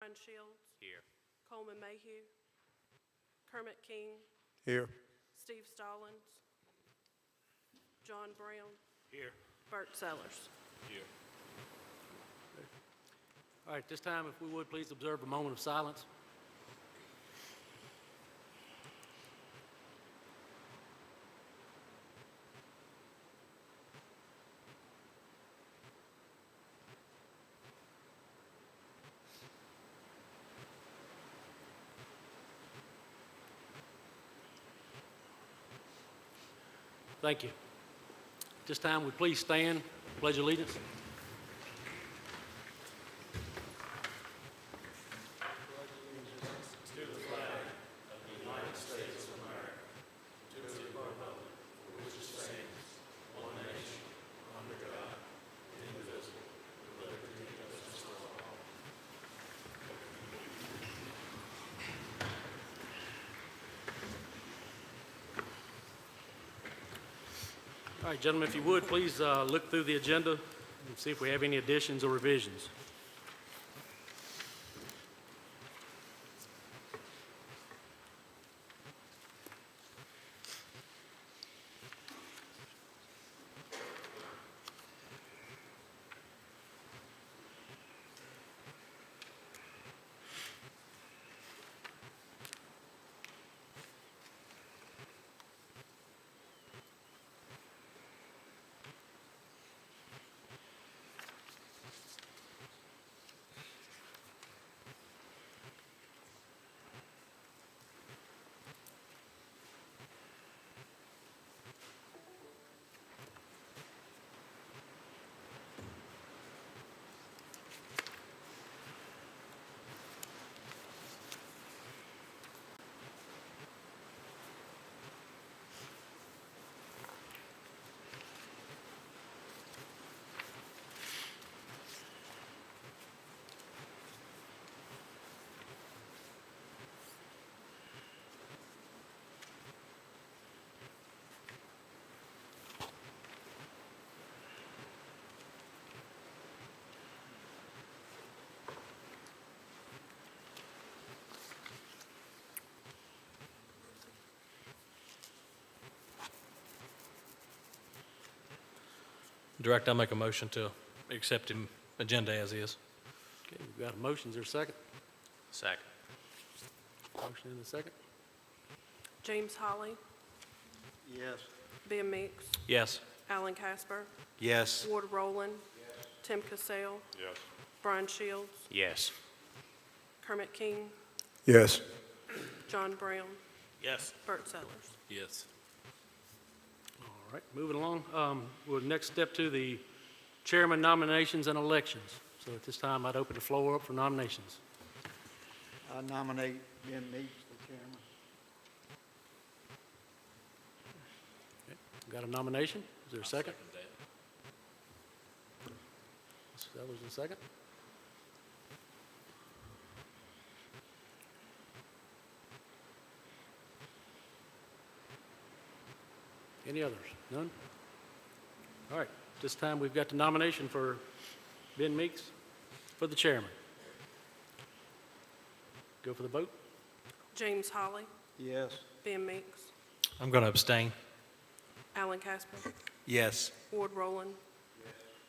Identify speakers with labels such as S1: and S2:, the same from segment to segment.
S1: Brian Shields.
S2: Here.
S1: Coleman Mayhew. Kermit King.
S3: Here.
S1: Steve Stallings. John Brown.
S2: Here.
S1: Bert Sellers.
S2: Here.
S4: All right, this time, if we would, please observe a moment of silence. Thank you. This time, would please stand, pledge allegiance. All right, gentlemen, if you would, please look through the agenda and see if we have any additions or revisions.
S5: Director, I'll make a motion to accept the agenda as is.
S4: Okay, we've got a motion. Is there a second?
S2: Second.
S4: Motion and a second.
S1: James Holly.
S3: Yes.
S1: Ben Meeks.
S5: Yes.
S1: Alan Casper.
S3: Yes.
S1: Ward Rowland. Tim Cassell.
S2: Yes.
S1: Brian Shields.
S2: Yes.
S1: Kermit King.
S3: Yes.
S1: John Brown.
S2: Yes.
S1: Bert Sellers.
S5: Yes.
S4: All right, moving along. We'll next step to the chairman nominations and elections. So at this time, I'd open the floor up for nominations.
S3: I nominate Ben Meeks for chairman.
S4: Got a nomination? Is there a second? That was the second. Any others? None? All right, this time we've got the nomination for Ben Meeks for the chairman. Go for the vote.
S1: James Holly.
S3: Yes.
S1: Ben Meeks.
S5: I'm going to abstain.
S1: Alan Casper.
S3: Yes.
S1: Ward Rowland.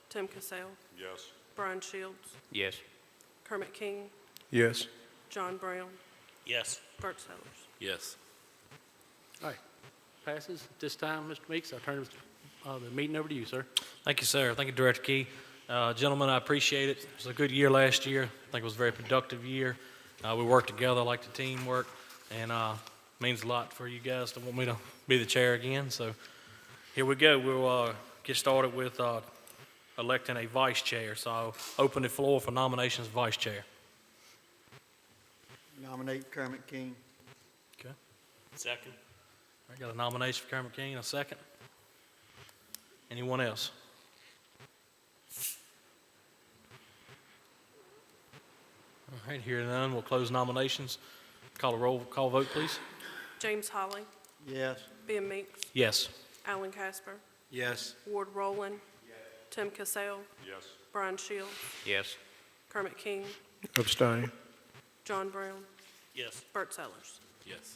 S1: Tim Cassell.
S2: Yes.
S1: Brian Shields.
S2: Yes.
S1: Kermit King.
S3: Yes.
S1: John Brown.
S2: Yes.
S1: Bert Sellers.
S5: Yes.
S4: All right, passes. At this time, Mr. Meeks, I'll turn the meeting over to you, sir.
S5: Thank you, sir. Thank you, Director Key. Gentlemen, I appreciate it. It was a good year last year. I think it was a very productive year. We worked together like the teamwork, and means a lot for you guys to want me to be the chair again. So here we go. We'll get started with electing a vice chair. So I'll open the floor for nominations of vice chair.
S3: Nominate Kermit King.
S5: Okay.
S2: Second.
S5: I got a nomination for Kermit King, a second. Anyone else? All right, hearing none, we'll close nominations. Call a roll call vote, please.
S1: James Holly.
S3: Yes.
S1: Ben Meeks.
S5: Yes.
S1: Alan Casper.
S3: Yes.
S1: Ward Rowland. Tim Cassell.
S2: Yes.
S1: Brian Shields.
S2: Yes.
S1: Kermit King.
S3: Abstain.
S1: John Brown,
S2: Yes.
S1: Bert Sellers.
S2: Yes.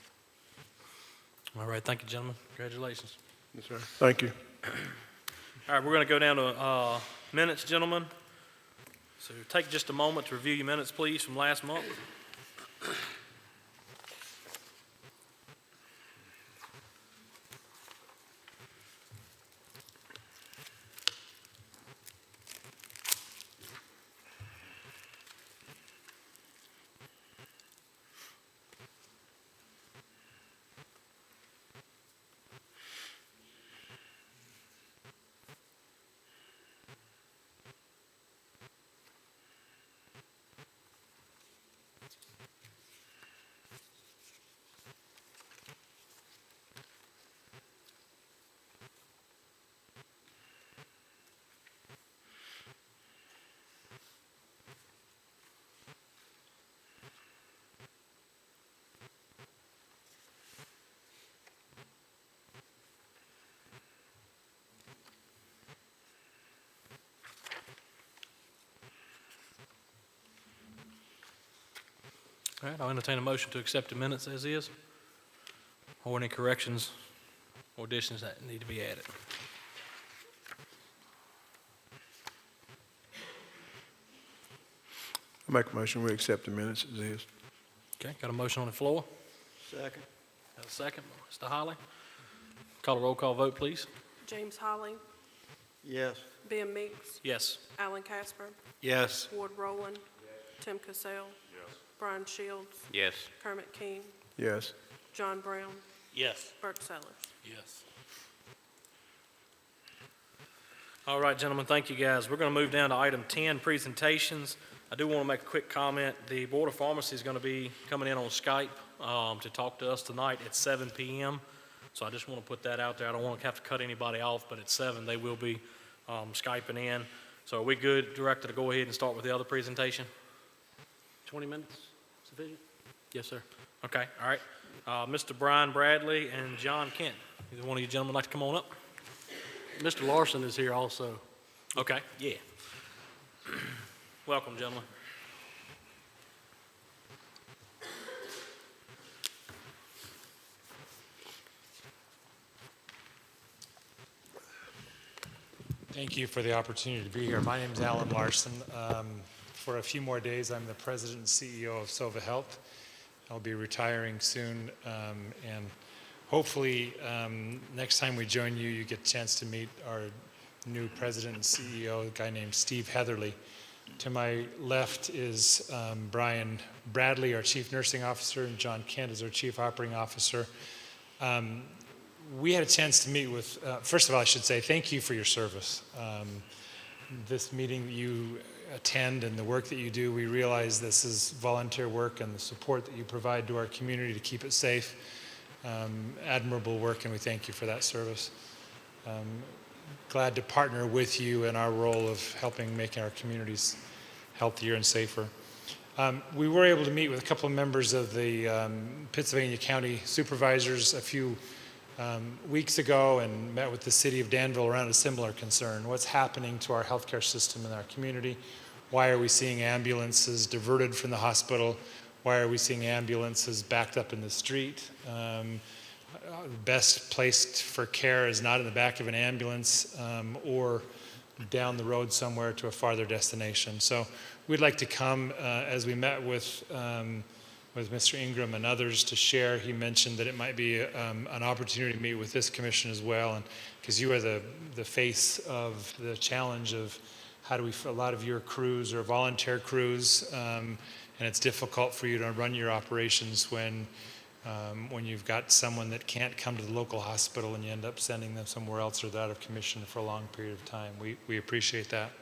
S5: All right, thank you, gentlemen. Congratulations.
S6: Yes, sir. Thank you.
S5: All right, we're going to go down to minutes, gentlemen. So take just a moment to review your minutes, please, from last month. All right, I'll entertain a motion to accept the minutes as is, or any corrections or additions that need to be added.
S6: I make a motion, we accept the minutes as is.
S5: Okay, got a motion on the floor.
S3: Second.
S5: Got a second, Mr. Holly. Call a roll call vote, please.
S1: James Holly,
S3: Yes.
S1: Ben Meeks,
S5: Yes.
S1: Alan Casper,
S6: Yes.
S1: Ward Rowland, Tim Cassell, Brian Shields,
S2: Yes.
S1: Kermit King,
S6: Yes.
S1: John Brown,
S2: Yes.
S1: Bert Sellers.
S2: Yes.
S5: All right, gentlemen, thank you, guys. We're going to move down to item 10, presentations. I do want to make a quick comment. The Board of Pharmacy is going to be coming in on Skype to talk to us tonight at 7 p.m. So I just want to put that out there. I don't want to have to cut anybody off, but at 7 they will be Skyping in. So are we good, Director, to go ahead and start with the other presentation?
S4: 20 minutes sufficient?
S5: Yes, sir. Okay, all right. Mr. Brian Bradley and John Kent. Either one of you gentlemen like to come on up?
S4: Mr. Larson is here also.
S5: Okay, yeah. Welcome, gentlemen.
S7: Thank you for the opportunity to be here. My name is Alan Larson. For a few more days, I'm the president and CEO of Sova Health. I'll be retiring soon, and hopefully next time we join you, you get a chance to meet our new president and CEO, a guy named Steve Heatherly. To my left is Brian Bradley, our chief nursing officer, and John Kent is our chief operating officer. We had a chance to meet with, first of all, I should say thank you for your service. This meeting that you attend and the work that you do, we realize this is volunteer work, and the support that you provide to our community to keep it safe. Admirable work, and we thank you for that service. Glad to partner with you in our role of helping make our communities healthier and safer. We were able to meet with a couple of members of the Pittsylvania County Supervisors a few weeks ago and met with the city of Danville around a similar concern. What's happening to our healthcare system in our community? Why are we seeing ambulances diverted from the hospital? Why are we seeing ambulances backed up in the street? Best placed for care is not in the back of an ambulance or down the road somewhere to a farther destination. So we'd like to come, as we met with Mr. Ingram and others, to share. He mentioned that it might be an opportunity to meet with this commission as well, and because you are the face of the challenge of how do we, a lot of your crews are volunteer crews, and it's difficult for you to run your operations when you've got someone that can't come to the local hospital and you end up sending them somewhere else or they're out of commission for a long period of time. We appreciate that.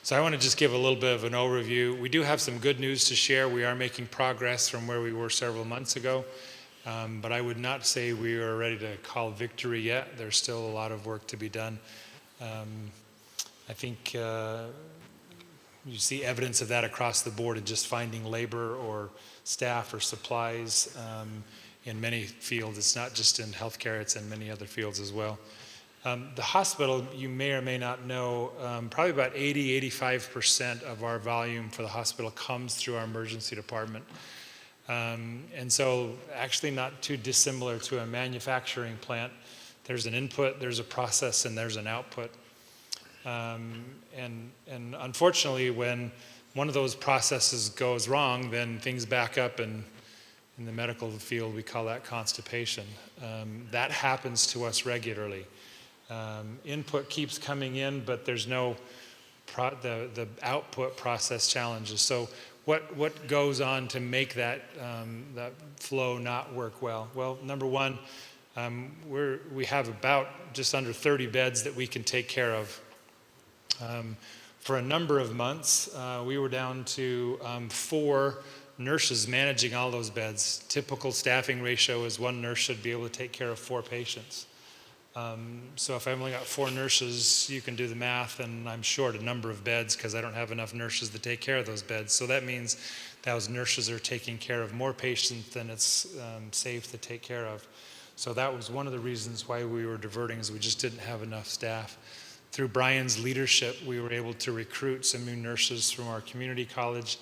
S7: So I want to just give a little bit of an overview. We do have some good news to share. We are making progress from where we were several months ago, but I would not say we are ready to call victory yet. There's still a lot of work to be done. I think you see evidence of that across the board in just finding labor or staff or supplies in many fields. It's not just in healthcare, it's in many other fields as well. The hospital, you may or may not know, probably about 85% of our volume for the hospital comes through our emergency department. And so actually not too dissimilar to a manufacturing plant. There's an input, there's a process, and there's an output. And unfortunately, when one of those processes goes wrong, then things back up, and in the medical field, we call that constipation. That happens to us regularly. Input keeps coming in, but there's no the output process challenges. So what goes on to make that that flow not work well? Well, number one, we have about just under 30 beds that we can take care of. For a number of months, we were down to 4 nurses managing all those beds. Typical staffing ratio is 1 nurse should be able to take care of 4 patients. So if I've only got 4 nurses, you can do the math, and I'm short a number of beds because I don't have enough nurses to take care of those beds. So that means those nurses are taking care of more patients than it's safe to take care of. So that was one of the reasons why we were diverting, is we just didn't have enough staff. Through Brian's leadership, we were able to recruit some new nurses from our community college.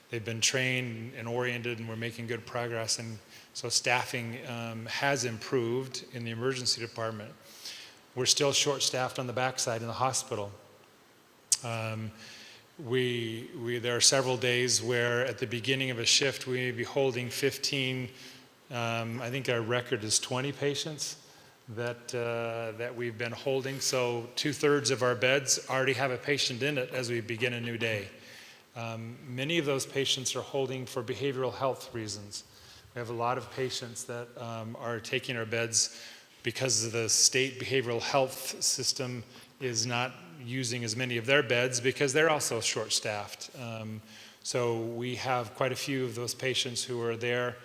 S7: They've been trained and oriented, and we're making good progress. And so staffing has improved in the emergency department. We're still short-staffed on the backside in the hospital. There are several days where at the beginning of a shift, we may be holding 15, I think our record is 20 patients that we've been holding. So 2/3 of our beds already have a patient in it as we begin a new day. Many of those patients are holding for behavioral health reasons. We have a lot of patients that are taking our beds because the state behavioral health system is not using as many of their beds because they're also short-staffed. So we have quite a few of those patients who are there.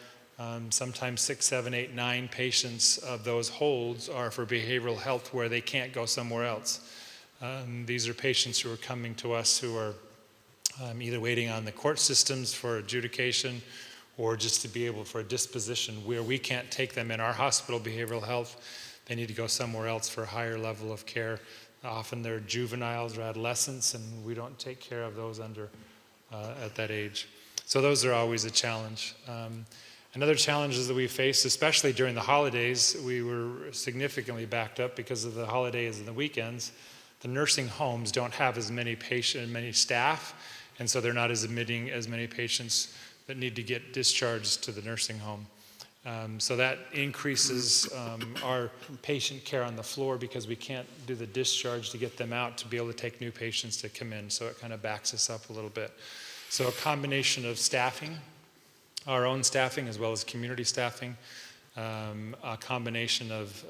S7: Sometimes 6, 7, 8, 9 patients of those holds are for behavioral health where they can't go somewhere else. These are patients who are coming to us who are either waiting on the court systems for adjudication or just to be able for a disposition where we can't take them in our hospital behavioral health. They need to go somewhere else for a higher level of care. Often they're juveniles or adolescents, and we don't take care of those under at that age. So those are always a challenge. Another challenge that we faced, especially during the holidays, we were significantly backed up because of the holidays and the weekends. The nursing homes don't have as many staff, and so they're not as admitting as many patients that need to get discharged to the nursing home. So that increases our patient care on the floor because we can't do the discharge to get them out to be able to take new patients to come in. So it kind of backs us up a little bit. So a combination of staffing, our own staffing as well as community staffing, a combination of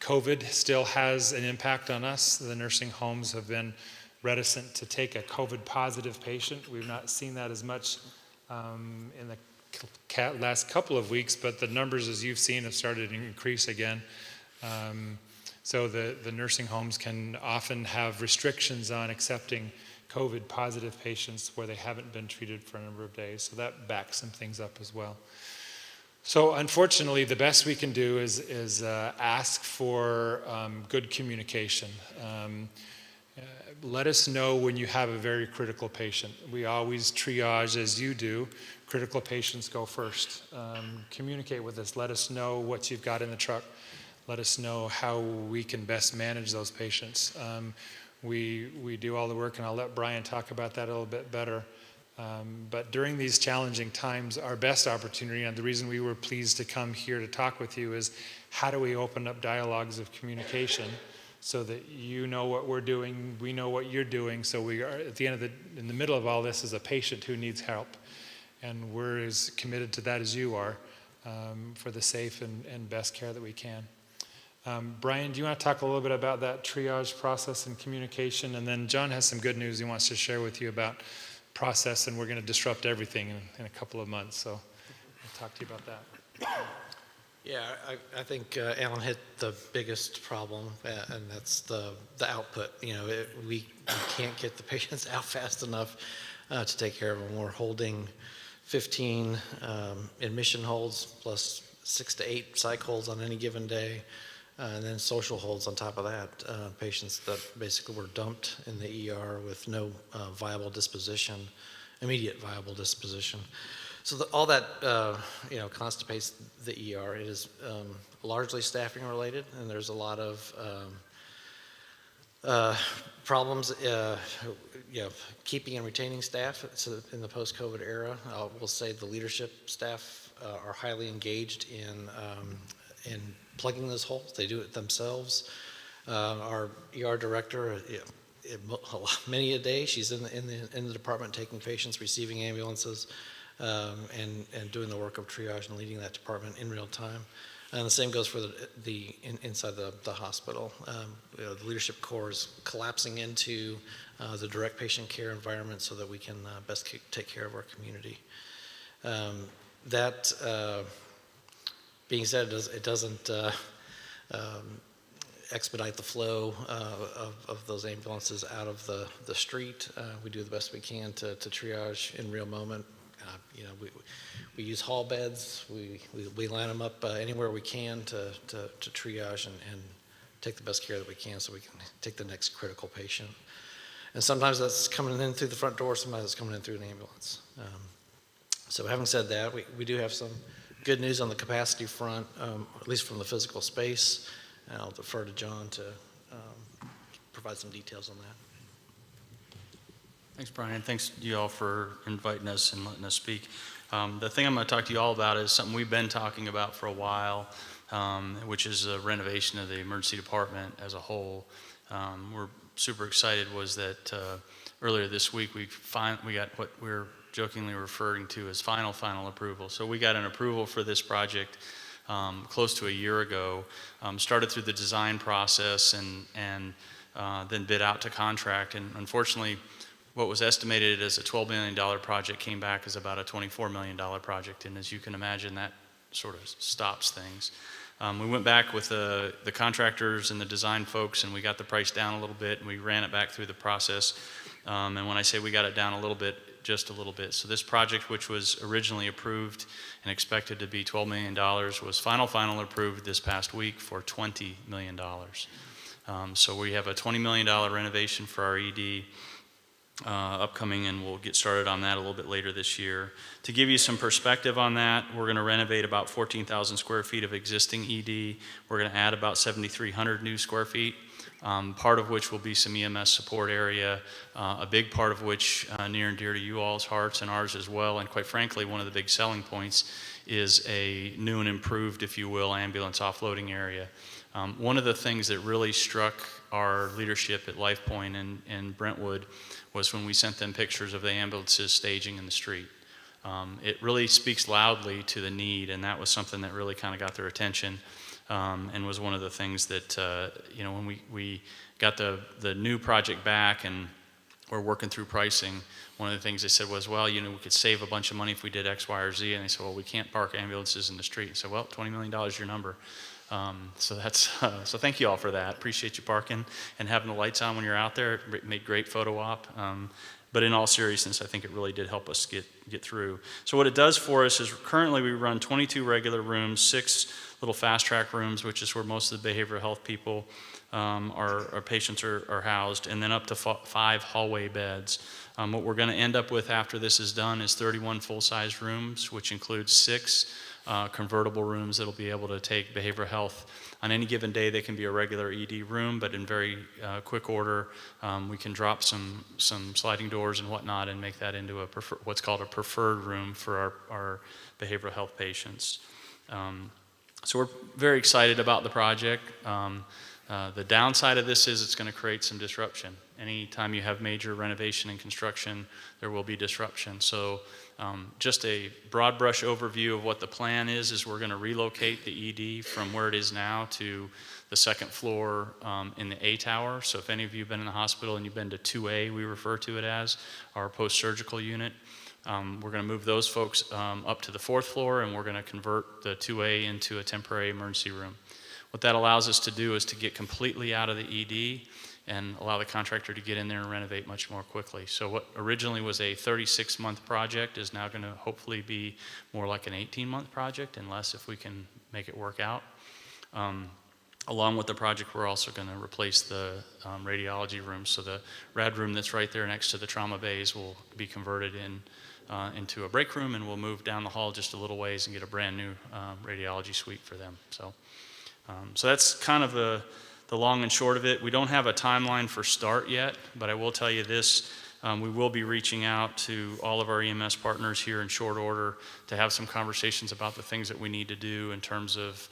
S7: COVID still has an impact on us. The nursing homes have been reticent to take a COVID positive patient. We've not seen that as much in the last couple of weeks, but the numbers, as you've seen, have started to increase again. So the nursing homes can often have restrictions on accepting COVID positive patients where they haven't been treated for a number of days. So that backs some things up as well. So unfortunately, the best we can do is ask for good communication. Let us know when you have a very critical patient. We always triage, as you do. Critical patients go first. Communicate with us. Let us know what you've got in the truck. Let us know how we can best manage those patients. We do all the work, and I'll let Brian talk about that a little bit better. But during these challenging times, our best opportunity, and the reason we were pleased to come here to talk with you, is how do we open up dialogues of communication so that you know what we're doing, we know what you're doing, so we are at the end of in the middle of all this is a patient who needs help. And we're as committed to that as you are for the safe and best care that we can. Brian, do you want to talk a little bit about that triage process and communication? And then John has some good news he wants to share with you about process, and we're going to disrupt everything in a couple of months. So I'll talk to you about that.
S8: Yeah, I think Alan hit the biggest problem, and that's the output. You know, we can't get the patients out fast enough to take care of them. We're holding 15 admission holds plus 6 to 8 psych holds on any given day. And then social holds on top of that, patients that basically were dumped in the ER with no viable disposition, immediate viable disposition. So all that, constipates the ER. It is largely staffing related, and there's a lot of problems, keeping and retaining staff in the post-COVID era. We'll say the leadership staff are highly engaged in plugging those holes. They do it themselves. Our ER director, many a day, she's in the department taking patients, receiving ambulances, and doing the work of triage and leading that department in real time. And the same goes for inside the hospital. The leadership core is collapsing into the direct patient care environment so that we can best take care of our community. That being said, it doesn't expedite the flow of those ambulances out of the street. We do the best we can to triage in real moment. We use hall beds. We line them up anywhere we can to triage and take the best care that we can so we can take the next critical patient. And sometimes that's coming in through the front door, sometimes it's coming in through an ambulance. So having said that, we do have some good news on the capacity front, at least from the physical space. And I'll defer to John to provide some details on that.
S9: Thanks, Brian. Thanks to you all for inviting us and letting us speak. The thing I'm going to talk to you all about is something we've been talking about for a while, which is the renovation of the emergency department as a whole. We're super excited was that earlier this week we got what we're jokingly referring to as final approval. So we got an approval for this project close to a year ago, started through the design process and then bid out to contract. And unfortunately, what was estimated as a $12 million project came back as about a $24 million project. And as you can imagine, that sort of stops things. We went back with the contractors and the design folks, and we got the price down a little bit, and we ran it back through the process. And when I say we got it down a little bit, just a little bit. So this project, which was originally approved and expected to be $12 million, was final approved this past week for $20 million. So we have a $20 million renovation for our ED upcoming, and we'll get started on that a little bit later this year. To give you some perspective on that, we're going to renovate about 14,000 square feet of existing ED. We're going to add about 7,300 new square feet, part of which will be some EMS support area, a big part of which near and dear to you all's hearts and ours as well, and quite frankly, one of the big selling points is a new and improved, if you will, ambulance offloading area. One of the things that really struck our leadership at LifePoint and Brentwood was when we sent them pictures of the ambulances staging in the street. It really speaks loudly to the need, and that was something that really kind of got their attention, and was one of the things that, when we got the new project back and we're working through pricing, one of the things they said was, well, we could save a bunch of money if we did X, Y, or Z. And they said, well, we can't park ambulances in the street. And so, well, $20 million is your number. So thank you all for that. Appreciate you parking and having the lights on when you're out there. It made great photo op. But in all seriousness, I think it really did help us get through. So what it does for us is currently we run 22 regular rooms, 6 little fast track rooms, which is where most of the behavioral health people, our patients are housed, and then up to 5 hallway beds. What we're going to end up with after this is done is 31 full-size rooms, which includes 6 convertible rooms that'll be able to take behavioral health. On any given day, they can be a regular ED room, but in very quick order, we can drop some sliding doors and whatnot and make that into what's called a preferred room for our behavioral health patients. So we're very excited about the project. The downside of this is it's going to create some disruption. Anytime you have major renovation and construction, there will be disruption. So just a broad brush overview of what the plan is we're going to relocate the ED from where it is now to the second floor in the A tower. So if any of you have been in the hospital and you've been to 2A, we refer to it as our post-surgical unit. We're going to move those folks up to the 4th floor, and we're going to convert the 2A into a temporary emergency room. What that allows us to do is to get completely out of the ED and allow the contractor to get in there and renovate much more quickly. So what originally was a 36-month project is now going to hopefully be more like an 18-month project, unless if we can make it work out. Along with the project, we're also going to replace the radiology room. So the rad room that's right there next to the trauma bays will be converted into a break room, and we'll move down the hall just a little ways and get a brand new radiology suite for them. So that's kind of the long and short of it. We don't have a timeline for start yet, but I will tell you this. We will be reaching out to all of our EMS partners here in short order to have some conversations about the things that we need to do in terms of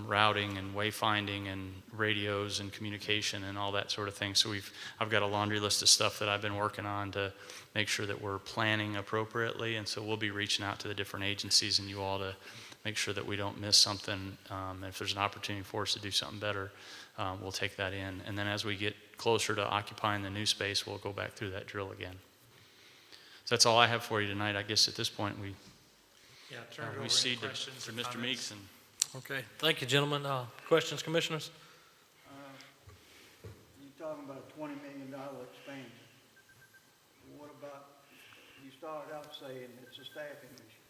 S9: routing and wayfinding and radios and communication and all that sort of thing. So I've got a laundry list of stuff that I've been working on to make sure that we're planning appropriately. And so we'll be reaching out to the different agencies and you all to make sure that we don't miss something. And if there's an opportunity for us to do something better, we'll take that in. And then as we get closer to occupying the new space, we'll go back through that drill again. So that's all I have for you tonight. I guess at this point we cede to Mr. Meeks. And
S4: Okay, thank you, gentlemen. Questions, commissioners?
S3: You're talking about a $20 million expansion. What about, you started out saying it's a staffing issue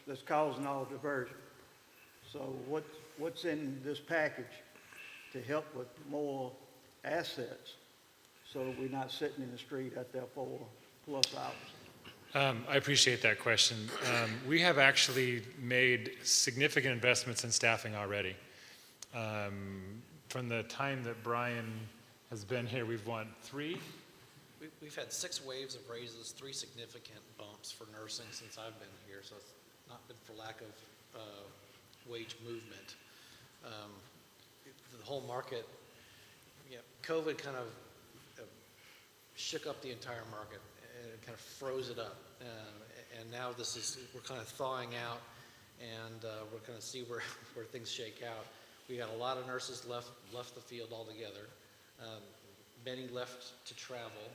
S3: that's causing all diversion. So what's in this package to help with more assets so that we're not sitting in the street at there 4+ hours?
S7: I appreciate that question. We have actually made significant investments in staffing already. From the time that Brian has been here, we've won 3.
S8: We've had 6 waves of raises, 3 significant bumps for nursing since I've been here, so it's not been for lack of wage movement. The whole market, COVID kind of shook up the entire market and kind of froze it up. And now we're kind of thawing out, and we're going to see where things shake out. We had a lot of nurses left the field altogether. Many left to travel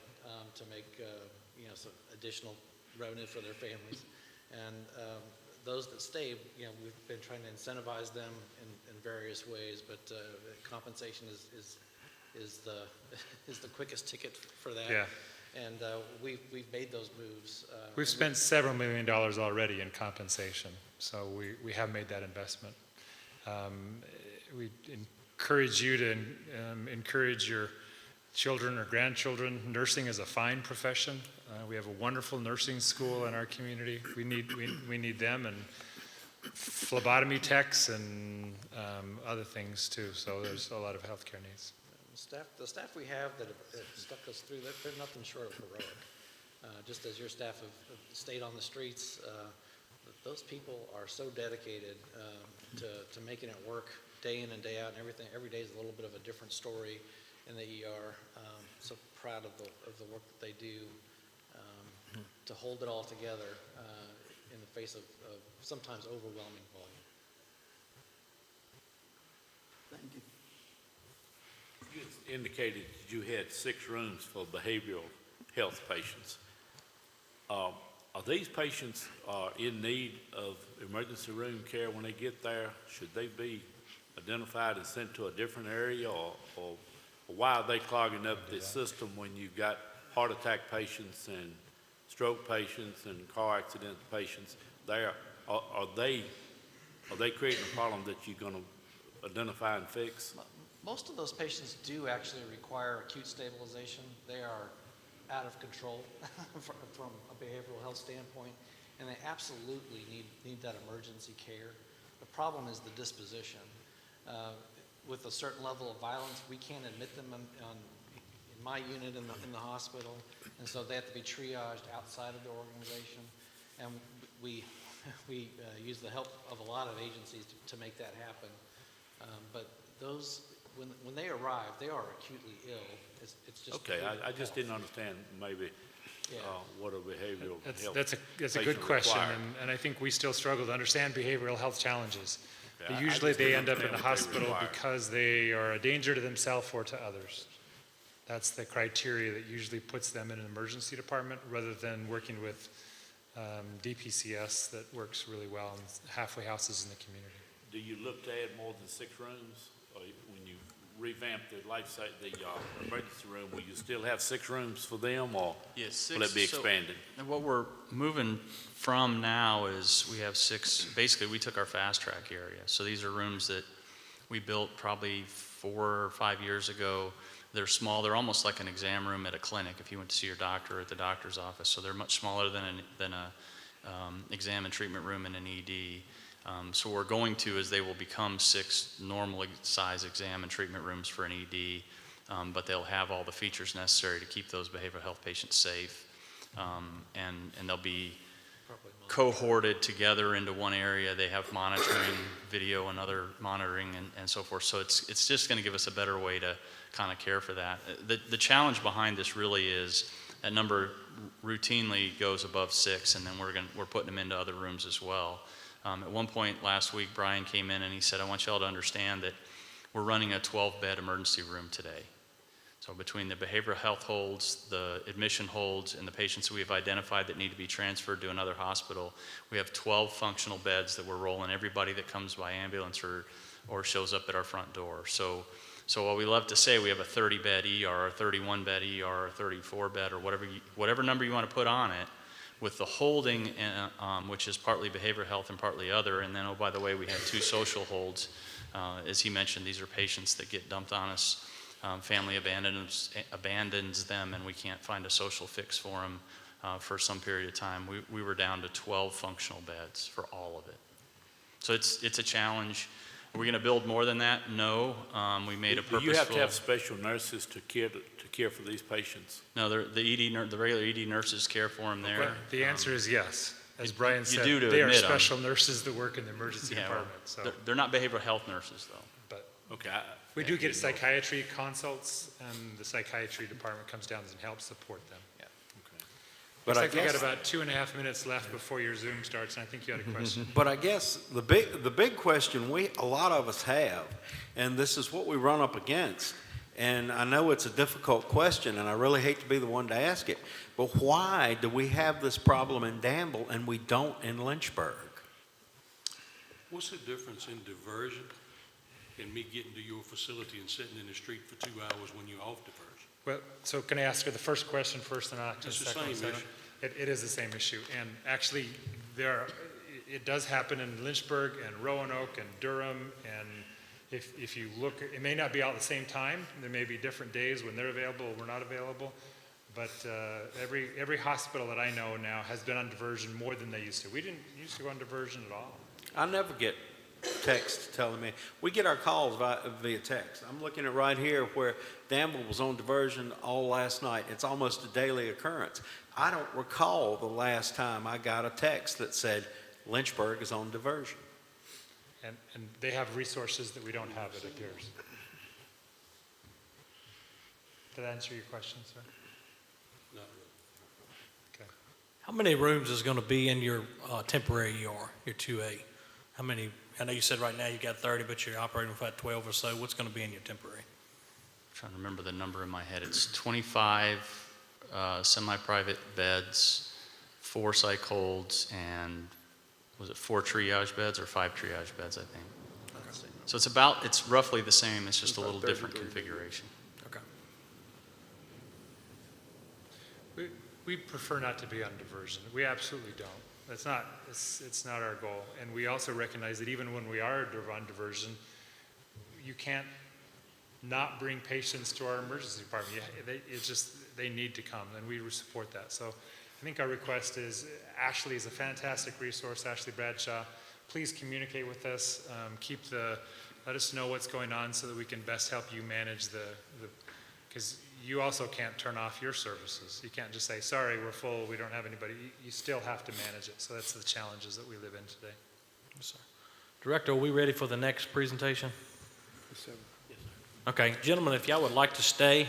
S8: to make some additional revenue for their families, and those that stayed, we've been trying to incentivize them in various ways, but compensation is the quickest ticket for that.
S7: Yeah.
S8: And we've made those moves.
S7: We've spent several $1 million already in compensation, so we have made that investment. We encourage you to encourage your children or grandchildren. Nursing is a fine profession. We have a wonderful nursing school in our community. We need them, and phlebotomy techs and other things too. So there's a lot of healthcare needs.
S8: The staff we have that have stuck us through, they're nothing short of heroic. Just as your staff have stayed on the streets, those people are so dedicated to making it work day in and day out, and everything. Every day is a little bit of a different story in the ER. So proud of the work that they do to hold it all together in the face of sometimes overwhelming volume.
S3: Thank you.
S10: You indicated that you had 6 rooms for behavioral health patients. Are these patients in need of emergency room care when they get there? Should they be identified and sent to a different area, or why are they clogging up the system when you've got heart attack patients and stroke patients and car accident patients there? Are they creating a problem that you're going to identify and fix?
S8: Most of those patients do actually require acute stabilization. They are out of control from a behavioral health standpoint, and they absolutely need that emergency care. The problem is the disposition. With a certain level of violence, we can't admit them in my unit in the hospital, and so they have to be triaged outside of the organization. And we use the help of a lot of agencies to make that happen. But those, when they arrive, they are acutely ill. It's just
S10: okay. I just didn't understand maybe what a behavioral health
S7: That's a good question, and I think we still struggle to understand behavioral health challenges.
S10: Okay,
S7: Usually they end up in the
S10: understand what they
S7: hospital
S10: require.
S7: because they are a danger to themselves or to others. That's the criteria that usually puts them in an emergency department rather than working with DPCS that works really well in halfway houses in the community.
S10: Do you look to add more than 6 rooms? Or when you revamp the emergency room, will you still have 6 rooms for them, or
S9: Yes,
S10: will it be expanded?
S9: And what we're moving from now is we have 6, basically we took our fast track area. So these are rooms that we built probably 4 or 5 years ago. They're small. They're almost like an exam room at a clinic if you went to see your doctor at the doctor's office. So they're much smaller than a exam and treatment room in an ED. So what we're going to is they will become 6 normal size exam and treatment rooms for an ED, but they'll have all the features necessary to keep those behavioral health patients safe. And they'll be cohorted together into one area. They have monitoring, video and other monitoring and so forth. So it's just going to give us a better way to kind of care for that. The challenge behind this really is that number routinely goes above 6, and then we're putting them into other rooms as well. At one point last week, Brian came in and he said, I want y'all to understand that we're running a 12-bed emergency room today. So between the behavioral health holds, the admission holds, and the patients we have identified that need to be transferred to another hospital, we have 12 functional beds that we're rolling everybody that comes by ambulance or shows up at our front door. So while we love to say we have a 30-bed ER, a 31-bed ER, a 34-bed, or whatever number you want to put on it, with the holding, which is partly behavioral health and partly other, and then, oh, by the way, we have 2 social holds. As he mentioned, these are patients that get dumped on us. Family abandons them, and we can't find a social fix for them for some period of time. We were down to 12 functional beds for all of it. So it's a challenge. Are we going to build more than that? No. We made a purposeful...
S10: Do you have to have special nurses to care for these patients?
S9: No, the regular ED nurses care for them there.
S7: Well, the answer is yes. As Brian said,
S9: do to
S7: they are
S9: admit 'em.
S7: special nurses that work in the emergency department. So,
S9: They're not behavioral health nurses, though.
S7: but
S10: Okay.
S7: we do get psychiatry consults, and the psychiatry department comes down and helps support them. Yeah.
S10: Okay.
S7: Looks like we got about 2.5 minutes left before your Zoom starts, and I think you had a question.
S11: But I guess the big question a lot of us have, and this is what we run up against, and I know it's a difficult question, and I really hate to be the one to ask it, but why do we have this problem in Danville and we don't in Lynchburg?
S12: What's the difference in diversion and me getting to your facility and sitting in the street for 2 hours when you're off diversion?
S7: Well, so can I ask her the first question first, and I'll ask the
S12: It's the
S7: second one?
S12: same issue.
S7: It is the same issue, and actually, it does happen in Lynchburg and Roanoke and Durham, and if you look, it may not be all at the same time. There may be different days when they're available or we're not available, but every hospital that I know now has been on diversion more than they used to. We didn't used to go on diversion at all.
S11: I never get texts telling me. We get our calls via text. I'm looking at right here where Danville was on diversion all last night. It's almost a daily occurrence. I don't recall the last time I got a text that said Lynchburg is on diversion.
S7: And they have resources that we don't have, it appears. Did that answer your question, sir?
S12: Not
S7: Okay.
S4: How many rooms is going to be in your temporary ER, your 2A? How many? I know you said right now you got 30, but you're operating with about 12 or so. What's going to be in your temporary?
S9: I'm trying to remember the number in my head. It's 25 semi-private beds, 4 psych holds, and was it 4 triage beds or 5 triage beds, I think. Okay. So it's roughly the same. It's just a little different configuration.
S4: Okay.
S7: We prefer not to be on diversion. We absolutely don't. It's not our goal. And we also recognize that even when we are on diversion, you can't not bring patients to our emergency department. They need to come, and we support that. So I think our request is, Ashley is a fantastic resource, Ashley Bradshaw. Please communicate with us. Let us know what's going on so that we can best help you manage because you also can't turn off your services. You can't just say, sorry, we're full, we don't have anybody. You still have to manage it. So that's the challenges that we live in today.
S4: Yes, sir. Director, are we ready for the next presentation?
S6: Yes, sir.
S4: Okay, gentlemen, if y'all would like to stay,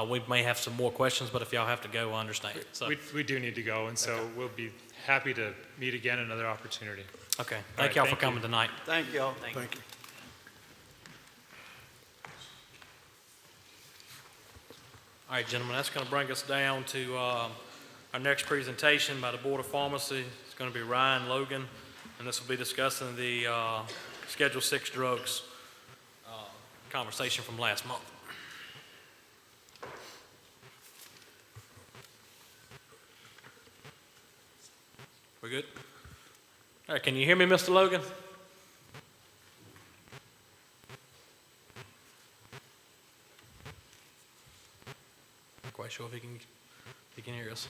S4: we may have some more questions, but if y'all have to go, I understand. So,
S7: We do need to go, and so we'll be happy to meet again another opportunity.
S4: okay,
S7: All
S4: thank
S7: right,
S4: y'all for
S7: thank you.
S4: coming tonight.
S11: Thank y'all.
S6: Thank you.
S4: All right, gentlemen, that's going to bring us down to our next presentation by the Board of Pharmacy. It's going to be Ryan Logan, and this will be discussing the Schedule 6 drugs conversation from last month. We good? All right, can you hear me, Mr. Logan?
S5: quite sure if he can hear us.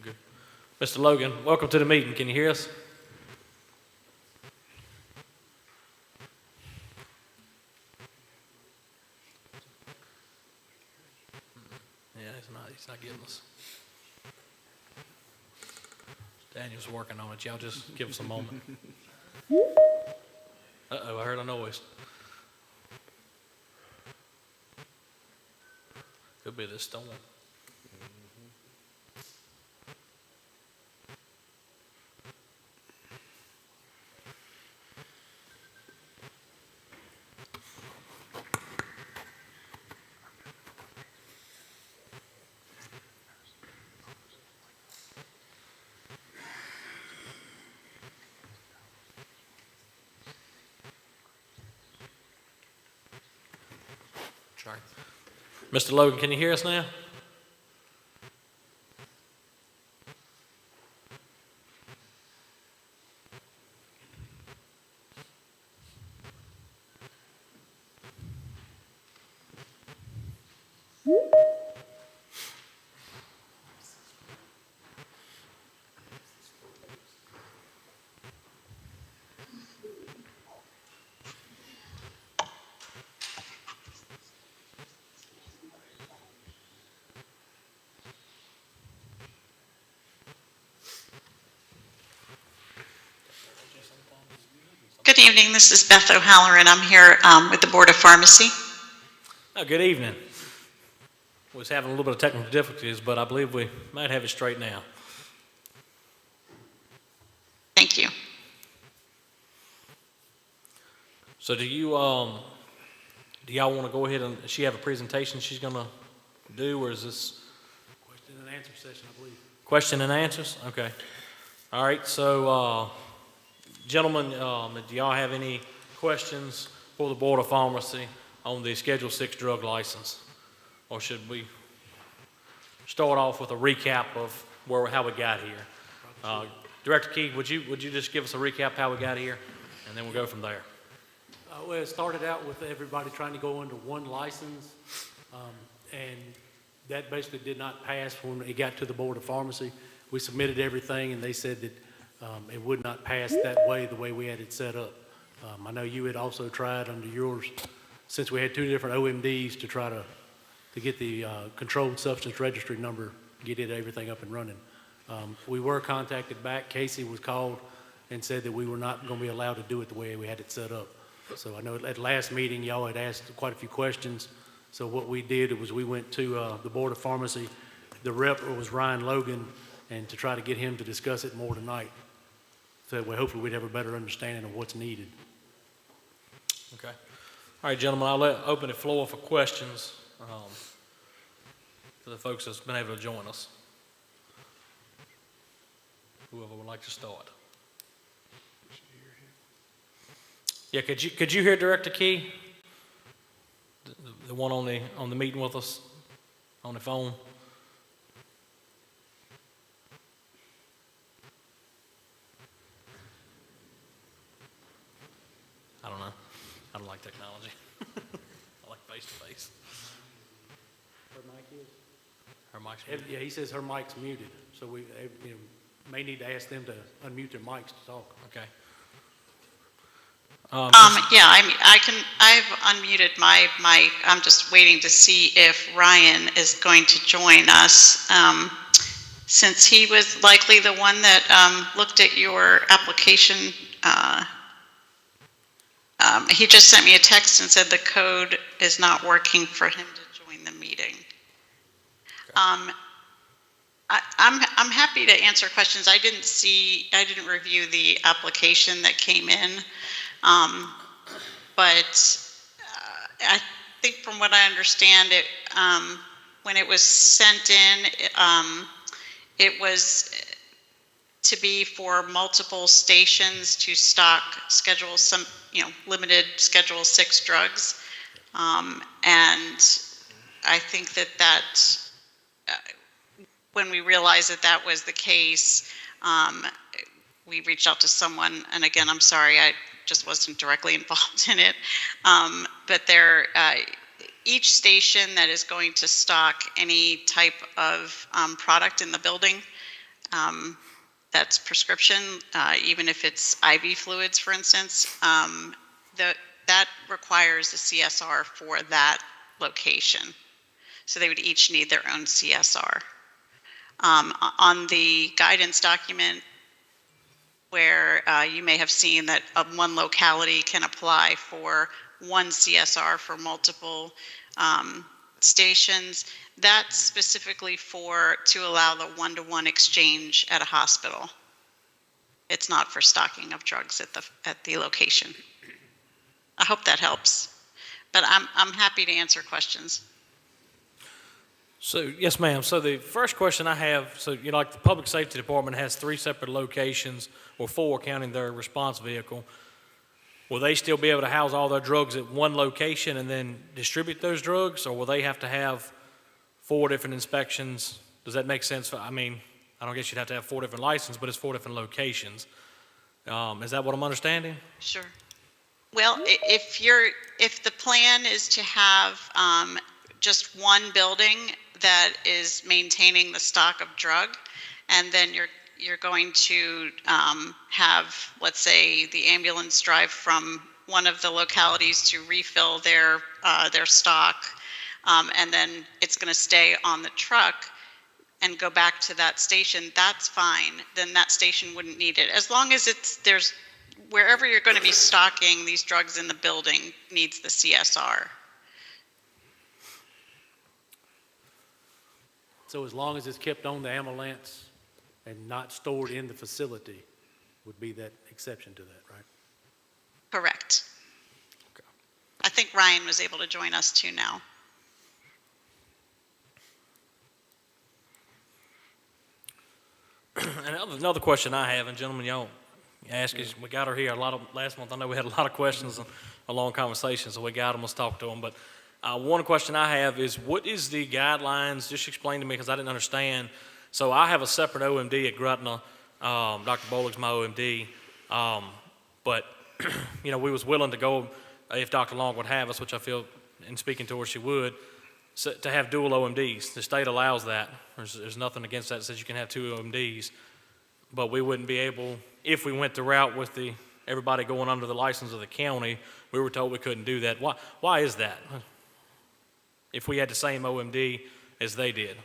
S5: Good. Mr. Logan, welcome to the meeting. Can you hear us? Yeah, he's not getting us. Daniel's working on it. Y'all just give us a moment. Uh-oh, I heard a noise. Could be this storm. Sorry. Mr. Logan, can you hear us now?
S13: Good evening, this is Beth O'Halloran. I'm here with the Board of Pharmacy.
S5: Oh, good evening. Was having a little bit of technical difficulties, but I believe we might have it straight now.
S13: Thank you.
S5: So do y'all want to go ahead and, does she have a presentation she's going to do, or is this?
S4: Question and answer session, I believe.
S5: Question and answers? Okay. All right, so gentlemen, do y'all have any questions for the Board of Pharmacy on the Schedule 6 drug license? Or should we start off with a recap of how we got here? Director Key, would you just give us a recap how we got here, and then we'll go from there.
S4: Well, it started out with everybody trying to go under one license, and that basically did not pass when it got to the Board of Pharmacy. We submitted everything, and they said that it would not pass that way, the way we had it set up. I know you had also tried under yours, since we had two different OMDs, to try to get the controlled substance registry number, get everything up and running. We were contacted back. Casey was called and said that we were not going to be allowed to do it the way we had it set up. So I know at last meeting, y'all had asked quite a few questions. So what we did was we went to the Board of Pharmacy. The rep was Ryan Logan, and to try to get him to discuss it more tonight. So that way, hopefully we'd have a better understanding of what's needed.
S5: Okay. All right, gentlemen, I'll open the floor for questions for the folks that's been able to join us. Whoever would like to start. Yeah, could you hear Director Key? The one on the meeting with us on the phone? I don't know. I don't like technology. I like face-to-face.
S4: Her mic is?
S5: Her mic's muted.
S4: Yeah, he says her mic's muted, so we may need to ask them to unmute their mics to talk.
S5: Okay.
S13: Yeah, I've unmuted my mic. I'm just waiting to see if Ryan is going to join us. Since he was likely the one that looked at your application, he just sent me a text and said the code is not working for him to join the meeting. Okay. I'm happy to answer questions. I didn't review the application that came in, but I think from what I understand, it when it was sent in, it was to be for multiple stations to stock schedule some, limited Schedule 6 drugs. And I think that when we realized that that was the case, we reached out to someone, and again, I'm sorry, I just wasn't directly involved in it, but each station that is going to stock any type of product in the building, that's prescription, even if it's IV fluids, for instance, that requires a CSR for that location. So they would each need their own CSR. On the guidance document, where you may have seen that one locality can apply for one CSR for multiple stations, that's specifically to allow the one-to-one exchange at a hospital. It's not for stocking of drugs at the location. I hope that helps, but I'm happy to answer questions.
S5: So, yes, ma'am. So the first question I have, so, like the Public Safety Department has 3 separate locations, or 4 counting their response vehicle. Will they still be able to house all their drugs at one location and then distribute those drugs, or will they have to have 4 different inspections? Does that make sense? I don't guess you'd have to have 4 different licenses, but it's 4 different locations. Is that what I'm understanding?
S13: Sure. Well, if the plan is to have just one building that is maintaining the stock of drug, and then you're going to have, let's say, the ambulance drive from one of the localities to refill their stock, and then it's going to stay on the truck and go back to that station, that's fine. Then that station wouldn't need it. As long as there's wherever you're going to be stocking these drugs in the building needs the CSR.
S14: So as long as it's kept on the ambulance and not stored in the facility would be that exception to that, right?
S13: Correct. Okay. I think Ryan was able to join us too now.
S5: And another question I have, and gentlemen, y'all ask us, we got her here last month. I know we had a lot of questions and a long conversation, so we got them, let's talk to them. But one question I have is, what is the guidelines? Just explain to me, because I didn't understand. So I have a separate OMD at Gretna. Dr. Bolig's my OMD. But, we was willing to go, if Dr. Long would have us, which I feel, in speaking to her, she would, to have dual OMDs. The state allows that. There's nothing against that that says you can have 2 OMDs. But we wouldn't be able, if we went the route with everybody going under the license of the county, we were told we couldn't do that. Why is that? If we had the same OMD as they did.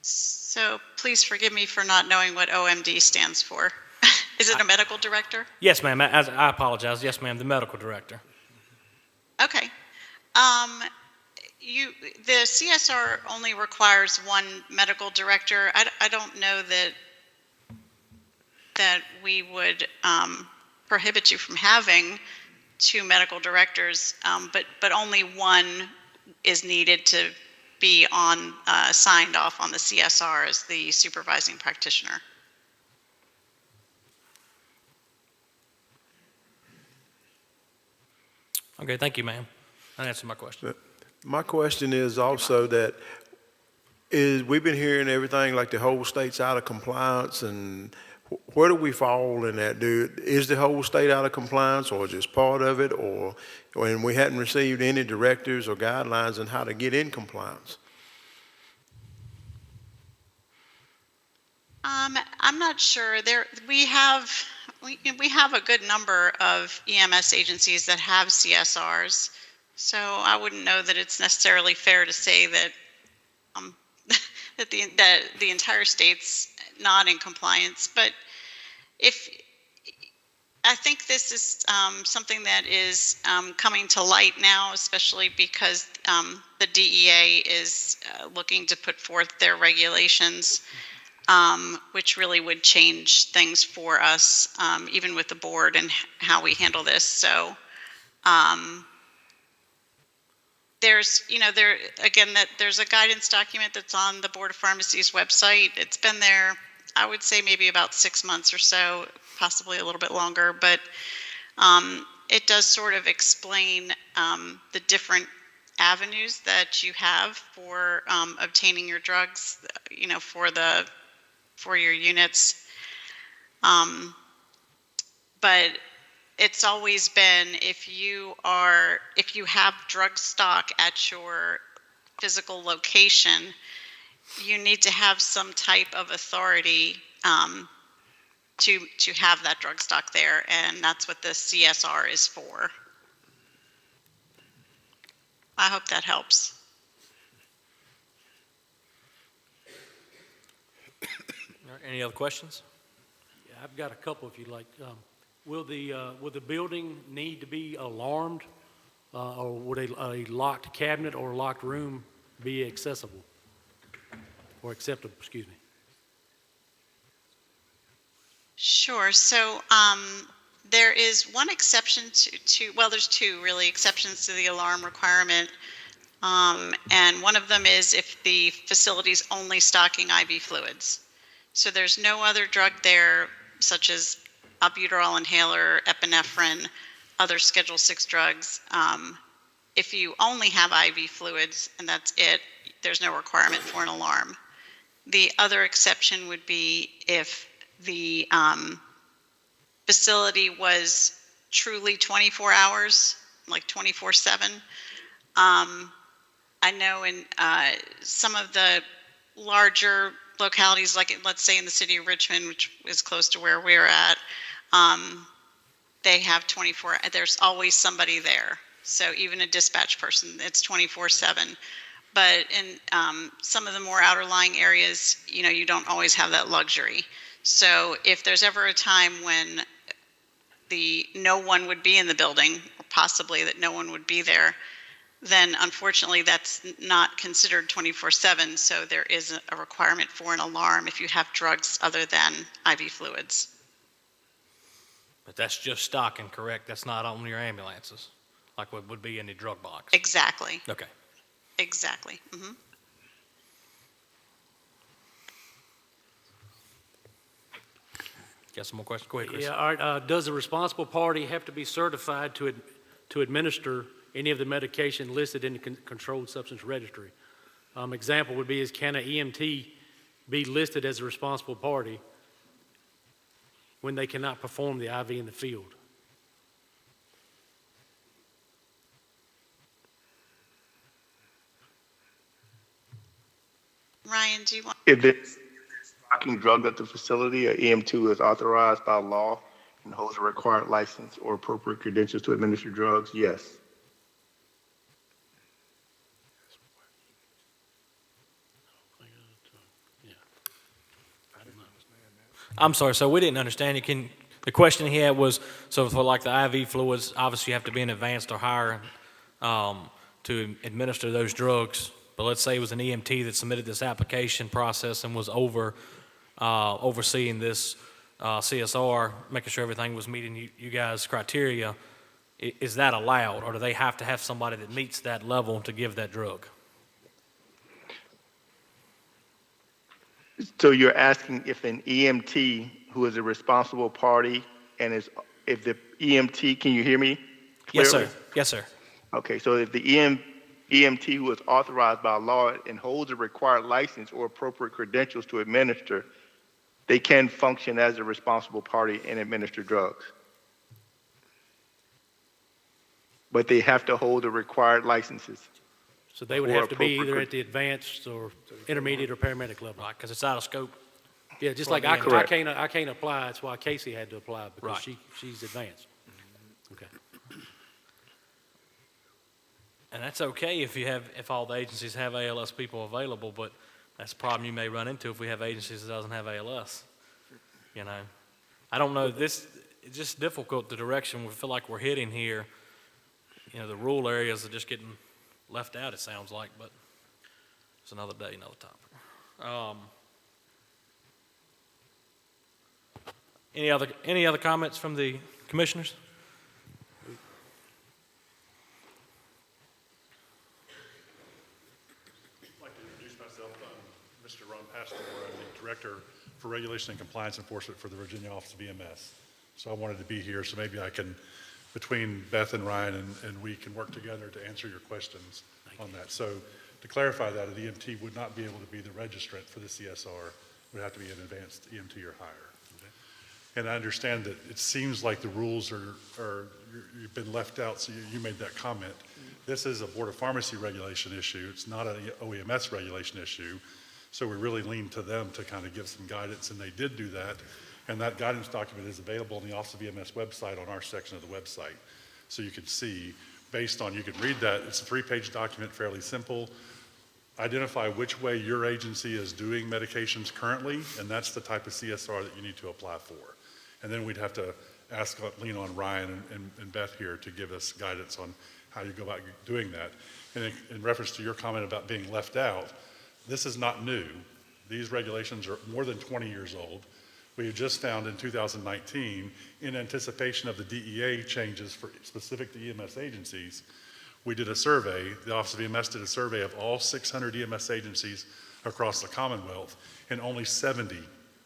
S13: So please forgive me for not knowing what OMD stands for. Is it a medical director?
S5: Yes, ma'am. I apologize. Yes, ma'am. The medical director.
S13: Okay. The CSR only requires one medical director. I don't know that we would prohibit you from having 2 medical directors, but only one is needed to be signed off on the CSR as the supervising practitioner.
S5: Okay, thank you, ma'am. That answered my question.
S6: My question is also that we've been hearing everything like the whole state's out of compliance, and where do we fall in that? Is the whole state out of compliance, or just part of it, or when we hadn't received any directives or guidelines on how to get in compliance?
S13: I'm not sure. We have a good number of EMS agencies that have CSRs, so I wouldn't know that it's necessarily fair to say that that the entire state's not in compliance. But I think this is something that is coming to light now, especially because the DEA is looking to put forth their regulations, which really would change things for us, even with the board and how we handle this. So there's, there's a guidance document that's on the Board of Pharmacy's website. It's been there, I would say maybe about 6 months or so, possibly a little bit longer, but it does sort of explain the different avenues that you have for obtaining your drugs, for your units. But it's always been, if you have drug stock at your physical location, you need to have some type of authority to have that drug stock there, and that's what the CSR is for. I hope that helps.
S5: All right, any other questions?
S14: Yeah, I've got a couple if you'd like. Will the building need to be alarmed, or would a locked cabinet or locked room be accessible or acceptable? Excuse me.
S13: Sure. So there is one exception well, there's two really exceptions to the alarm requirement. And one of them is if the facility's only stocking IV fluids. So there's no other drug there, such as albuterol inhaler, epinephrine, other Schedule 6 drugs. If you only have IV fluids and that's it, there's no requirement for an alarm. The other exception would be if the facility was truly 24 hours, like 24/7. I know in some of the larger localities, like let's say in the city of Richmond, which is close to where we're at, they have 24, there's always somebody there. So even a dispatch person, it's 24/7. But in some of the more outerlying areas, you don't always have that luxury. So if there's ever a time when no one would be in the building, or possibly that no one would be there, then unfortunately that's not considered 24/7. So there is a requirement for an alarm if you have drugs other than IV fluids.
S5: But that's just stocking, correct? That's not on your ambulances, like what would be in the drug box?
S13: Exactly.
S5: Okay.
S13: Exactly. Mm-hmm.
S5: Got some more questions? Go ahead, Chris.
S14: Yeah, all right. Does the responsible party have to be certified to administer any of the medication listed in the controlled substance registry? Example would be is, can an EMT be listed as a responsible party when they cannot perform the IV in the field?
S13: Ryan, do you want?
S6: If there's stocking drug at the facility, a EM2 is authorized by law and holds a required license or appropriate credentials to administer drugs, yes.
S5: I'm sorry, so we didn't understand it. The question he had was, so for like the IV fluids, obviously you have to be an advanced or higher to administer those drugs. But let's say it was an EMT that submitted this application process and was overseeing this CSR, making sure everything was meeting you guys' criteria. Is that allowed, or do they have to have somebody that meets that level to give that drug?
S6: So you're asking if an EMT who is a responsible party and if the EMT, can you hear me clearly?
S5: Yes, sir. Yes, sir.
S6: Okay, so if the EMT who is authorized by law and holds a required license or appropriate credentials to administer, they can function as a responsible party and administer drugs. But they have to hold the required licenses.
S14: So they would
S6: Or
S14: have to be either
S6: appropriate-
S14: at the advanced or intermediate or paramedic level.
S5: Right, because it's out of scope.
S14: Yeah, just
S5: For
S14: like
S5: the
S14: I
S6: Correct.
S14: can't apply. That's why Casey had to apply, because
S5: Right.
S14: she's advanced. Okay.
S5: And that's okay if all the agencies have ALS people available, but that's a problem you may run into if we have agencies that doesn't have ALS. I don't know, it's just difficult, the direction we feel like we're heading here. The rural areas are just getting left out, it sounds like, but it's another day, another topic. Any other comments from the commissioners?
S15: myself, I'm Mr. Ron Pastor. I'm the Director for Regulation and Compliance Enforcement for the Virginia Office of EMS. So I wanted to be here, so maybe I can, between Beth and Ryan, and we can work together to answer your questions on that. So to clarify that, an EMT would not be able to be the registrant for the CSR. It would have to be an advanced EMT or higher. And I understand that it seems like the rules you've been left out, so you made that comment. This is a Board of Pharmacy regulation issue. It's not an OEMS regulation issue. So we really lean to them to kind of give some guidance, and they did do that. And that guidance document is available on the Office of EMS website on our section of the website. So you can see, based on, you can read that. It's a 3-page document, fairly simple. Identify which way your agency is doing medications currently, and that's the type of CSR that you need to apply for. And then we'd have to lean on Ryan and Beth here to give us guidance on how you go about doing that. And in reference to your comment about being left out, this is not new. These regulations are more than 20 years old. We have just found in 2019, in anticipation of the DEA changes for specific to EMS agencies, we did a survey, the Office of EMS did a survey of all 600 EMS agencies across the Commonwealth, and only 70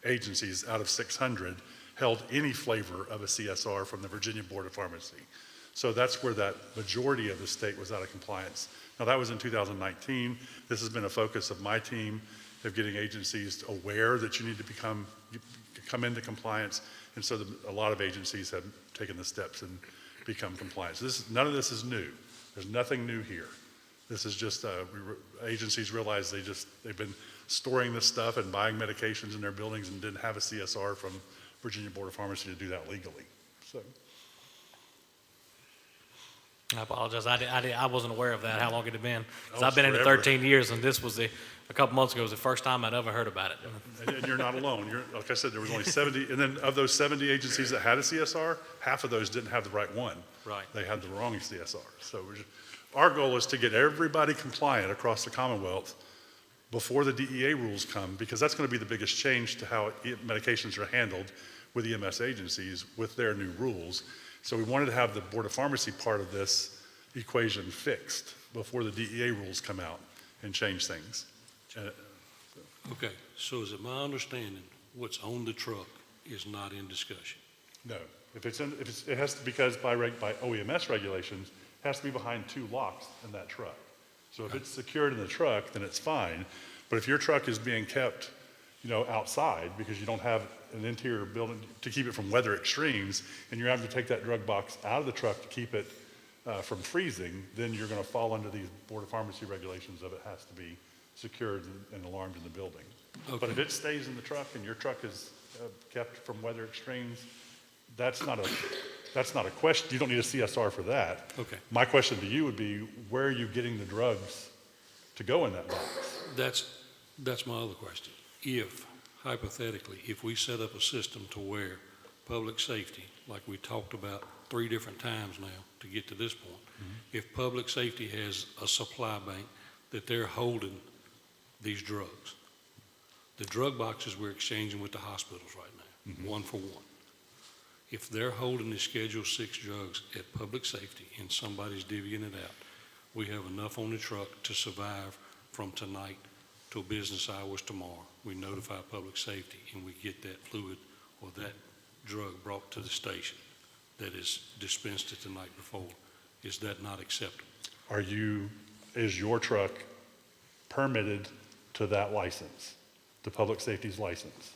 S15: agencies out of 600 held any flavor of a CSR from the Virginia Board of Pharmacy. So that's where that majority of the state was out of compliance. Now that was in 2019. This has been a focus of my team of getting agencies aware that you need to come into compliance. And so a lot of agencies have taken the steps and become compliant. So none of this is new. There's nothing new here. This is just, agencies realize they've been storing this stuff and buying medications in their buildings and didn't have a CSR from Virginia Board of Pharmacy to do that legally. So.
S5: I apologize. I wasn't aware of that, how long it had been. 'Cause
S15: Oh,
S5: I've been in it
S15: forever.
S5: 13 years, and this was a couple months ago was the first time I'd ever heard about it.
S15: And you're not alone. Like I said, there was only 70, and then of those 70 agencies that had a CSR, half of those didn't have the right one.
S5: Right.
S15: They had the wrong CSR. So our goal is to get everybody compliant across the Commonwealth before the DEA rules come, because that's going to be the biggest change to how medications are handled with EMS agencies with their new rules. So we wanted to have the Board of Pharmacy part of this equation fixed before the DEA rules come out and change things.
S12: Okay, so is it my understanding what's on the truck is not in discussion?
S15: No, it has to, because by OEMS regulations, it has to be behind 2 locks in that truck. So if it's secured in the truck, then it's fine. But if your truck is being kept, outside because you don't have an interior building to keep it from weather extremes, and you're having to take that drug box out of the truck to keep it from freezing, then you're going to fall under these Board of Pharmacy regulations of it has to be secured and alarmed in the building. Okay. But if it stays in the truck and your truck is kept from weather extremes, that's not a question. You don't need a CSR for that.
S12: Okay.
S15: My question to you would be, where are you getting the drugs to go in that box?
S12: That's my other question. If, hypothetically, if we set up a system to where public safety, like we talked about 3 different times now to get to this point, if public safety has a supply bank that they're holding these drugs, the drug boxes we're exchanging with the hospitals right now, 1 for 1. If they're holding the Schedule 6 drugs at public safety and somebody's divvying it out, we have enough on the truck to survive from tonight till business hours tomorrow. We notify public safety and we get that fluid or that drug brought to the station that is dispensed it the night before. Is that not acceptable?
S15: Is your truck permitted to that license, to public safety's license?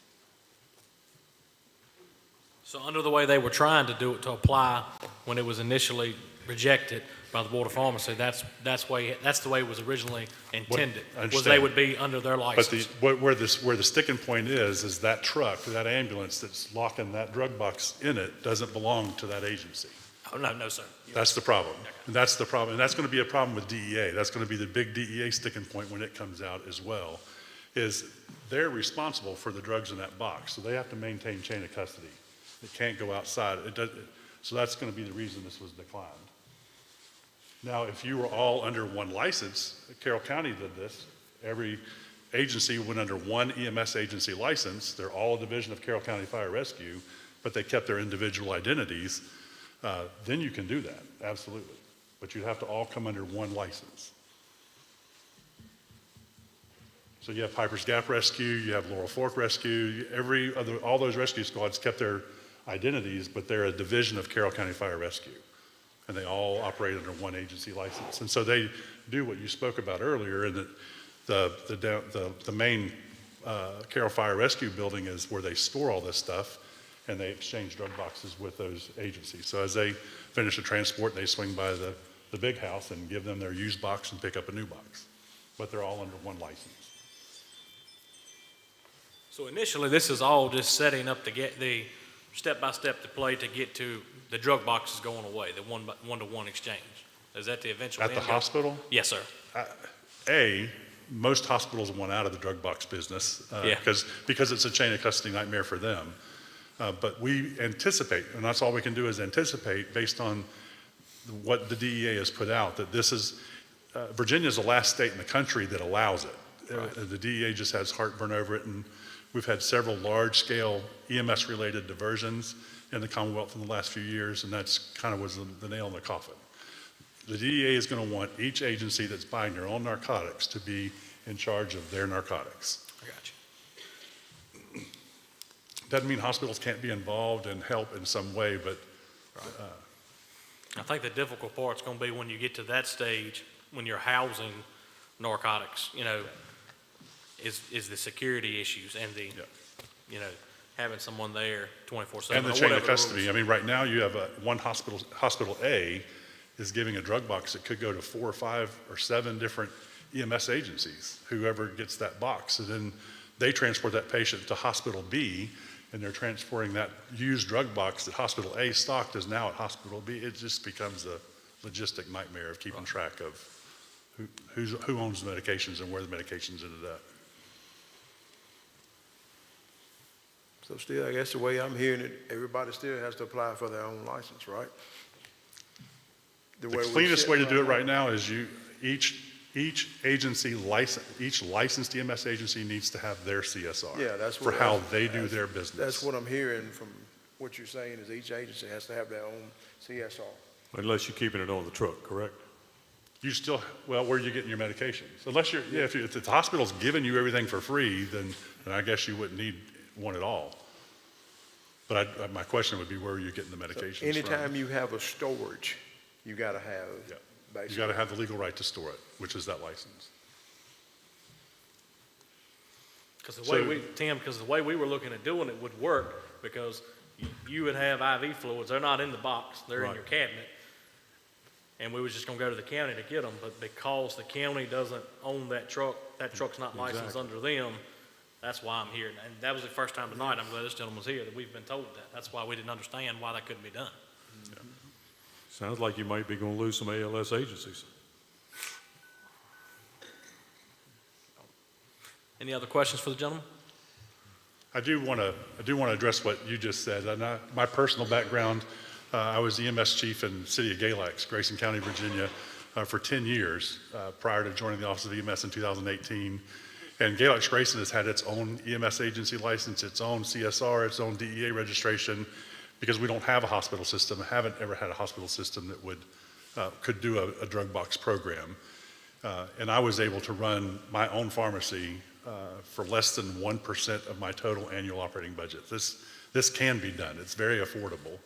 S5: So under the way they were trying to do it, to apply when it was initially rejected by the Board of Pharmacy, that's the way it was originally intended, was they would be under their license.
S15: But where the sticking point is that truck, that ambulance that's locking that drug box in it doesn't belong to that agency.
S5: Oh, no, sir.
S15: That's the problem. And that's the problem. And that's going to be a problem with DEA. That's going to be the big DEA sticking point when it comes out as well, is they're responsible for the drugs in that box. So they have to maintain chain of custody. It can't go outside. So that's going to be the reason this was declined. Now, if you were all under one license, Carroll County did this. Every agency went under one EMS agency license. They're all a division of Carroll County Fire Rescue, but they kept their individual identities. Then you can do that, absolutely. But you'd have to all come under one license. So you have Piper's Gap Rescue, you have Laurel Fork Rescue, all those rescue squads kept their identities, but they're a division of Carroll County Fire Rescue. And they all operate under one agency license. And so they do what you spoke about earlier, and that the main Carroll Fire Rescue building is where they store all this stuff, and they exchange drug boxes with those agencies. So as they finish a transport, they swing by the big house and give them their used box and pick up a new box. But they're all under one license.
S4: So initially, this is all just setting up to get the step-by-step to play to get to the drug boxes going away, the one-to-one exchange. Is that the eventual
S15: At the
S4: end goal?
S15: hospital?
S4: Yes, sir.
S15: Most hospitals want out of the drug box business
S4: Yeah.
S15: because it's a chain of custody nightmare for them. But we anticipate, and that's all we can do is anticipate based on what the DEA has put out, that this is, Virginia is the last state in the country that allows it. The DEA just has heartburn over it, and we've had several large-scale EMS-related diversions in the Commonwealth in the last few years, and that's kind of was the nail in the coffin. The DEA is going to want each agency that's buying their own narcotics to be in charge of their narcotics.
S4: I got you.
S15: Doesn't mean hospitals can't be involved and help in some way, but
S4: I think the difficult part's going to be when you get to that stage, when you're housing narcotics, is the security issues and the, having someone there 24/7.
S15: and the chain of custody. I mean, right now you have one hospital A is giving a drug box that could go to 4 or 5 or 7 different EMS agencies, whoever gets that box. And then they transport that patient to hospital B, and they're transporting that used drug box that hospital A stocked is now at hospital B. It just becomes a logistic nightmare of keeping track of who owns the medications and where the medications ended up.
S6: So still, I guess the way I'm hearing it, everybody still has to apply for their own license, right?
S15: The cleanest way to do it right now is each agency each licensed EMS agency needs to have their CSR.
S6: Yeah, that's
S15: for how they do their business.
S6: That's what I'm hearing from what you're saying is each agency has to have their own CSR.
S16: Unless you're keeping it on the truck, correct?
S15: You still, well, where are you getting your medications? Unless if the hospital's giving you everything for free, then I guess you wouldn't need one at all. But my question would be, where are you getting the medications from?
S6: Anytime you have a storage, you got to have,
S15: You got to have the legal right to store it, which is that license.
S4: Because the way we were looking at doing it would work, because you would have IV fluids. They're not in the box. They're in your cabinet. And we was just going to go to the county to get them. But because the county doesn't own that truck's not licensed under them, that's why I'm here. And that was the first time tonight, I'm glad this gentleman's here, that we've been told that. That's why we didn't understand why that couldn't be done.
S16: Yeah. Sounds like you might be going to lose some ALS agencies.
S4: Any other questions for the gentleman?
S15: I do want to address what you just said. My personal background, I was EMS chief in the city of Galax, Grayson County, Virginia, for 10 years prior to joining the Office of EMS in 2018. And Galax Grayson has had its own EMS agency license, its own CSR, its own DEA registration, because we don't have a hospital system, haven't ever had a hospital system that could do a drug box program. And I was able to run my own pharmacy for less than 1% of my total annual operating budget. This can be done. It's very affordable.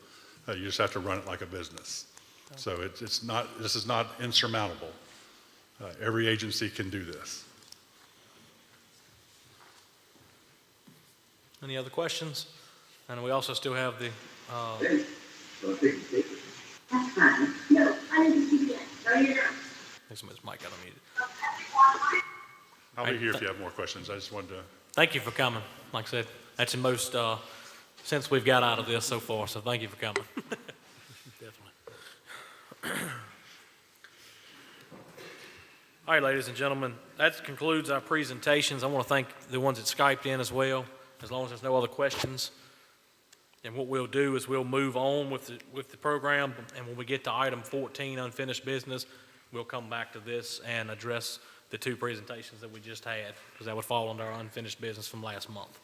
S15: You just have to run it like a business. So this is not insurmountable. Every agency can do this.
S4: Any other questions? And we also still have the,
S17: That's fine. No, I didn't see that. No, you're not.
S4: I think somebody's mic got unmuted.
S15: I'll be here if you have more questions. I just wanted to.
S4: Thank you for coming. Like I said, that's the most since we've got out of this so far, so thank you for coming. Definitely. All right, ladies and gentlemen, that concludes our presentations. I want to thank the ones that Skyped in as well, as long as there's no other questions. And what we'll do is we'll move on with the program, and when we get to item 14, unfinished business, we'll come back to this and address the 2 presentations that we just had, because that would fall under our unfinished business from last month.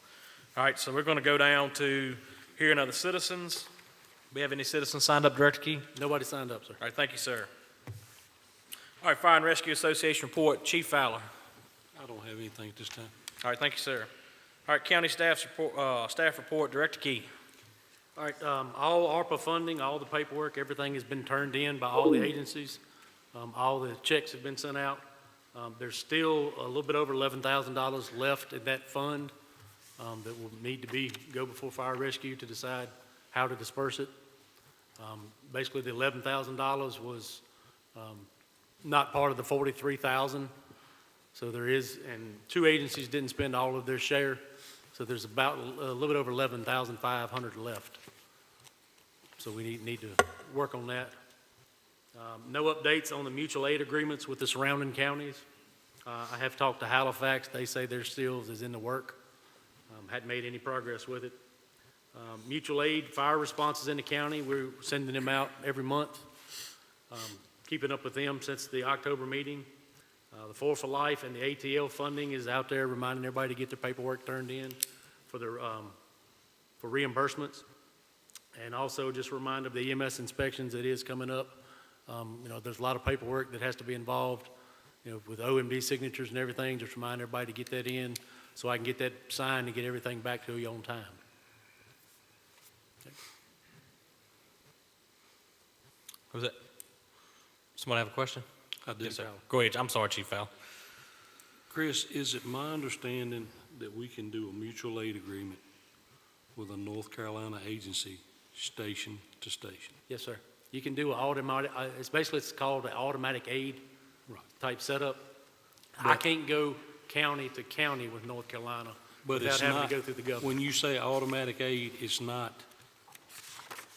S4: All right, so we're going to go down to hearing other citizens. Do we have any citizens signed up, Director Key?
S14: Nobody signed up, sir.
S4: All right, thank you, sir. All right, Fire and Rescue Association report, Chief Fowler.
S12: I don't have anything at this time.
S5: All right, thank you, sir. All right, county staff report, Director Key.
S14: All right, all ARPA funding, all the paperwork, everything has been turned in by all the agencies. All the checks have been sent out. There's still a little bit over $11,000 left in that fund that will need to go before fire rescue to decide how to disperse it. Basically, the $11,000 was not part of the $43,000. So there is, and two agencies didn't spend all of their share. So there's about a little bit over 11,500 left. So we need to work on that. No updates on the mutual aid agreements with the surrounding counties. I have talked to Halifax. They say their still is in the work. Hadn't made any progress with it. Mutual aid fire responses in the county, we're sending them out every month. Keeping up with them since the October meeting. The 4 for Life and the ATL funding is out there reminding everybody to get their paperwork turned in for their for reimbursements. And also just a reminder of the EMS inspections that is coming up. You know, there's a lot of paperwork that has to be involved, you know, with OMB signatures and everything. Just remind everybody to get that in so I can get that signed and get everything back to you on time. Okay.
S5: Was that? Somebody have a question?
S12: I did.
S5: Yes, sir. Go ahead. I'm sorry, Chief Fowl.
S12: Chris, is it my understanding that we can do a mutual aid agreement with a North Carolina agency station to station?
S14: Yes, sir. You can do an automatic, it's called an automatic aid type setup. I can't go county to county with North Carolina without having to go through the government.
S12: When you say automatic aid, it's not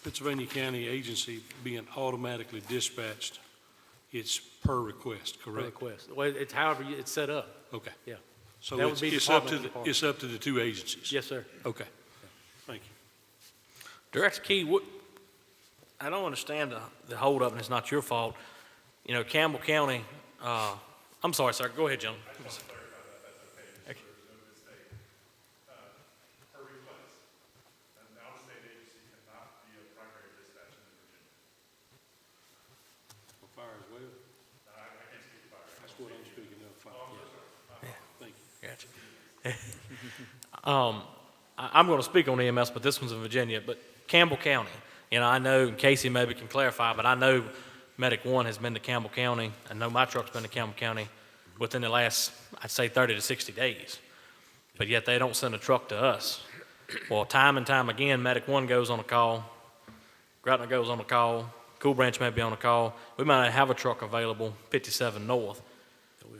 S12: Pennsylvania County agency being automatically dispatched. It's per request, correct?
S14: Per request. Well, it's however it's set up.
S12: Okay.
S14: Yeah.
S12: So
S14: That would be
S12: it's up to
S14: department to
S12: it's up to the two agencies?
S14: Yes, sir.
S12: Okay. Thank you.
S5: Director Key, I don't understand the holdup, and it's not your fault. You know, Campbell County, I'm sorry, sir. Go ahead, gentlemen.
S12: Fire as well? I can't speak to fire. That's what I'm speaking of, fire. Thank you.
S5: Gotcha. I'm going to speak on EMS, but this one's in Virginia. But Campbell County, you know, I know, and Casey maybe can clarify, but I know Medic 1 has been to Campbell County. I know my truck's been to Campbell County within the last, I'd say, 30 to 60 days. But yet they don't send a truck to us. Well, time and time again, Medic 1 goes on a call. Gretna goes on a call. Cool Branch may be on a call. We might not have a truck available, 57 North.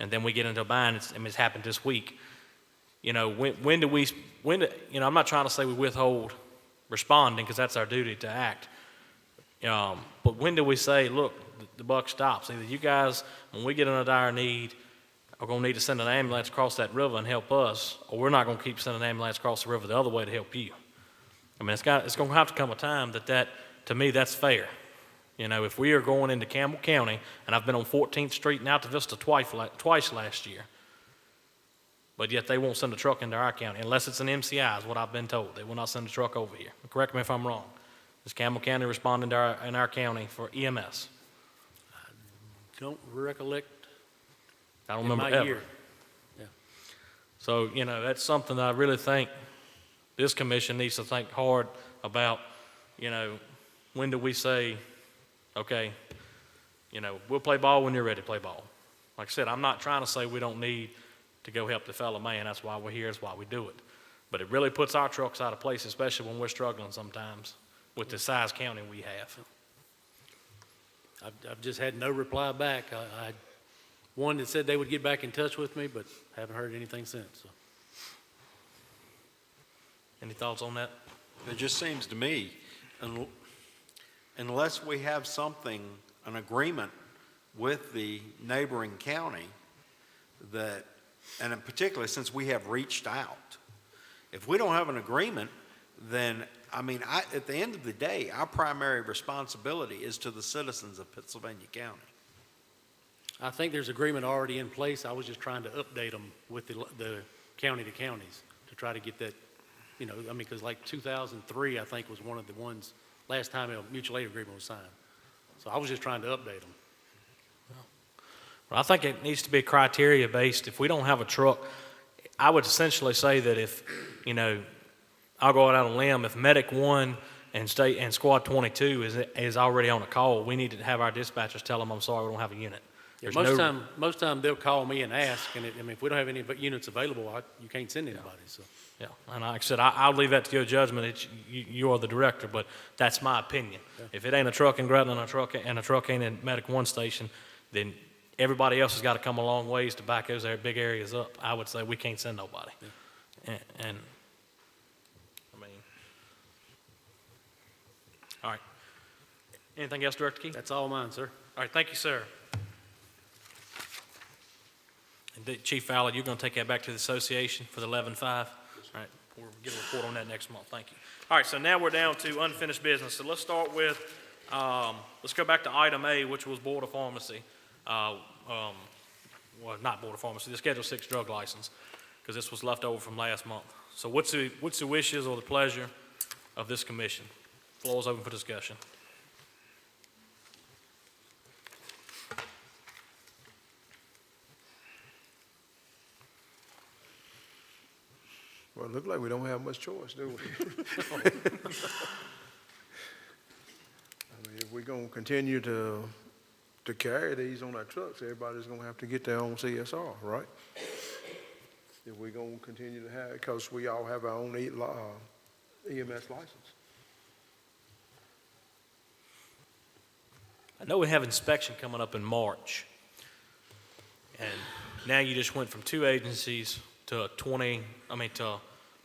S5: And then we get into a bind. It's happened this week. You know, when do you know, I'm not trying to say we withhold responding because that's our duty to act. But when do we say, look, the buck stops? Either you guys, when we get in a dire need, are going to need to send an ambulance across that river and help us, or we're not going to keep sending an ambulance across the river the other way to help you. I mean, it's going to have to come a time that to me, that's fair. You know, if we are going into Campbell County, and I've been on 14th Street and out to Vista twice last year, but yet they won't send a truck into our county unless it's an MCI, is what I've been told. They will not send a truck over here. Correct me if I'm wrong. Is Campbell County responding to in our county for EMS?
S14: Don't recollect.
S5: I don't
S14: in
S5: remember
S14: my
S5: ever.
S14: year. Yeah.
S5: So, you know, that's something that I really think this commission needs to think hard about. You know, when do we say, okay, you know, we'll play ball when you're ready to play ball. Like I said, I'm not trying to say we don't need to go help the fellow man. That's why we're here. That's why we do it. But it really puts our trucks out of place, especially when we're struggling sometimes with the size county we have.
S14: I've just had no reply back. I one that said they would get back in touch with me, but haven't heard anything since. So.
S5: Any thoughts on that?
S11: It just seems to me, unless we have an agreement with the neighboring county that, and particularly since we have reached out, if we don't have an agreement, then, I mean, at the end of the day, our primary responsibility is to the citizens of Pennsylvania County.
S14: I think there's agreement already in place. I was just trying to update them with the county to counties to try to get that, you know, I mean, because like 2003, I think, was one of the ones, last time a mutual aid agreement was signed. So I was just trying to update them.
S5: Well, I think it needs to be criteria based. If we don't have a truck, I would essentially say that if, you know, I'll go out on a limb, if Medic 1 and Squad 22 is already on a call, we need to have our dispatchers tell them, I'm sorry, we don't have a unit.
S14: Yeah,
S5: There's
S14: most time they'll call me and ask, and I mean, if we don't have any units available, you can't send anybody, so.
S5: Yeah, and like I said, I'll leave that to your judgment. You are the director, but that's my opinion.
S14: Yeah.
S5: If it ain't a truck in Gretna and a truck ain't in Medic 1 station, then everybody else has got to come a long ways to back those big areas up. I would say we can't send nobody.
S14: Yeah.
S5: And I mean, all right. Anything else, Director Key?
S14: That's all mine, sir.
S5: All right, thank you, sir. And Chief Fowler, you're going to take that back to the association for the 11-5? All right, we'll get a report on that next month. Thank you. All right, so now we're down to unfinished business. So let's start with, let's go back to item A, which was Board of Pharmacy. Well, not Board of Pharmacy, the Schedule 6 drug license, because this was left over from last month. So what's the wishes or the pleasure of this commission? Floor is open for discussion.
S6: Well, it looks like we don't have much choice, do we? I mean, if we're gonna continue to carry these on our trucks, everybody's gonna have to get their own CSR, right? If we're gonna continue to have, because we all have our own EMS license.
S5: I know we have inspection coming up in March, and now you just went from 2 agencies to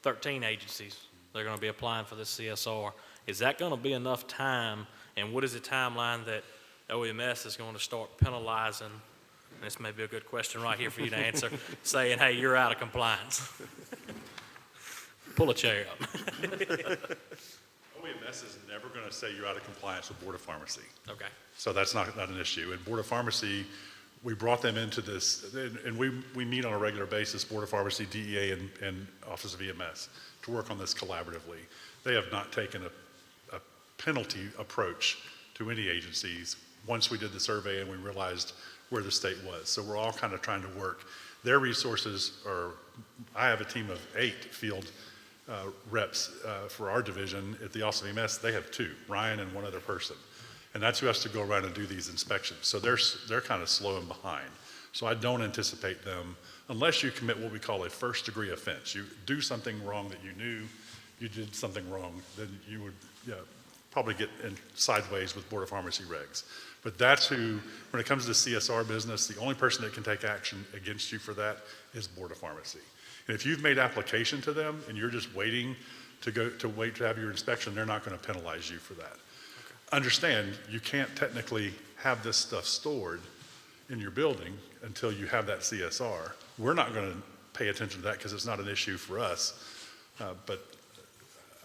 S5: 13 agencies. They're going to be applying for this CSR. Is that going to be enough time, and what is the timeline that OMS is going to start penalizing, and this may be a good question right here for you to answer, saying, hey, you're out of compliance? Pull a chair up.
S15: OMS is never going to say you're out of compliance with Board of Pharmacy.
S5: Okay.
S15: So that's not an issue. And Board of Pharmacy, we brought them into this, and we meet on a regular basis, Board of Pharmacy, DEA, and Office of EMS, to work on this collaboratively. They have not taken a penalty approach to any agencies once we did the survey and we realized where the state was. So we're all kind of trying to work. Their resources are, I have a team of 8 field reps for our division. At the Office of EMS, they have 2, Ryan and one other person. And that's who has to go around and do these inspections. So they're kind of slow and behind. So I don't anticipate them, unless you commit what we call a first degree offense. You do something wrong that you knew you did something wrong, then you would probably get in sideways with Board of Pharmacy regs. But that's who, when it comes to the CSR business, the only person that can take action against you for that is Board of Pharmacy. And if you've made application to them and you're just waiting to wait to have your inspection, they're not going to penalize you for that. Understand, you can't technically have this stuff stored in your building until you have that CSR. We're not going to pay attention to that because it's not an issue for us. But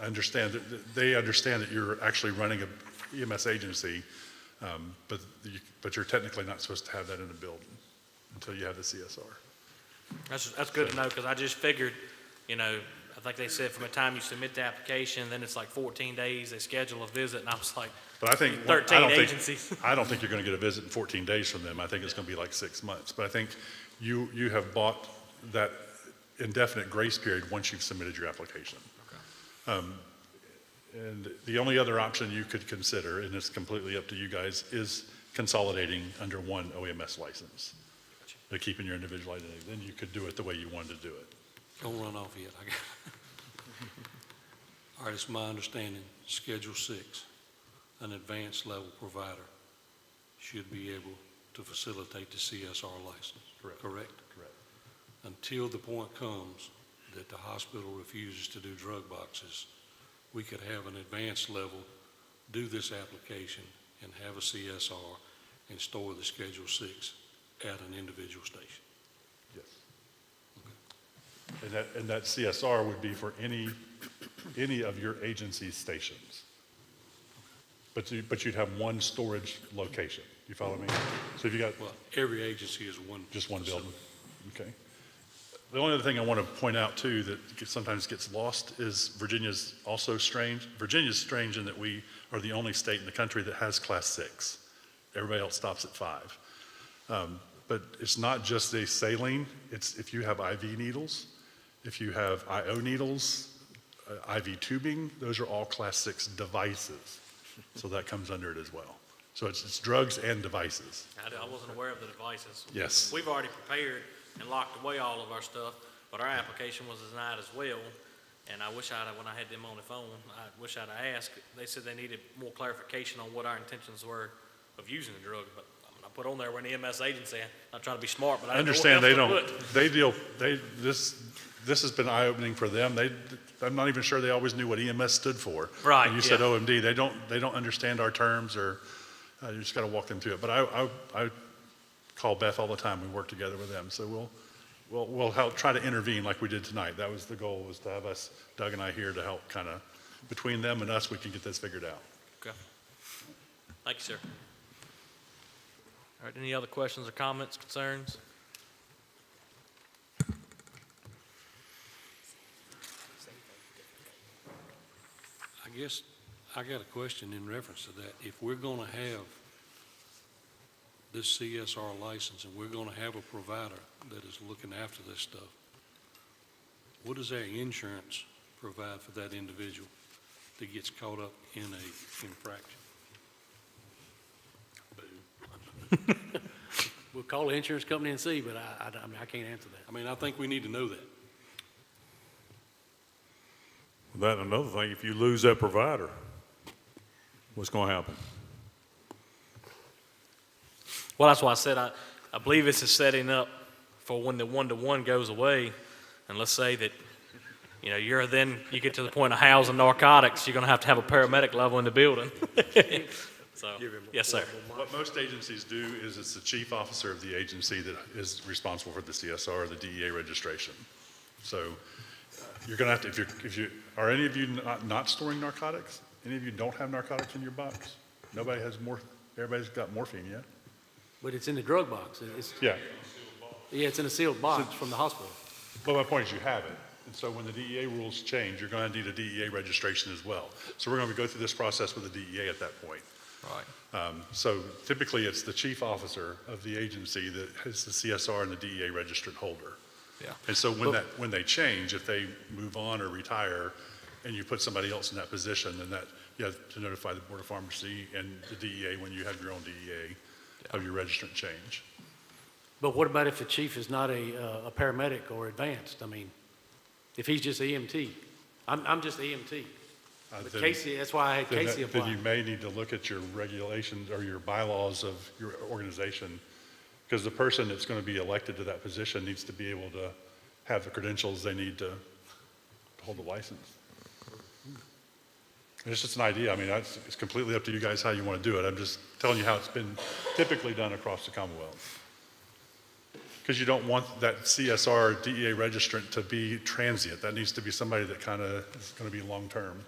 S15: I understand that they understand that you're actually running an EMS agency, but you're technically not supposed to have that in the building until you have the CSR.
S5: That's good to know, because I just figured, I think they said from the time you submit the application, then it's like 14 days, they schedule a visit, and I was like,
S15: But I think
S5: 13 agencies.
S15: I don't think you're going to get a visit in 14 days from them. I think it's going to be like 6 months. But I think you have bought that indefinite grace period once you've submitted your application. Okay. And the only other option you could consider, and it's completely up to you guys, is consolidating under one OMS license. But keeping your individual identity. Then you could do it the way you wanted to do it.
S12: Don't run off yet. All right, it's my understanding, Schedule 6, an advanced level provider should be able to facilitate the CSR license.
S15: Correct.
S12: Correct?
S15: Correct.
S12: Until the point comes that the hospital refuses to do drug boxes, we could have an advanced level do this application and have a CSR and store the Schedule 6 at an individual station.
S15: Yes. Okay. And that CSR would be for any of your agency stations. But you'd have one storage location. You follow me? So if you got...
S12: Well, every agency is one.
S15: Just one building. Okay. The only other thing I want to point out too that sometimes gets lost is Virginia's also strange. Virginia's strange in that we are the only state in the country that has Class 6. Everybody else stops at 5. But it's not just a saline, it's if you have IV needles, if you have IO needles, IV tubing, those are all Class 6 devices. So that comes under it as well. So it's drugs and devices.
S5: I wasn't aware of the devices.
S15: Yes.
S5: We've already prepared and locked away all of our stuff, but our application was denied as well. And I wish when I had them on the phone, I wish I'd asked. They said they needed more clarification on what our intentions were of using the drug, but I put on there we're an EMS agency. I'm not trying to be smart, but I
S15: I
S5: didn't know
S15: understand
S5: what else to
S15: they
S5: put.
S15: this has been eye-opening for them. I'm not even sure they always knew what EMS stood for.
S5: Right,
S15: When you said
S5: yeah.
S15: OMD, they don't understand our terms, or you just got to walk them through it. But I call Beth all the time. We work together with them. So we'll help try to intervene like we did tonight. That was the goal, was to have us, Doug and I, here to help kind of, between them and us, we can get this figured out.
S5: Okay. Thank you, sir. All right, any other questions or comments, concerns?
S12: I guess I got a question in reference to that. If we're going to have this CSR license and we're going to have a provider that is looking after this stuff, what does our insurance provide for that individual that gets caught up in a infraction?
S14: We'll call the insurance company and see, but I mean, I can't answer that.
S12: I mean, I think we need to know that.
S16: That and another thing, if you lose that provider, what's going to happen?
S5: Well, that's why I said I believe this is setting up for when the one-to-one goes away, and let's say that, you know, you get to the point of housing narcotics, you're going to have a paramedic level in the building. So, yes, sir.
S15: What most agencies do is it's the chief officer of the agency that is responsible for the CSR or the DEA registration. So you're going to have to, are any of you not storing narcotics? Any of you don't have narcotics in your box? Nobody has everybody's got morphine yet?
S14: But it's in the drug box.
S15: Yeah.
S14: Yeah, it's in a sealed box from the hospital.
S15: Well, my point is you have it. And so when the DEA rules change, you're going to need a DEA registration as well. So we're going to go through this process with the DEA at that point.
S5: Right.
S15: So typically it's the chief officer of the agency that has the CSR and the DEA registered holder.
S5: Yeah.
S15: And so when they change, if they move on or retire and you put somebody else in that position, then you have to notify the Board of Pharmacy and the DEA when you have your own DEA of your registrant change.
S14: But what about if the chief is not a paramedic or advanced? I mean, if he's just EMT, I'm just EMT. But
S15: Then-
S14: Casey, that's why I had Casey apply.
S15: Then you may need to look at your regulations or your bylaws of your organization, because the person that's going to be elected to that position needs to be able to have the credentials they need to hold the license. It's just an idea. I mean, it's completely up to you guys how you want to do it. I'm just telling you how it's been typically done across the Commonwealth. Because you don't want that CSR DEA registrant to be transient. That needs to be somebody that kind of is going to be long-term.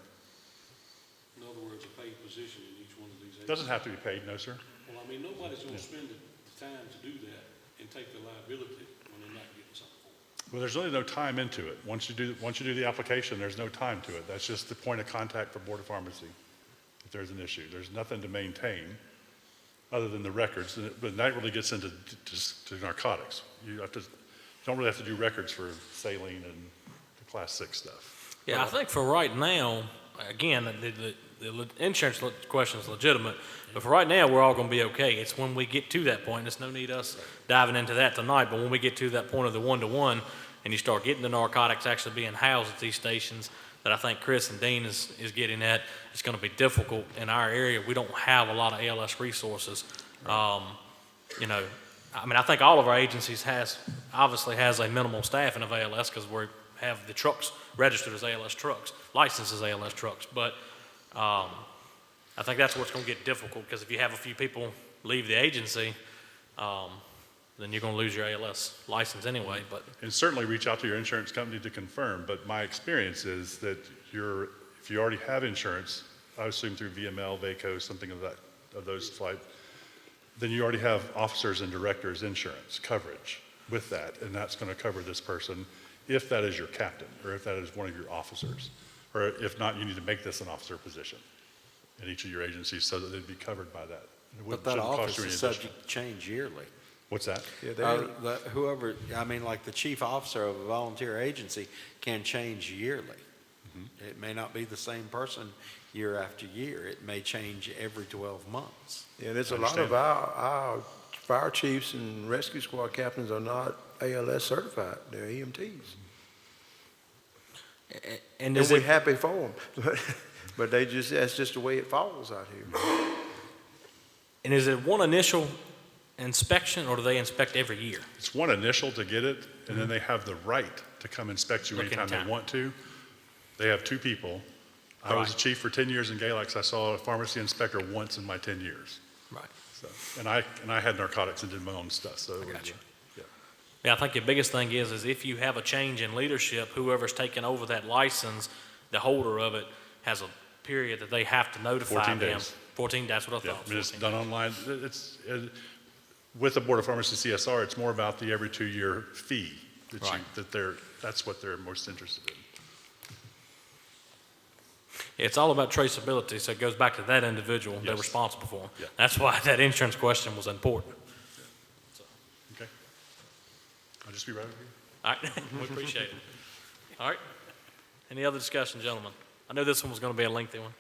S12: In other words, a paid position in each one of these agencies.
S15: Doesn't have to be paid, no, sir.
S12: Well, I mean, nobody's going to spend the time to do that and take the liability when they're not getting something for it.
S15: Well, there's really no time into it. Once you do the application, there's no time to it. That's just the point of contact for Board of Pharmacy if there's an issue. There's nothing to maintain other than the records, but that really gets into to narcotics. You don't really have to do records for saline and the Class 6 stuff.
S5: Yeah, I think for right now, again, the insurance question is legitimate, but for right now, we're all going to be okay. It's when we get to that point, there's no need us diving into that tonight, but when we get to that point of the one-to-one, and you start getting the narcotics actually being housed at these stations, that I think Chris and Dean is getting at, it's going to be difficult in our area. We don't have a lot of ALS resources. You know, I mean, I think all of our agencies obviously has a minimal staffing of ALS because we have the trucks registered as ALS trucks, licensed as ALS trucks. But I think that's where it's going to get difficult because if you have a few people leave the agency, then you're going to lose your ALS license anyway.
S15: And certainly reach out to your insurance company to confirm, but my experience is that if you already have insurance, I assume through VML, VACO, something of those type, then you already have officers and directors insurance coverage with that, and that's going to cover this person if that is your captain or if that is one of your officers. Or if not, you need to make this an officer position in each of your agencies so that they'd be covered by that.
S11: But that office is subject to change yearly.
S15: What's that?
S6: Yeah, they,
S11: Whoever, I mean, like the chief officer of a volunteer agency can change yearly. It may not be the same person year after year. It may change every 12 months.
S6: yeah, there's a lot of our fire chiefs and rescue squad captains are not ALS certified. They're EMTs.
S5: And
S6: And
S5: is
S6: we're
S5: it,
S6: happy for them. But that's just the way it falls out here.
S5: and is it one initial inspection, or do they inspect every year?
S15: It's one initial to get it, and then they have the right to come inspect you
S5: Look
S15: anytime
S5: anytime.
S15: they want to. They have two people. I was a
S5: Right.
S15: chief for 10 years in Galax. I saw a pharmacy inspector once in my 10 years.
S5: Right.
S15: So, and I had narcotics and did my own stuff, so. it was,
S5: gotcha.
S15: yeah.
S5: Yeah, I think the biggest thing is if you have a change in leadership, whoever's taking over that license, the holder of it has a period that they have to notify
S15: 14
S5: them.
S15: days.
S5: 14, that's what I
S15: Yeah,
S5: thought.
S15: I mean, it's
S5: 14.
S15: done online. With the Board of Pharmacy CSR, it's more about the every 2-year fee
S5: Right.
S15: that's what they're most interested in.
S5: It's all about traceability, so it goes back to that individual they're
S15: Yes.
S5: responsible for.
S15: Yeah.
S5: That's why that insurance question was important.
S15: Okay? I'll just be right over here.
S5: All right, we appreciate it. All right, any other discussion, gentlemen? I know this one was going to be a lengthy one.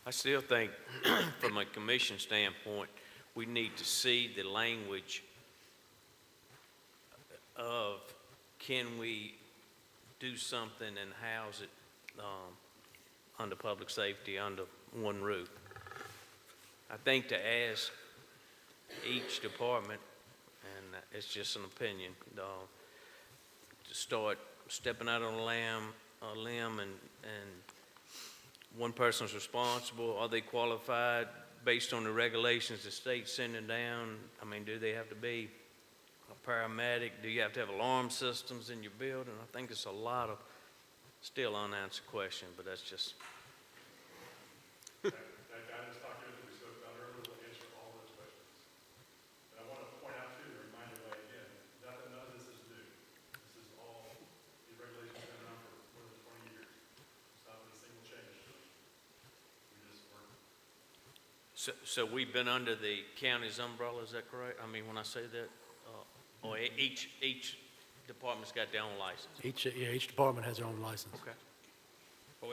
S2: I still think, from a commission standpoint, we need to see the language of, can we do something and house it under public safety, under one roof? I think to ask each department, and it's just an opinion, to start stepping out on a limb and one person's responsible, are they qualified based on the regulations the state's sending down? I mean, do they have to be a paramedic? Do you have to have alarm systems in your building? I think it's a lot of still unanswered questions, but that's just.
S15: That guidance document that we spoke about earlier will answer all those questions. And I want to point out too, and remind everybody again, none of this is new. This is all, the regulations have been around for more than 20 years. It's not been a single change. We just weren't.
S2: So we've been under the county's umbrella, is that correct? I mean, when I say that, or each department's got their own license?
S14: Each department has their own license.
S2: Okay.
S5: But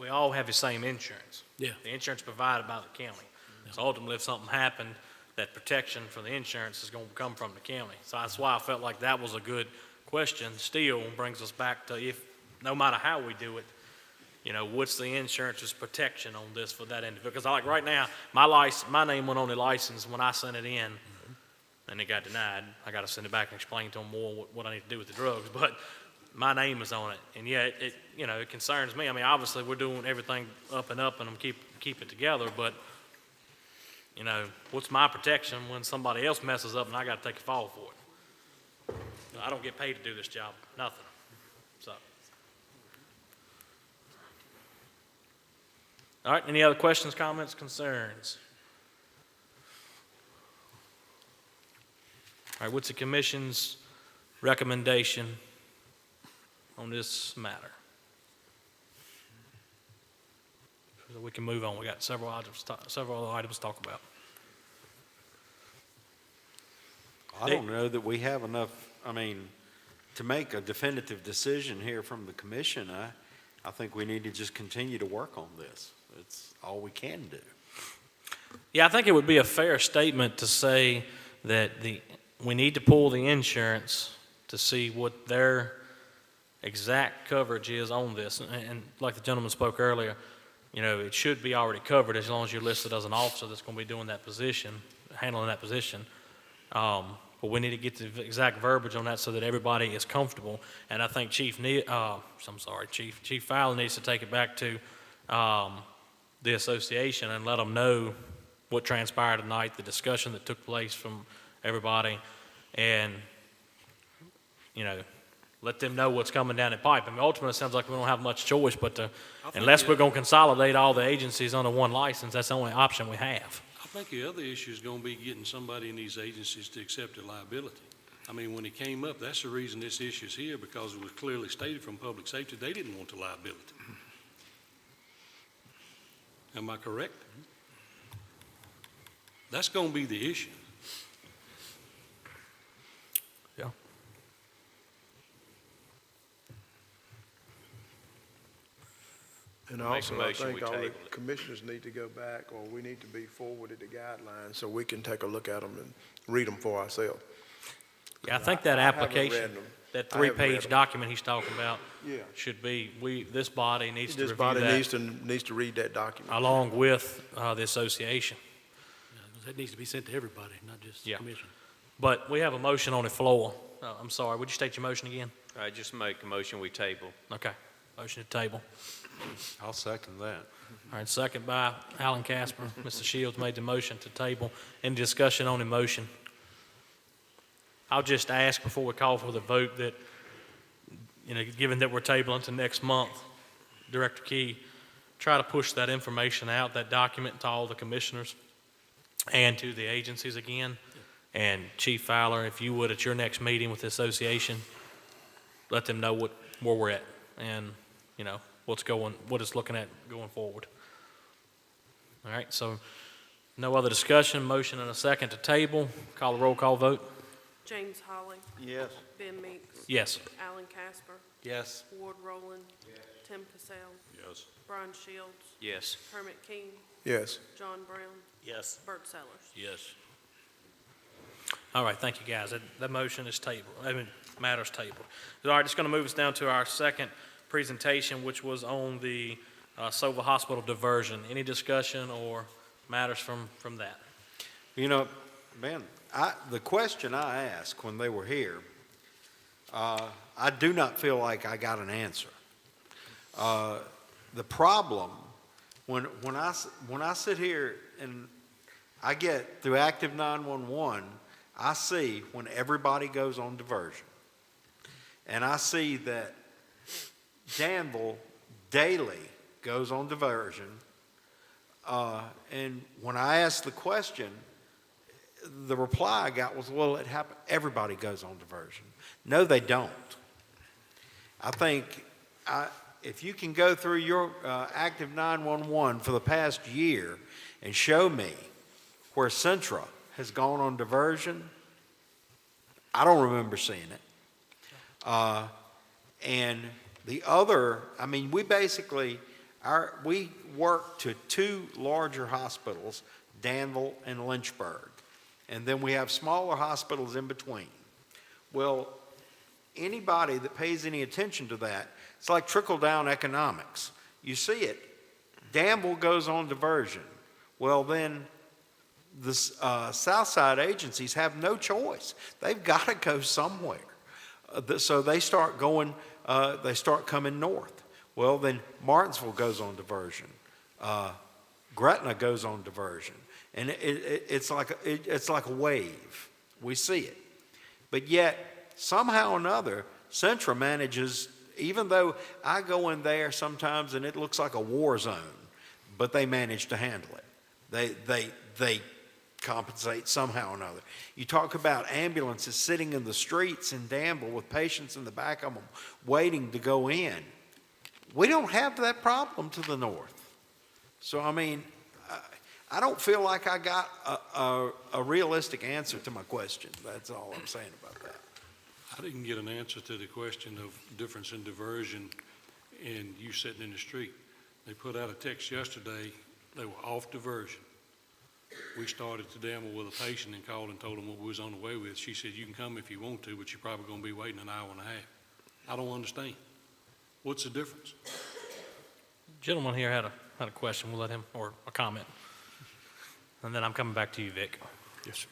S5: we all have the same insurance.
S14: Yeah.
S5: The insurance provided by the county. So ultimately, if something happened, that protection for the insurance is going to come from the county. So that's why I felt like that was a good question. Still brings us back to if, no matter how we do it, what's the insurance's protection on this for that individual? Because like right now, my name went on the license when I sent it in, and it got denied. I got to send it back and explain to them more what I need to do with the drugs. But my name is on it, and yet it concerns me. I mean, obviously we're doing everything up and I'm keep it together, but what's my protection when somebody else messes up and I got to take a fall for it? I don't get paid to do this job, nothing. So, all right. Any other questions, comments, concerns? All right. What's the commission's recommendation on this matter? So we can move on. We got several other items to talk about.
S11: I don't know that we have enough, to make a definitive decision here from the commission. I think we need to just continue to work on this. It's all we can do.
S5: Yeah, I think it would be a fair statement to say that we need to pull the insurance to see what their exact coverage is on this. And like the gentleman spoke earlier, it should be already covered as long as you're listed as an officer that's going to be doing that position, handling that position. But we need to get the exact verbiage on that so that everybody is comfortable. And I think Chief Fowler needs to take it back to the association and let them know what transpired tonight, the discussion that took place from everybody, and let them know what's coming down the pipe. I mean, ultimately, it sounds like we don't have much choice, but unless we're going to consolidate all the agencies under one license, that's the only option we have.
S12: I think the other issue is going to be getting somebody in these agencies to accept the liability. I mean, when it came up, that's the reason this issue's here, because it was clearly stated from public safety, they didn't want the liability. Am I correct? That's going to be the issue.
S6: And
S2: Make a
S6: also, I
S2: motion, we
S6: think all the
S2: table it.
S6: commissioners need to go back, or we need to be forwarded the guidelines so we can take a look at them and read them for ourselves.
S5: Yeah, I think that
S6: I haven't
S5: application,
S6: read them.
S5: that
S6: I haven't read
S5: three-page
S6: them.
S5: document he's talking about
S6: Yeah.
S5: should be, this body needs to
S6: This
S5: review
S6: body
S5: that
S6: needs to read that document.
S5: along with the association.
S14: That needs to be sent to everybody, not just the
S5: Yeah.
S14: commission.
S5: But we have a motion on the floor. I'm sorry, would you state your motion again?
S2: I just make a motion, we table.
S5: Okay, motion to table.
S11: I'll second that.
S5: All right, second by Alan Casper. Mr. Shields made the motion to table. Any discussion on the motion? I'll just ask before we call for the vote that, given that we're tabling to next month, Director Key, try to push that information out, that document, to all the commissioners and to the agencies again. And Chief Fowler, if you would, at your next meeting with the association, let them know where we're at and, what it's looking at going forward. All right, so no other discussion, motion and a second to table. Call the roll call vote.
S1: James Holly,
S11: Yes.
S1: Ben Meeks,
S5: Yes.
S1: Alan Casper,
S11: Yes.
S1: Ward Rowland, Tim Cassell,
S12: Yes.
S1: Brian Shields,
S2: Yes.
S1: Kermit King,
S6: Yes.
S1: John Brown,
S8: Yes.
S1: Bert Sellers.
S12: Yes.
S5: All right, thank you, guys. That motion is tabled, matters tabled. All right, it's going to move us down to our second presentation, which was on the Sova Hospital diversion. Any discussion or matters from that?
S11: Ben, the question I asked when they were here, I do not feel like I got an answer. The problem, when I sit here and I get through Active 911, I see when everybody goes on diversion. And I see that Danville daily goes on diversion. And when I asked the question, the reply I got was, well, it happened. Everybody goes on diversion. No, they don't. I think if you can go through your Active 911 for the past year and show me where Centra has gone on diversion, I don't remember seeing it. And the other, we work to two larger hospitals, Danville and Lynchburg. And then we have smaller hospitals in between. Well, anybody that pays any attention to that, it's like trickle-down economics. You see it. Danville goes on diversion. Well, then the Southside agencies have no choice. They've got to go somewhere. So they start coming north. Well, then Martinsville goes on diversion. Gretna goes on diversion. And it's like a wave. We see it. But yet, somehow or another, Centra manages, even though I go in there sometimes and it looks like a war zone, but they manage to handle it. They compensate somehow or another. You talk about ambulances sitting in the streets in Danville with patients in the back of them waiting to go in. We don't have that problem to the north. So, I don't feel like I got a realistic answer to my question. That's all I'm saying about that.
S12: I didn't get an answer to the question of difference in diversion and you sitting in the street. They put out a text yesterday, they were off diversion. We started to Danville with a patient and called and told them what we was on the way with. She said, you can come if you want to, but you're probably going to be waiting an hour and a half. I don't understand. What's the difference?
S5: Gentleman here had a question. We'll let him, or a comment. And then I'm coming back to you, Vic.
S12: Yes, sir.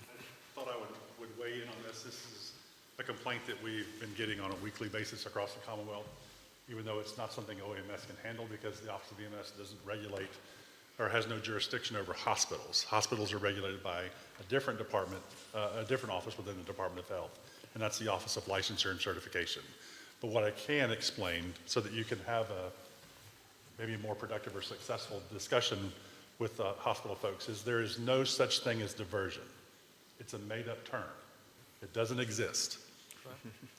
S15: Thought I would weigh in on this. This is a complaint that we've been getting on a weekly basis across the Commonwealth, even though it's not something OEMS can handle because the Office of EMS doesn't regulate or has no jurisdiction over hospitals. Hospitals are regulated by a different department, a different office within the Department of Health, and that's the Office of Licensure and Certification. But what I can explain so that you can have maybe a more productive or successful discussion with hospital folks is there is no such thing as diversion. It's a made-up term. It doesn't exist.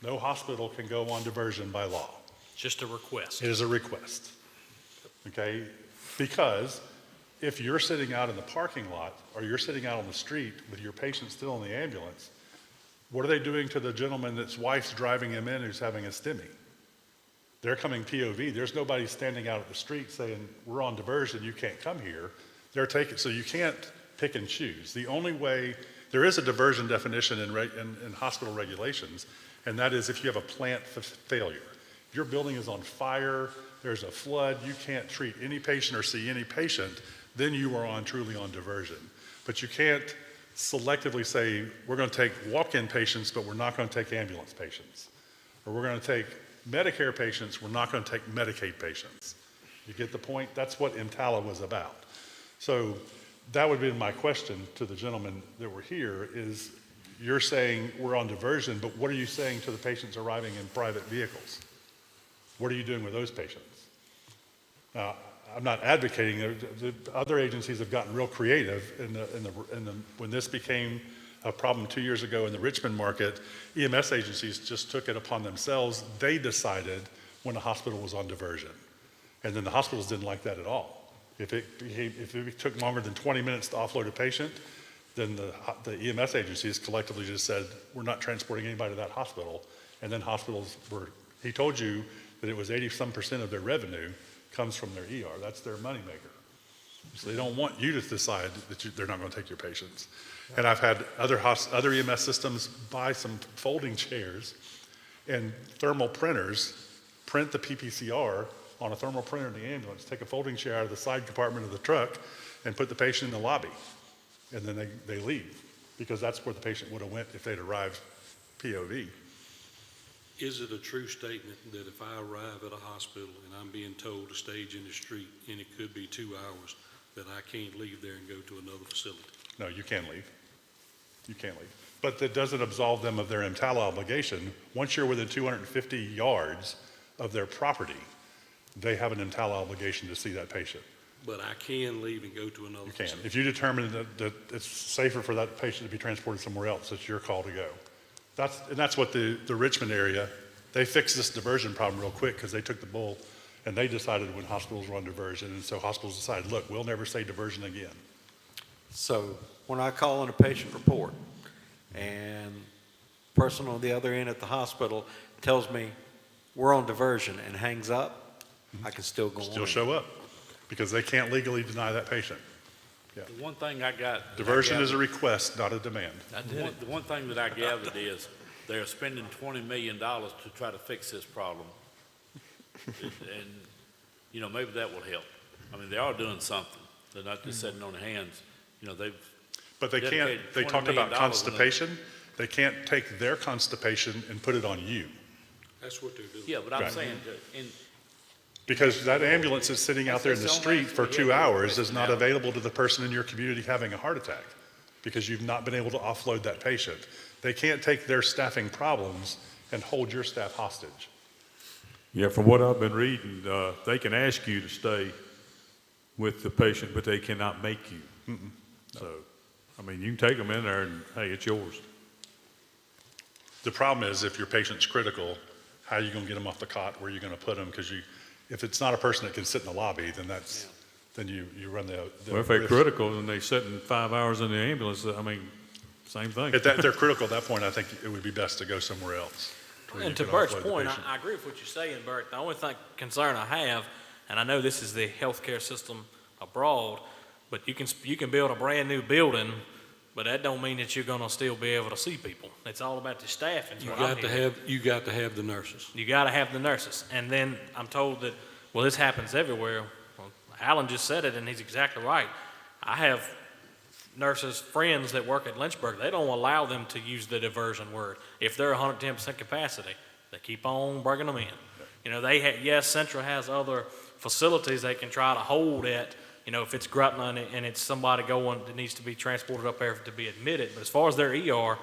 S15: No hospital can go on diversion by law.
S5: Just a request.
S15: It is a request, okay? Because if you're sitting out in the parking lot or you're sitting out on the street with your patient still in the ambulance, what are they doing to the gentleman that's wife's driving him in who's having a STEMI? They're coming POV. There's nobody standing out at the street saying, we're on diversion, you can't come here. They're taking, so you can't pick and choose. The only way, there is a diversion definition in hospital regulations, and that is if you have a plant failure. If your building is on fire, there's a flood, you can't treat any patient or see any patient, then you are truly on diversion. But you can't selectively say, we're going to take walk-in patients, but we're not going to take ambulance patients. Or we're going to take Medicare patients, we're not going to take Medicaid patients. You get the point? That's what EMTALA was about. So that would be my question to the gentlemen that were here is, you're saying we're on diversion, but what are you saying to the patients arriving in private vehicles? What are you doing with those patients? Now, I'm not advocating, the other agencies have gotten real creative when this became a problem 2 years ago in the Richmond market, EMS agencies just took it upon themselves. They decided when a hospital was on diversion. And then the hospitals didn't like that at all. If it took longer than 20 minutes to offload a patient, then the EMS agencies collectively just said, we're not transporting anybody to that hospital. And then hospitals he told you that it was 80% of their revenue comes from their ER. That's their moneymaker. So they don't want you to decide that they're not going to take your patients. And I've had other EMS systems buy some folding chairs and thermal printers, print the PPCR on a thermal printer in the ambulance, take a folding chair out of the side compartment of the truck and put the patient in the lobby. And then they leave because that's where the patient would have went if they'd arrived POV.
S12: Is it a true statement that if I arrive at a hospital and I'm being told to stage in the street and it could be 2 hours, that I can't leave there and go to another facility?
S15: No, you can leave. You can't leave. But that doesn't absolve them of their EMTALA obligation. Once you're within 250 yards of their property, they have an EMTALA obligation to see that patient.
S12: But I can leave and go to another
S15: You can.
S12: facility?
S15: If you determine that it's safer for that patient to be transported somewhere else, it's your call to go. That's what the Richmond area, they fixed this diversion problem real quick because they took the bull and they decided when hospitals were on diversion. And so hospitals decided, look, we'll never say diversion again.
S11: So when I call in a patient report and the person on the other end at the hospital tells me we're on diversion and hangs up, I can still go on.
S15: Still show up because they can't legally deny that patient. Yeah.
S10: The one thing I got.
S15: Diversion is a request, not a demand.
S10: The one thing that I gathered is they're spending $20 million to try to fix this problem. And, maybe that will help. I mean, they are doing something. They're not just sitting on their hands.
S15: But they can't, they talked about constipation. They can't take their constipation and put it on you.
S12: That's what they're doing.
S10: Yeah, but I'm
S15: Right.
S10: saying,
S15: Because that ambulance is sitting out there in the street for 2 hours is not available to the person in your community having a heart attack because you've not been able to offload that patient. They can't take their staffing problems and hold your staff hostage.
S16: Yeah, from what I've been reading, they can ask you to stay with the patient, but they cannot make you.
S15: No.
S16: So, I mean, you can take them in there and, hey, it's yours.
S15: The problem is if your patient's critical, how are you going to get them off the cot? Where are you going to put them? Because if it's not a person that can sit in the lobby, then then you run the
S16: Well, if they're
S15: risk.
S16: critical and they sitting 5 hours in the ambulance, I mean, same thing.
S15: If they're critical at that point, I think it would be best to go somewhere else. where
S5: And
S15: you
S5: to
S15: can
S5: Bert's
S15: offload the
S5: point,
S15: patient.
S5: I agree with what you're saying, Bert. The only concern I have, and I know this is the healthcare system abroad, but you can build a brand new building, but that don't mean that you're gonna still be able to see people. It's all about the staffing.
S12: You got to have the nurses.
S5: You gotta have the nurses. And then I'm told that, well, this happens everywhere. Well, Alan just said it, and he's exactly right. I have nurses, friends that work at Lynchburg. They don't allow them to use the diversion word. If they're 110% capacity, they keep on bringing them in. Yes, Central has other facilities they can try to hold at, if it's Gretna and it's somebody that needs to be transported up there to be admitted. But as far as their ER,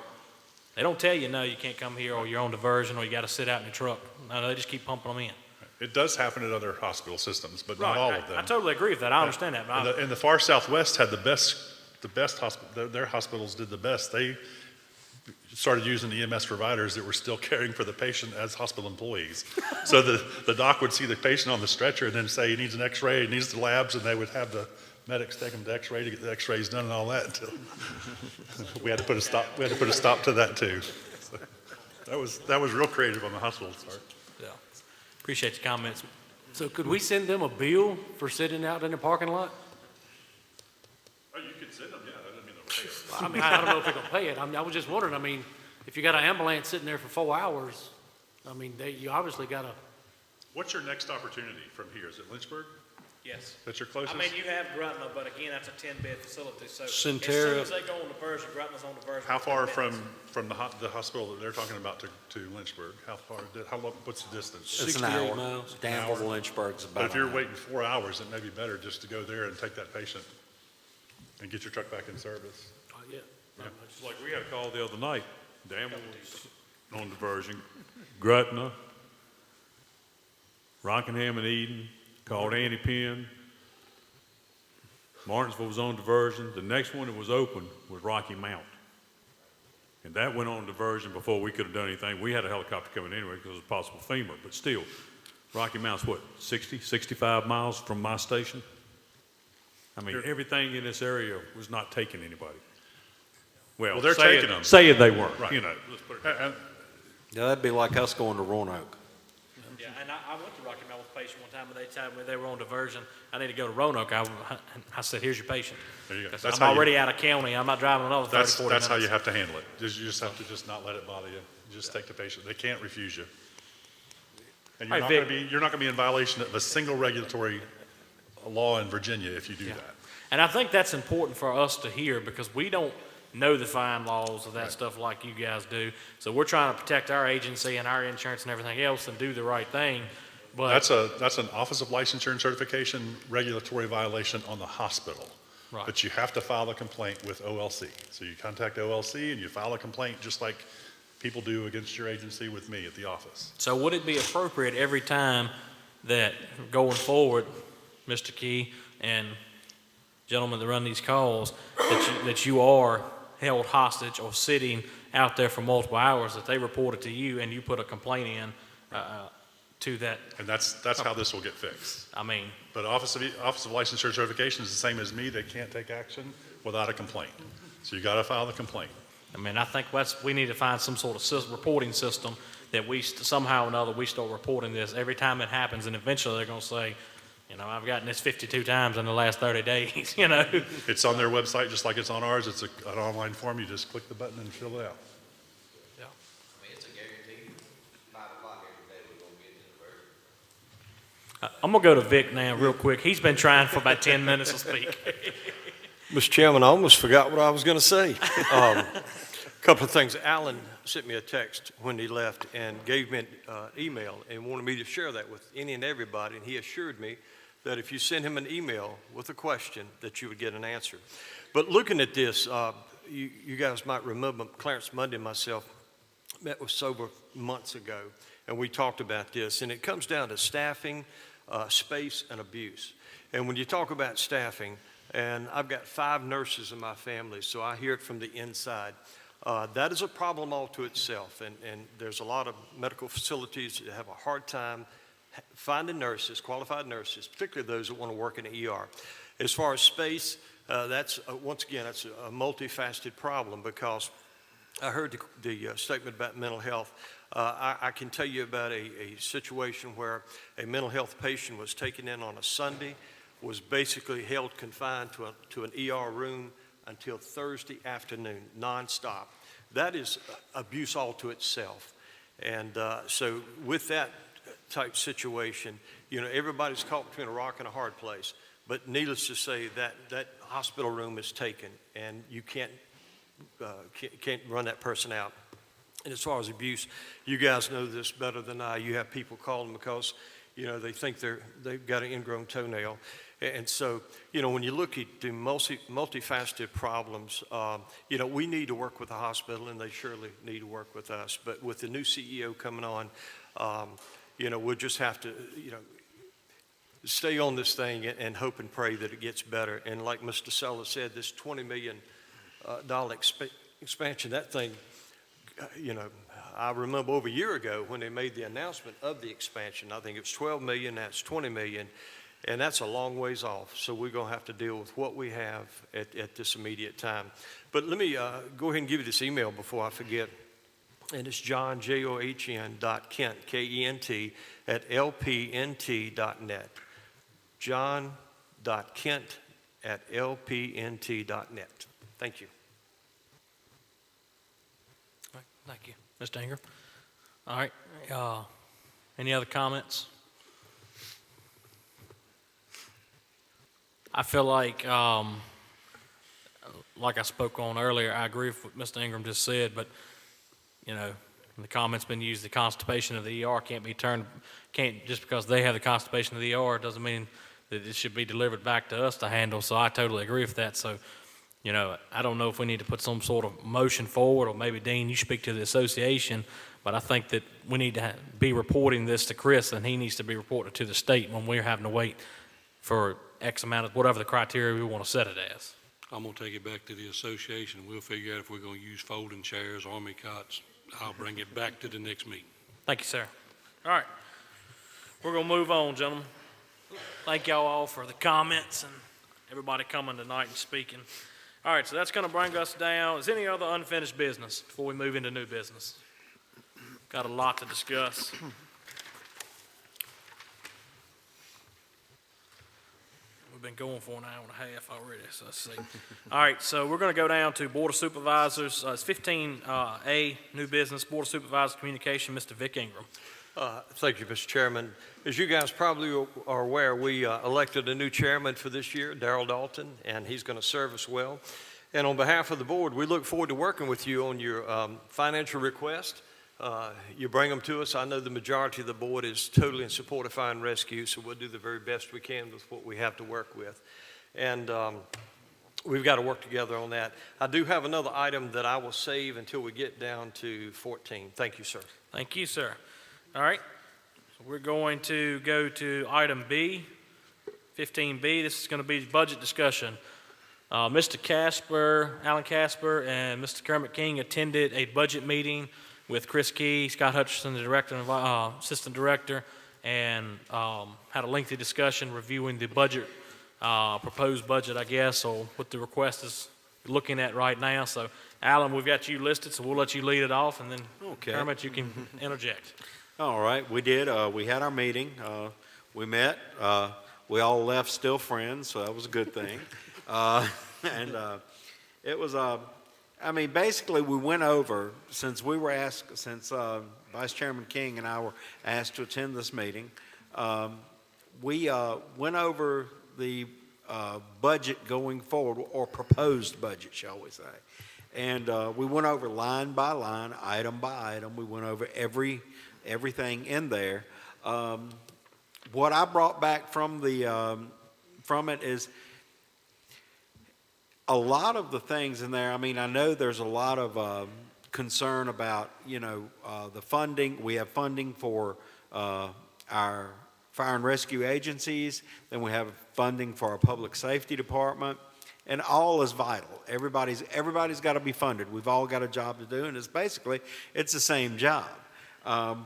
S5: they don't tell you, no, you can't come here, or you're on diversion, or you got to sit out in the truck. No, they just keep pumping them in.
S15: It does happen at other hospital systems, but not all of them.
S5: I totally agree with that. I understand that. But
S15: And the far southwest had the best hospital. Their hospitals did the best. They started using EMS providers that were still caring for the patient as hospital employees. So the doc would see the patient on the stretcher and then say he needs an X-ray, he needs the labs, and they would have the medics take him to X-ray to get the X-rays done and all that. Until we had to put a stop. We had to put a stop to that too. So that was real creative on the hospital's part.
S5: Yeah. Appreciate your comments.
S14: So could we send them a bill for sitting out in the parking lot?
S15: Oh, you could send them, yeah, that doesn't mean they'll pay it.
S14: I mean, I don't know if they're gonna pay it. I was just wondering, I mean, if you got an ambulance sitting there for 4 hours, I mean, you obviously gotta,
S15: What's your next opportunity from here? Is it Lynchburg?
S5: Yes.
S15: That's your closest?
S5: I mean, you have Gretna, but again, that's a 10-bed facility, so as
S12: Centera.
S5: soon as they go on diversion, Gretna's on diversion.
S15: How
S5: for
S15: far
S5: 10
S15: from,
S5: minutes.
S15: from the hospital that they're talking about to Lynchburg? How far, how long, what's the distance?
S11: It's an
S12: 68
S11: hour.
S12: miles.
S11: Danville to Lynchburg's
S15: But
S11: about
S15: if you're
S11: an hour.
S15: waiting 4 hours, it may be better just to go there and take that patient and get your truck back in service.
S14: yeah.
S16: Like we had a call the other night, Danville was on diversion, Gretna, Rockingham and Eden, called Annie Penn. Martinsville was on diversion. The next one that was open was Rocky Mount. And that went on diversion before we could have done anything. We had a helicopter coming anyway because it was a possible femur, but still, Rocky Mount's what, 60, 65 miles from my station? I mean, everything in this area was not taking anybody.
S15: Well, they're
S16: saying-
S15: taking them.
S16: Saying they weren't,
S15: Right.
S16: you know. Let's put it that way.
S15: And-
S11: Yeah, that'd be like us going to Roanoke.
S5: Yeah, and I went to Rocky Mount with a patient one time, and they told me they were on diversion. I need to go to Roanoke. I said, here's your patient.
S15: There you go.
S5: 'Cause
S15: That's
S5: I'm
S15: how you-
S5: already out of county. I'm not driving another 30, 40 minutes.
S15: That's how you have to handle it. You just have to just not let it bother you. Just take the patient. They can't refuse you. And you're
S5: Hey,
S15: not
S5: Vic.
S15: going to be, you're not going to be in violation of a single regulatory law in Virginia if you do that.
S5: And I think that's important for us to hear because we don't know the fine laws of that stuff like you guys do. So we're trying to protect our agency and our insurance and everything else and do the right thing. But
S15: That's an Office of Licensure and Certification regulatory violation on the hospital.
S5: Right.
S15: But you have to file a complaint with OLC. So you contact OLC and you file a complaint just like people do against your agency with me at the office.
S5: So would it be appropriate every time that going forward, Mr. Key and gentlemen that run these calls, that you are held hostage or sitting out there for multiple hours, that they report it to you and you put a complaint in to that?
S15: And that's how this will get fixed.
S5: I mean,
S15: But Office of Licensure and Certification is the same as me. They can't take action without a complaint. So you got to file the complaint.
S5: I think we need to find some sort of reporting system that we somehow or another we start reporting this every time it happens, and eventually they're going to say, you know, I've gotten this 52 times in the last 30 days, you know.
S15: It's on their website just like it's on ours. It's an online form. You just click the button and fill it out.
S5: Yeah.
S11: It's a guarantee. 5 o'clock every day we're going to get to the version.
S5: I'm going to go to Vic now real quick. He's been trying for about 10 minutes to speak.
S18: Mr. Chairman, I almost forgot what I was going to say. Couple of things. Alan sent me a text when he left and gave me an email and wanted me to share that with any and everybody. And he assured me that if you send him an email with a question, that you would get an answer. But looking at this, you guys might remember Clarence Mundy and myself met with Sober months ago, and we talked about this. And it comes down to staffing, space, and abuse. And when you talk about staffing, and I've got 5 nurses in my family, so I hear it from the inside. That is a problem all to itself, and there's a lot of medical facilities that have a hard time finding nurses, qualified nurses, particularly those that want to work in the ER. As far as space, once again, that's a multifaceted problem because I heard the statement about mental health. I can tell you about a situation where a mental health patient was taken in on a Sunday, was basically held confined to an ER room until Thursday afternoon, nonstop. That is abuse all to itself. And so with that type situation, you know, everybody's caught between a rock and a hard place. But needless to say, that hospital room is taken, and you can't run that person out. And as far as abuse, you guys know this better than I. You have people calling because, you know, they think they've got an ingrown toenail. And so, you know, when you look at the multifaceted problems, you know, we need to work with the hospital, and they surely need to work with us. But with the new CEO coming on, you know, we'll just have to, you know, stay on this thing and hope and pray that it gets better. And like Mr. Sella said, this $20 million expansion, that thing, you know, I remember over a year ago when they made the announcement of the expansion. I think it was 12 million, that's 20 million. And that's a long ways off, so we're going to have to deal with what we have at this immediate time. But let me go ahead and give you this email before I forget. and it's John, John, .Kent, Kent, at lpnt.net. John.Kent at lpnt.net. Thank you.
S5: All right, thank you. Mr. Ingram? All right, any other comments? I feel like I spoke on earlier, I agree with what Mr. Ingram just said, but, you know, the comment's been used, the constipation of the ER can't just because they have the constipation of the ER, doesn't mean that it should be delivered back to us to handle, so I totally agree with that. So, you know, I don't know if we need to put some sort of motion forward, or maybe, Dean, you speak to the association, but I think that we need to be reporting this to Chris, and he needs to be reporting to the state when we're having to wait for X amount of whatever the criteria we want to set it as.
S12: I'm gonna take it back to the association. We'll figure out if we're gonna use folding chairs, army cots. I'll bring it back to the next meeting.
S5: Thank you, sir. All right, we're gonna move on, gentlemen. Thank y'all all for the comments and everybody coming tonight and speaking. All right, so that's gonna bring us down. Is any other unfinished business before we move into new business? Got a lot to discuss. We've been going for an hour and a half already, so let's see. All right, so we're going to go down to Board of Supervisors. It's 15A, new business, Board of Supervisors Communication, Mr. Vic Ingram.
S18: Thank you, Mr. Chairman. As you guys probably are aware, we elected a new chairman for this year, Darrell Dalton, and he's going to serve us well. And on behalf of the board, we look forward to working with you on your financial request. You bring them to us. I know the majority of the board is totally in support of fire and rescue, so we'll do the very best we can with what we have to work with. And we've got to work together on that. I do have another item that I will save until we get down to 14. Thank you, sir.
S5: Thank you, sir. All right, so we're going to go to item B, 15B. This is going to be budget discussion. Mr. Casper, Alan Casper, and Mr. Kermit King attended a budget meeting with Chris Key, Scott Hutchinson, the director and assistant director, and had a lengthy discussion reviewing the budget, proposed budget, I guess, or what the request is looking at right now. So, Alan, we've got you listed, so we'll let you lead it off, and then Kermit, you can interject.
S11: All right, we did. We had our meeting. We met. We all left still friends, so that was a good thing. And it was I mean, basically, we went over, since Vice Chairman King and I were asked to attend this meeting, we went over the budget going forward, or proposed budget, shall we say. And we went over line by line, item by item. We went over everything in there. What I brought back from it is a lot of the things in there. I mean, I know there's a lot of concern about, the funding. We have funding for our fire and rescue agencies. Then we have funding for our public safety department. And all is vital. Everybody's got to be funded. We've all got a job to do, and it's the same job. And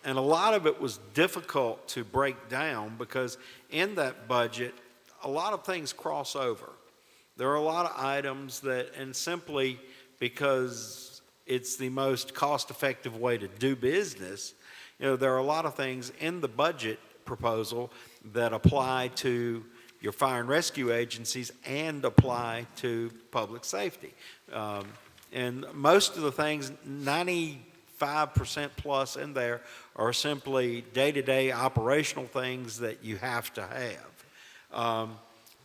S11: a lot of it was difficult to break down because in that budget, a lot of things cross over. There are a lot of items and simply because it's the most cost-effective way to do business, there are a lot of things in the budget proposal that apply to your fire and rescue agencies and apply to public safety. And most of the things, 95% plus in there, are simply day-to-day operational things that you have to have.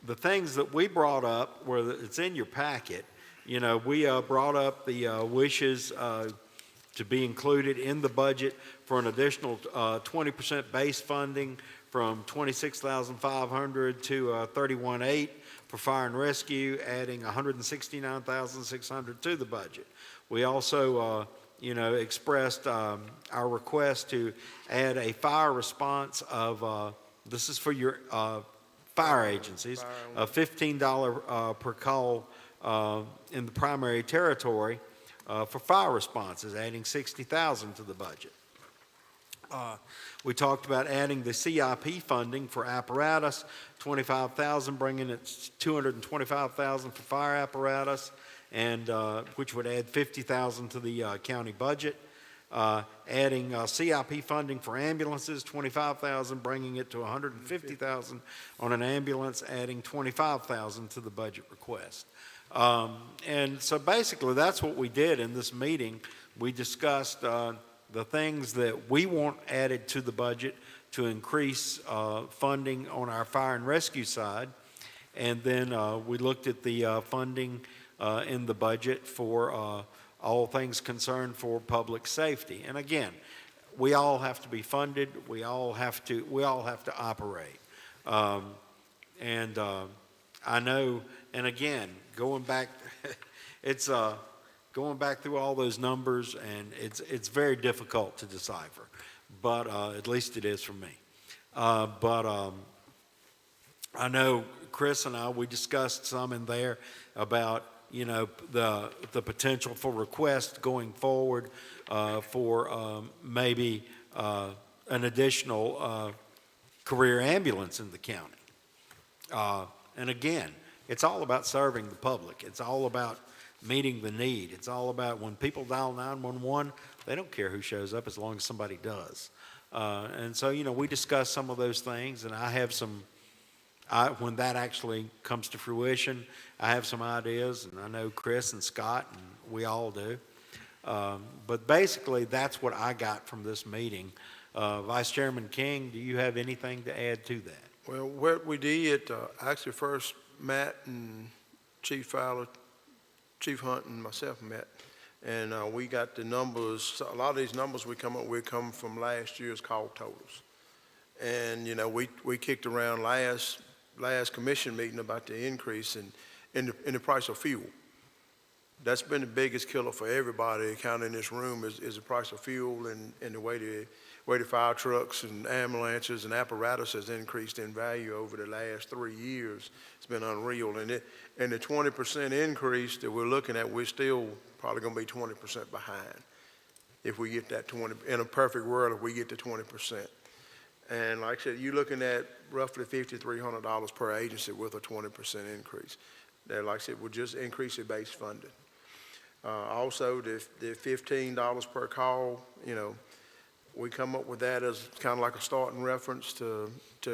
S11: The things that we brought up, it's in your packet, we brought up the wishes to be included in the budget for an additional 20% base funding from $26,500 to $31,800 for fire and rescue, adding $169,600 to the budget. We also, expressed our request to add a fire response of, this is for your fire agencies, a $15 per call in the primary territory for fire responses, adding $60,000 to the budget. We talked about adding the CIP funding for apparatus, $25,000, bringing it $225,000 for fire apparatus, and, which would add $50,000 to the county budget. Adding CIP funding for ambulances, $25,000, bringing it to $150,000 on an ambulance, adding $25,000 to the budget request. And so basically, that's what we did in this meeting. We discussed the things that we want added to the budget to increase funding on our fire and rescue side. And then we looked at the funding in the budget for all things concerned for public safety. And again, we all have to be funded. We all have to operate. I know, and again, going back, it's going back through all those numbers, and it's very difficult to decipher. But at least it is for me. I know Chris and I, we discussed some in there about, you know, the potential for requests going forward for maybe an additional career ambulance in the county. And again, it's all about serving the public. It's all about meeting the need. It's all about when people dial 911, they don't care who shows up as long as somebody does. And so, you know, we discussed some of those things, and I have some, when that actually comes to fruition, I have some ideas, and I know Chris and Scott, and we all do. But basically, that's what I got from this meeting. Vice Chairman King, do you have anything to add to that?
S6: Well, what we did, actually first Matt and Chief Fowler, Chief Hunt and myself met, and we got the numbers. So a lot of these numbers we come up with come from last year's call totals. And, you know, we kicked around last commission meeting about the increase in the price of fuel. That's been the biggest killer for everybody kind of in this room is the price of fuel and the way the fire trucks and ambulances and apparatus has increased in value over the last 3 years. It's been unreal. And the 20% increase that we're looking at, we're still probably going to be 20% behind if we get that 20, in a perfect world, if we get to 20%. And like I said, you're looking at roughly $5,300 per agency with a 20% increase. That, like I said, will just increase the base funding. Also, the $15 per call, you know, we come up with that as kind of like a starting reference to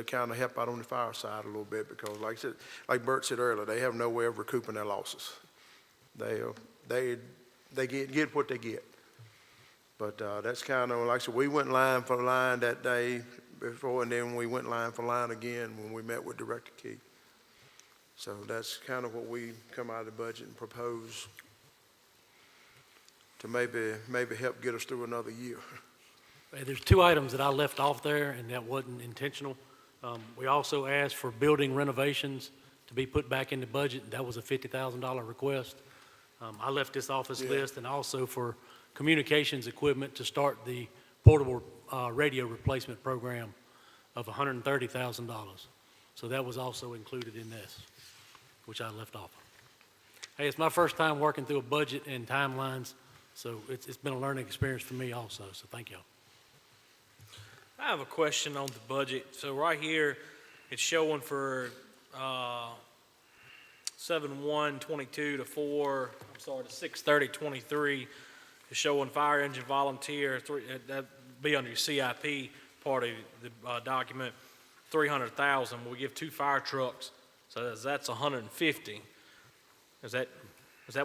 S6: kind of help out on the fire side a little bit because, like I said, like Bert said earlier, they have no way of recouping their losses. They get what they get. But that's kind of, like I said, we went line for line that day before, and then we went line for line again when we met with Director Key. So that's kind of what we come out of the budget and propose to maybe help get us through another year.
S14: There's two items that I left off there, and that wasn't intentional. We also asked for building renovations to be put back in the budget. That was a $50,000 request. I left this off this list, and also for communications equipment to start the portable radio replacement program of $130,000. So that was also included in this, which I left off. Hey, it's my first time working through a budget and timelines, so it's been a learning experience for me also, so thank y'all.
S5: I have a question on the budget. So right here, it's showing for 7/1/22 to 6/30/23. It's showing fire engine volunteer, that'd be under your CIP part of the document, 300,000. We give 2 fire trucks, so that's 150. Is that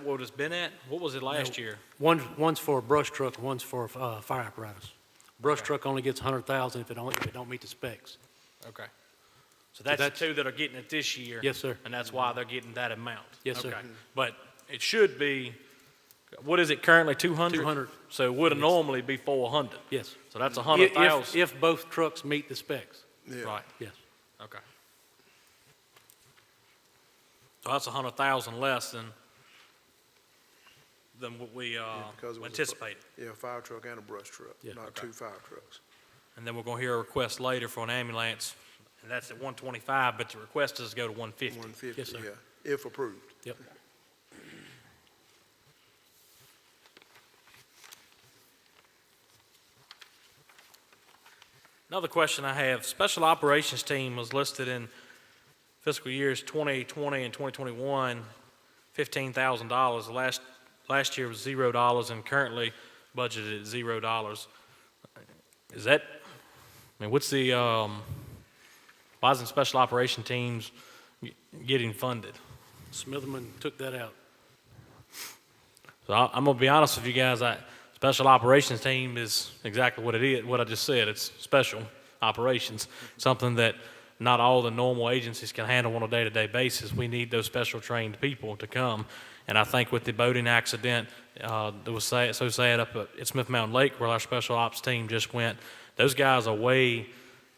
S5: what it's been at? What was it last year?
S14: One's for a brush truck, and one's for fire apparatus. Brush truck only gets 100,000 if it don't meet the specs.
S5: Okay. So that's the 2 that are getting it this year?
S14: Yes, sir.
S5: And that's why they're getting that amount?
S14: Yes, sir.
S5: Okay. But it should be, what is it currently, 200?
S14: 200.
S5: So it would normally be 400?
S14: Yes.
S5: So that's 100,000?
S14: If both trucks meet the specs.
S6: Yeah.
S5: Right.
S14: Yes.
S5: Okay. So that's 100,000 less than what we
S6: because it was
S5: anticipated.
S6: A fire truck and a brush truck, not
S5: Okay.
S6: 2 fire trucks.
S5: And then we're going to hear a request later for an ambulance, and that's at 125, but the request is to go to 150.
S6: 150,
S14: Yes, sir.
S6: yeah, if approved.
S14: Yep.
S5: Another question I have, Special Operations Team was listed in fiscal years 2020 and 2021 $15,000. Last year was $0 and currently budgeted at $0. Is that, I mean, what's the, why isn't special operation teams getting funded?
S14: Smitherman took that out.
S5: So I'm gonna be honest with you guys, special operations team is exactly what it is, what I just said. It's special operations, something that not all the normal agencies can handle on a day-to-day basis. We need those special trained people to come. And I think with the boating accident that was so sad up at Smith Mountain Lake where our special ops team just went, those guys are way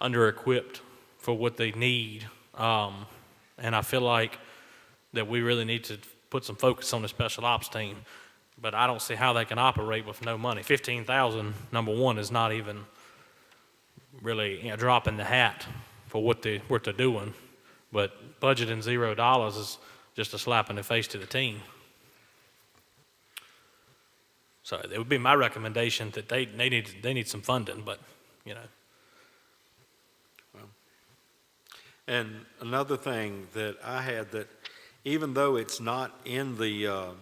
S5: under-equipped for what they need. And I feel like that we really need to put some focus on the special ops team. But I don't see how they can operate with no money. 15,000, number one, is not even really a drop in the hat for what they're doing. But budgeting $0 is just a slap in the face to the team. So it would be my recommendation that they need some funding, but, you know.
S11: And another thing that I had, that even though it's not in the,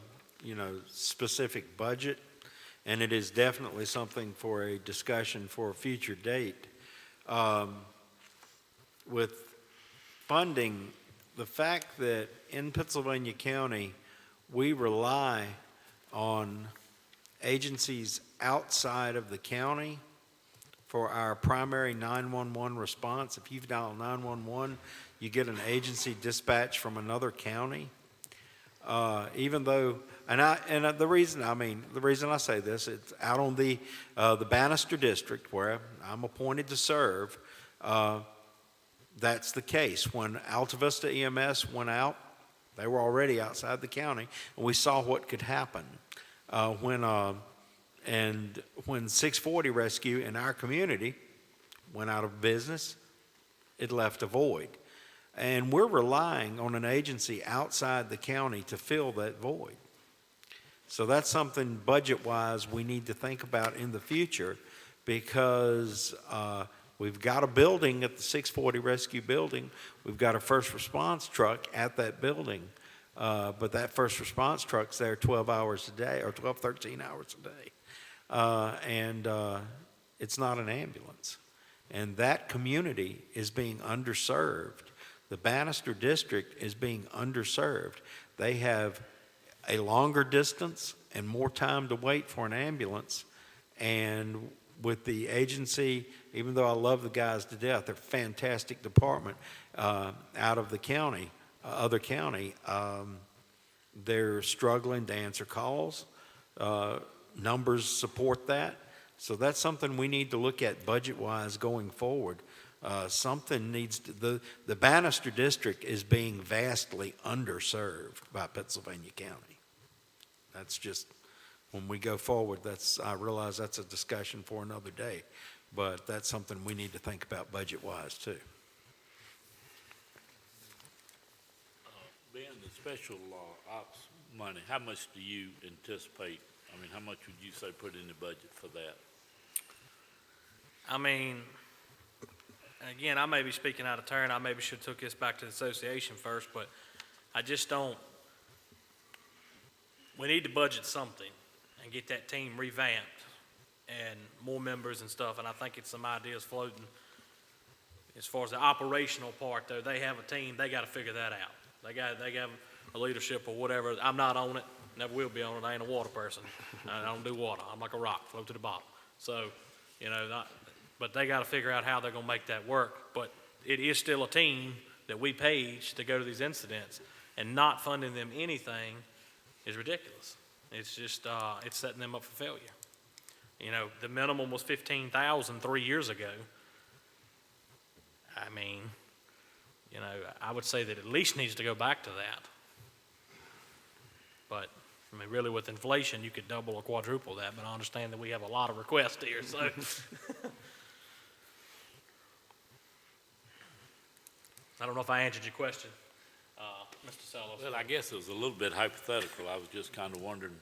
S11: specific budget, and it is definitely something for a discussion for a future date, with funding, the fact that in Pennsylvania County, we rely on agencies outside of the county for our primary 911 response. If you've dialed 911, you get an agency dispatch from another county. Even though, the reason I say this, it's out on the Bannister District where I'm appointed to serve. That's the case. When Alta Vista EMS went out, they were already outside the county, and we saw what could happen. When 640 Rescue in our community went out of business, it left a void. And we're relying on an agency outside the county to fill that void. So that's something budget-wise we need to think about in the future, because we've got a building at the 640 Rescue building. We've got a first response truck at that building. But that first response truck's there 12 hours a day, or 13 hours a day. And it's not an ambulance. And that community is being underserved. The Bannister District is being underserved. They have a longer distance and more time to wait for an ambulance. And with the agency, even though I love the guys to death, they're a fantastic department out of the county, other county. They're struggling to answer calls. Numbers support that. So that's something we need to look at budget-wise going forward. Something needs to, the Bannister District is being vastly underserved by Pennsylvania County. That's just, when we go forward, I realize that's a discussion for another day, but that's something we need to think about budget-wise too.
S10: Ben, the special ops money, how much do you anticipate? I mean, how much would you say put in the budget for that?
S5: I mean, again, I may be speaking out of turn. I maybe should have took this back to the association first, but I just don't. We need to budget something and get that team revamped and more members and stuff. And I think it's some ideas floating. As far as the operational part, though, they have a team. They got to figure that out. They got a leadership or whatever. I'm not on it. Never will be on it. I ain't a water person. I don't do water. I'm like a rock, float to the bottom. So, but they got to figure out how they're going to make that work. But it is still a team that we page to go to these incidents, and not funding them anything is ridiculous. It's just, it's setting them up for failure. The minimum was $15,000 3 years ago. I mean, I would say that at least needs to go back to that. But, I mean, really with inflation, you could double or quadruple that, but I understand that we have a lot of requests here, so. I don't know if I answered your question, Mr. Sellos.
S10: Well, I guess it was a little bit hypothetical. I was just kind of wondering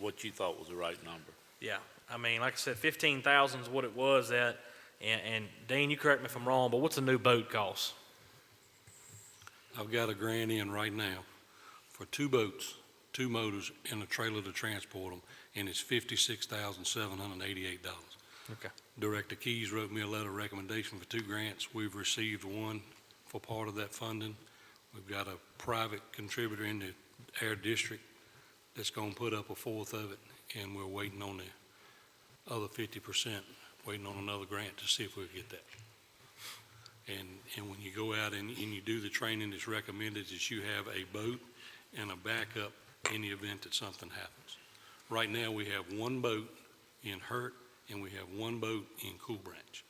S10: what you thought was the right number.
S5: Yeah, I mean, like I said, 15,000 is what it was at, and Dean, you correct me if I'm wrong, but what's a new boat cost?
S12: I've got a grant in right now for 2 boats, 2 motors, and a trailer to transport them, and it's $56,788.
S5: Okay.
S12: Director Keys wrote me a letter of recommendation for 2 grants. We've received one for part of that funding. We've got a private contributor in the Air District that's going to put up a fourth of it, and we're waiting on the other 50%, waiting on another grant to see if we'll get that. And when you go out and you do the training, it's recommended that you have a boat and a backup in the event that something happens. Right now, we have 1 boat in Hurt, and we have 1 boat in Cool Branch.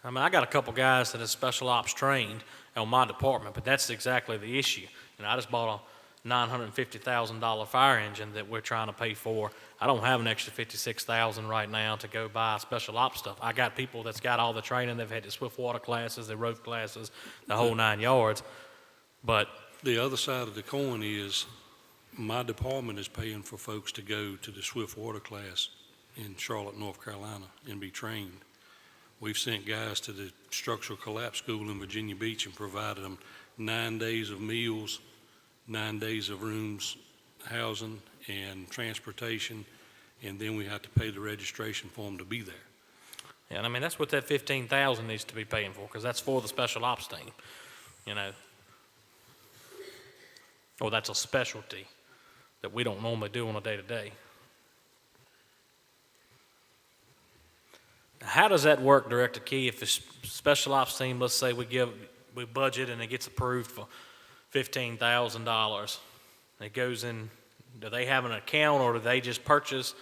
S5: I mean, I got a couple guys that are special ops trained on my department, but that's exactly the issue. And I just bought a $950,000 fire engine that we're trying to pay for. I don't have an extra $56,000 right now to go buy special ops stuff. I got people that's got all the training. They've had the swift water classes, the rope classes, the whole 9 yards. But
S12: The other side of the coin is my department is paying for folks to go to the swift water class in Charlotte, North Carolina, and be trained. We've sent guys to the structural collapse school in Virginia Beach and provided them 9 days of meals, 9 days of rooms, housing, and transportation, and then we have to pay the registration for them to be there.
S5: and I mean, that's what that $15,000 needs to be paying for, because that's for the special ops team, you know. Or that's a specialty that we don't normally do on a day-to-day. How does that work, Director Key, if the special ops team, let's say we budget and it gets approved for $15,000, it goes in, do they have an account or do they just purchase?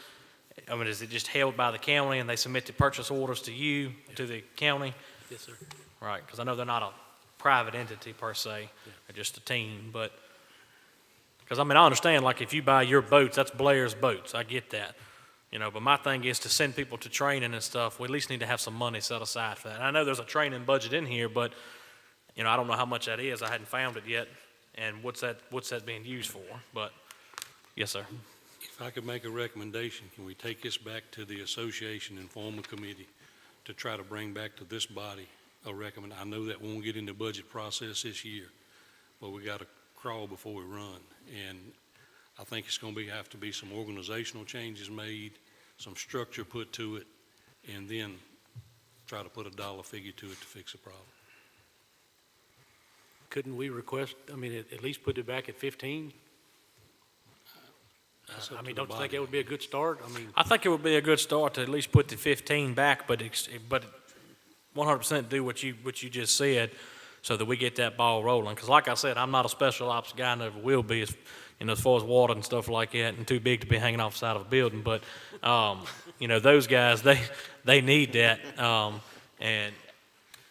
S5: I mean, is it just held by the county and they submit the purchase orders to you, to the county?
S14: Yes, sir.
S5: Right, because I know they're not a private entity per se, they're just a team, but, because I mean, I understand, like, if you buy your boats, that's Blair's boats, I get that. You know, but my thing is to send people to training and stuff, we at least need to have some money set aside for that. And I know there's a training budget in here, but, you know, I don't know how much that is, I hadn't found it yet, and what's that being used for, but, yes, sir.
S12: If I could make a recommendation, can we take this back to the association and form a committee to try to bring back to this body a recommend? I know that won't get in the budget process this year, but we got to crawl before we run. And I think it's going to have to be some organizational changes made, some structure put to it, and then try to put a dollar figure to it to fix the problem.
S14: Couldn't we request, I mean, at least put it back at 15?
S12: That's up
S14: I
S12: to
S14: mean,
S12: the
S14: don't you think
S12: body.
S14: it would be a good start? I mean,
S5: I think it would be a good start to at least put the 15 back, but 100% do what you just said, so that we get that ball rolling. Because like I said, I'm not a special ops guy, never will be, as far as water and stuff like that, and too big to be hanging off the side of a building. But, those guys, they need that. And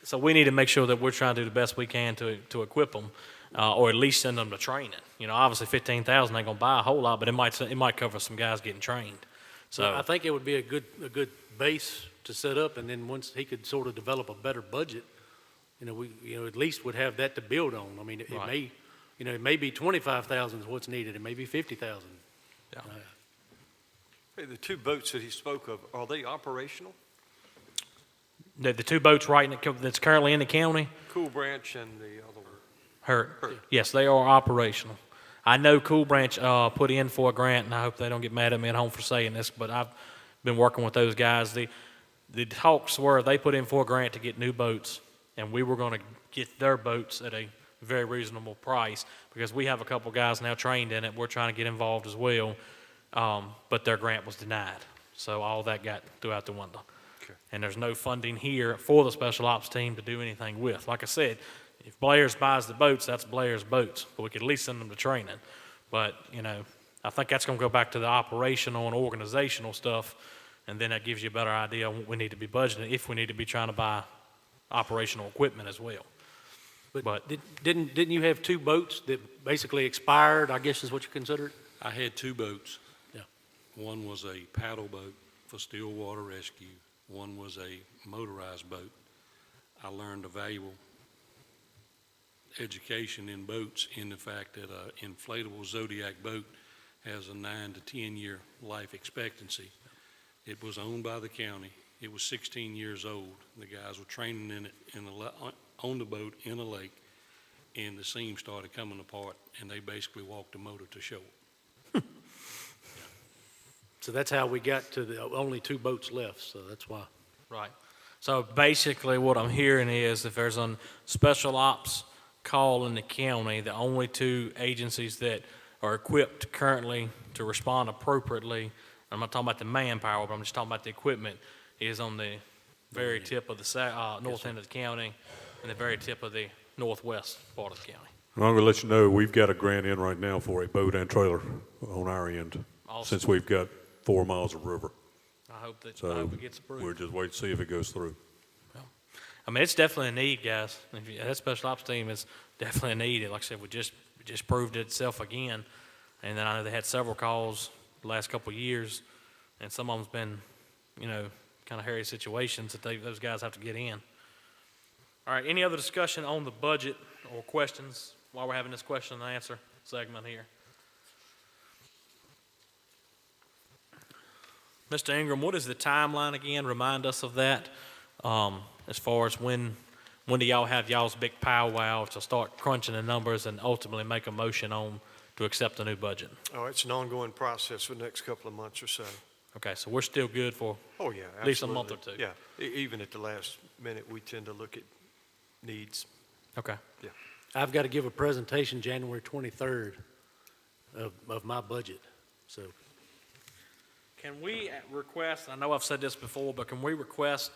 S5: so we need to make sure that we're trying to do the best we can to equip them, or at least send them to training. Obviously 15,000 ain't gonna buy a whole lot, but it might cover some guys getting trained. So
S14: I think it would be a good base to set up, and then once he could sort of develop a better budget, we at least would have that to build on. I mean, it
S5: Right.
S14: may, it may be 25,000 is what's needed, it may be 50,000.
S5: Yeah.
S18: Hey, the 2 boats that he spoke of, are they operational?
S5: the 2 boats that's currently in the county,
S18: Cool Branch and the other one?
S5: Hurt. Yes, they are operational. I know Cool Branch put in for a grant, and I hope they don't get mad at me at home for saying this, but I've been working with those guys. The talks were they put in for a grant to get new boats, and we were going to get their boats at a very reasonable price, because we have a couple guys now trained in it. We're trying to get involved as well, but their grant was denied. So all that got thrown out the window.
S18: Okay.
S5: And there's no funding here for the special ops team to do anything with. Like I said, if Blair's buys the boats, that's Blair's boats, but we could at least send them to training. But, I think that's going to go back to the operational and organizational stuff, and then that gives you a better idea on what we need to be budgeting if we need to be trying to buy operational equipment as well.
S14: But didn't you have 2 boats that basically expired, I guess is what you considered?
S12: I had 2 boats.
S14: Yeah.
S12: One was a paddle boat for still water rescue. One was a motorized boat. I learned a valuable education in boats in the fact that an inflatable Zodiac boat has a 9 to 10 year life expectancy. It was owned by the county. It was 16 years old. The guys were training in it on the boat in a lake. and the seam started coming apart, and they basically walked the motor to shore.
S14: So that's how we got to the only 2 boats left, so that's why.
S5: Right. So basically what I'm hearing is if there's a special ops call in the county, the only 2 agencies that are equipped currently to respond appropriately, I'm not talking about the manpower, but I'm just talking about the equipment, is on the very tip of the north end of the county and the very tip of the northwest part of the county.
S16: And I'm going to let you know, we've got a grant in right now for a boat and trailer on our end,
S5: Awesome.
S16: since we've got 4 miles of river.
S5: I hope it
S16: So
S5: gets approved.
S16: we're just waiting to see if it goes through.
S5: I mean, it's definitely a need, guys. That special ops team is definitely a need. Like I said, we just proved itself again. And then I know they had several calls the last couple of years, and some of them's been, kind of hairy situations that those guys have to get in. All right, any other discussion on the budget or questions while we're having this question and answer segment here? Mr. Ingram, what is the timeline again? Remind us of that. As far as when do y'all have y'all's big powwow to start crunching the numbers and ultimately make a motion on to accept the new budget?
S18: Oh, it's an ongoing process for the next couple of months or so.
S5: Okay, so we're still good for
S18: Oh, yeah,
S5: at least a month or
S18: absolutely.
S5: two?
S18: Yeah, even at the last minute, we tend to look at needs.
S5: Okay.
S18: Yeah.
S14: I've got to give a presentation January 23rd of my budget, so.
S5: Can we request, I know I've said this before, but can we request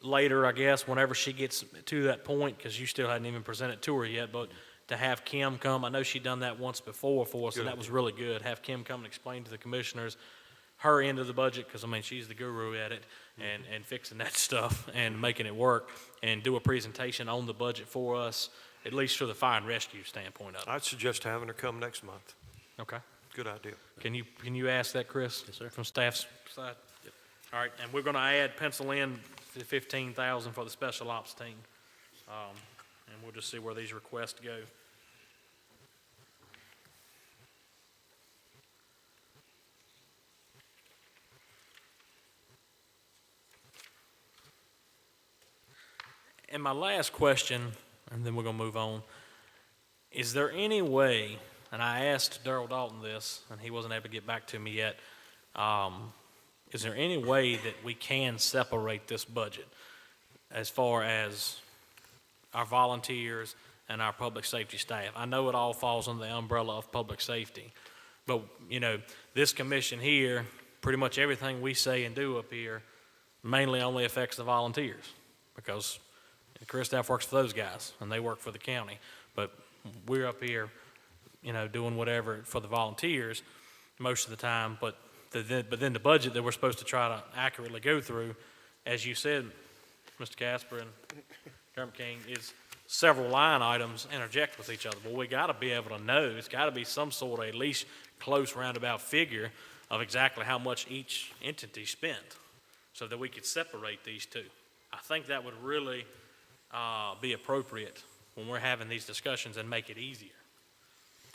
S5: later, I guess, whenever she gets to that point, because you still hadn't even presented to her yet, but to have Kim come, I know she'd done that once before for us, and that was really good. Have Kim come and explain to the commissioners her end of the budget, because, I mean, she's the guru at it, and fixing that stuff and making it work, and do a presentation on the budget for us, at least for the fire and rescue standpoint of it.
S18: I'd suggest having her come next month.
S5: Okay.
S18: Good idea.
S5: Can you ask that, Chris?
S14: Yes, sir.
S5: From staff's side? Yep. All right, and we're going to pencil in the 15,000 for the special ops team. And we'll just see where these requests go. And my last question, and then we're going to move on, is there any way, and I asked Darrell Dalton this, and he wasn't able to get back to me yet, is there any way that we can separate this budget as far as our volunteers and our public safety staff? I know it all falls under the umbrella of public safety, but, this commission here, pretty much everything we say and do up here mainly only affects the volunteers, because the career staff works for those guys, and they work for the county. But we're up here, doing whatever for the volunteers most of the time. But then the budget that we're supposed to try to accurately go through, as you said, Mr. Casper and Chairman King, is several line items interject with each other. Well, we got to be able to know. It's got to be some sort of at least close roundabout figure of exactly how much each entity spent, so that we could separate these two. I think that would really be appropriate when we're having these discussions and make it easier.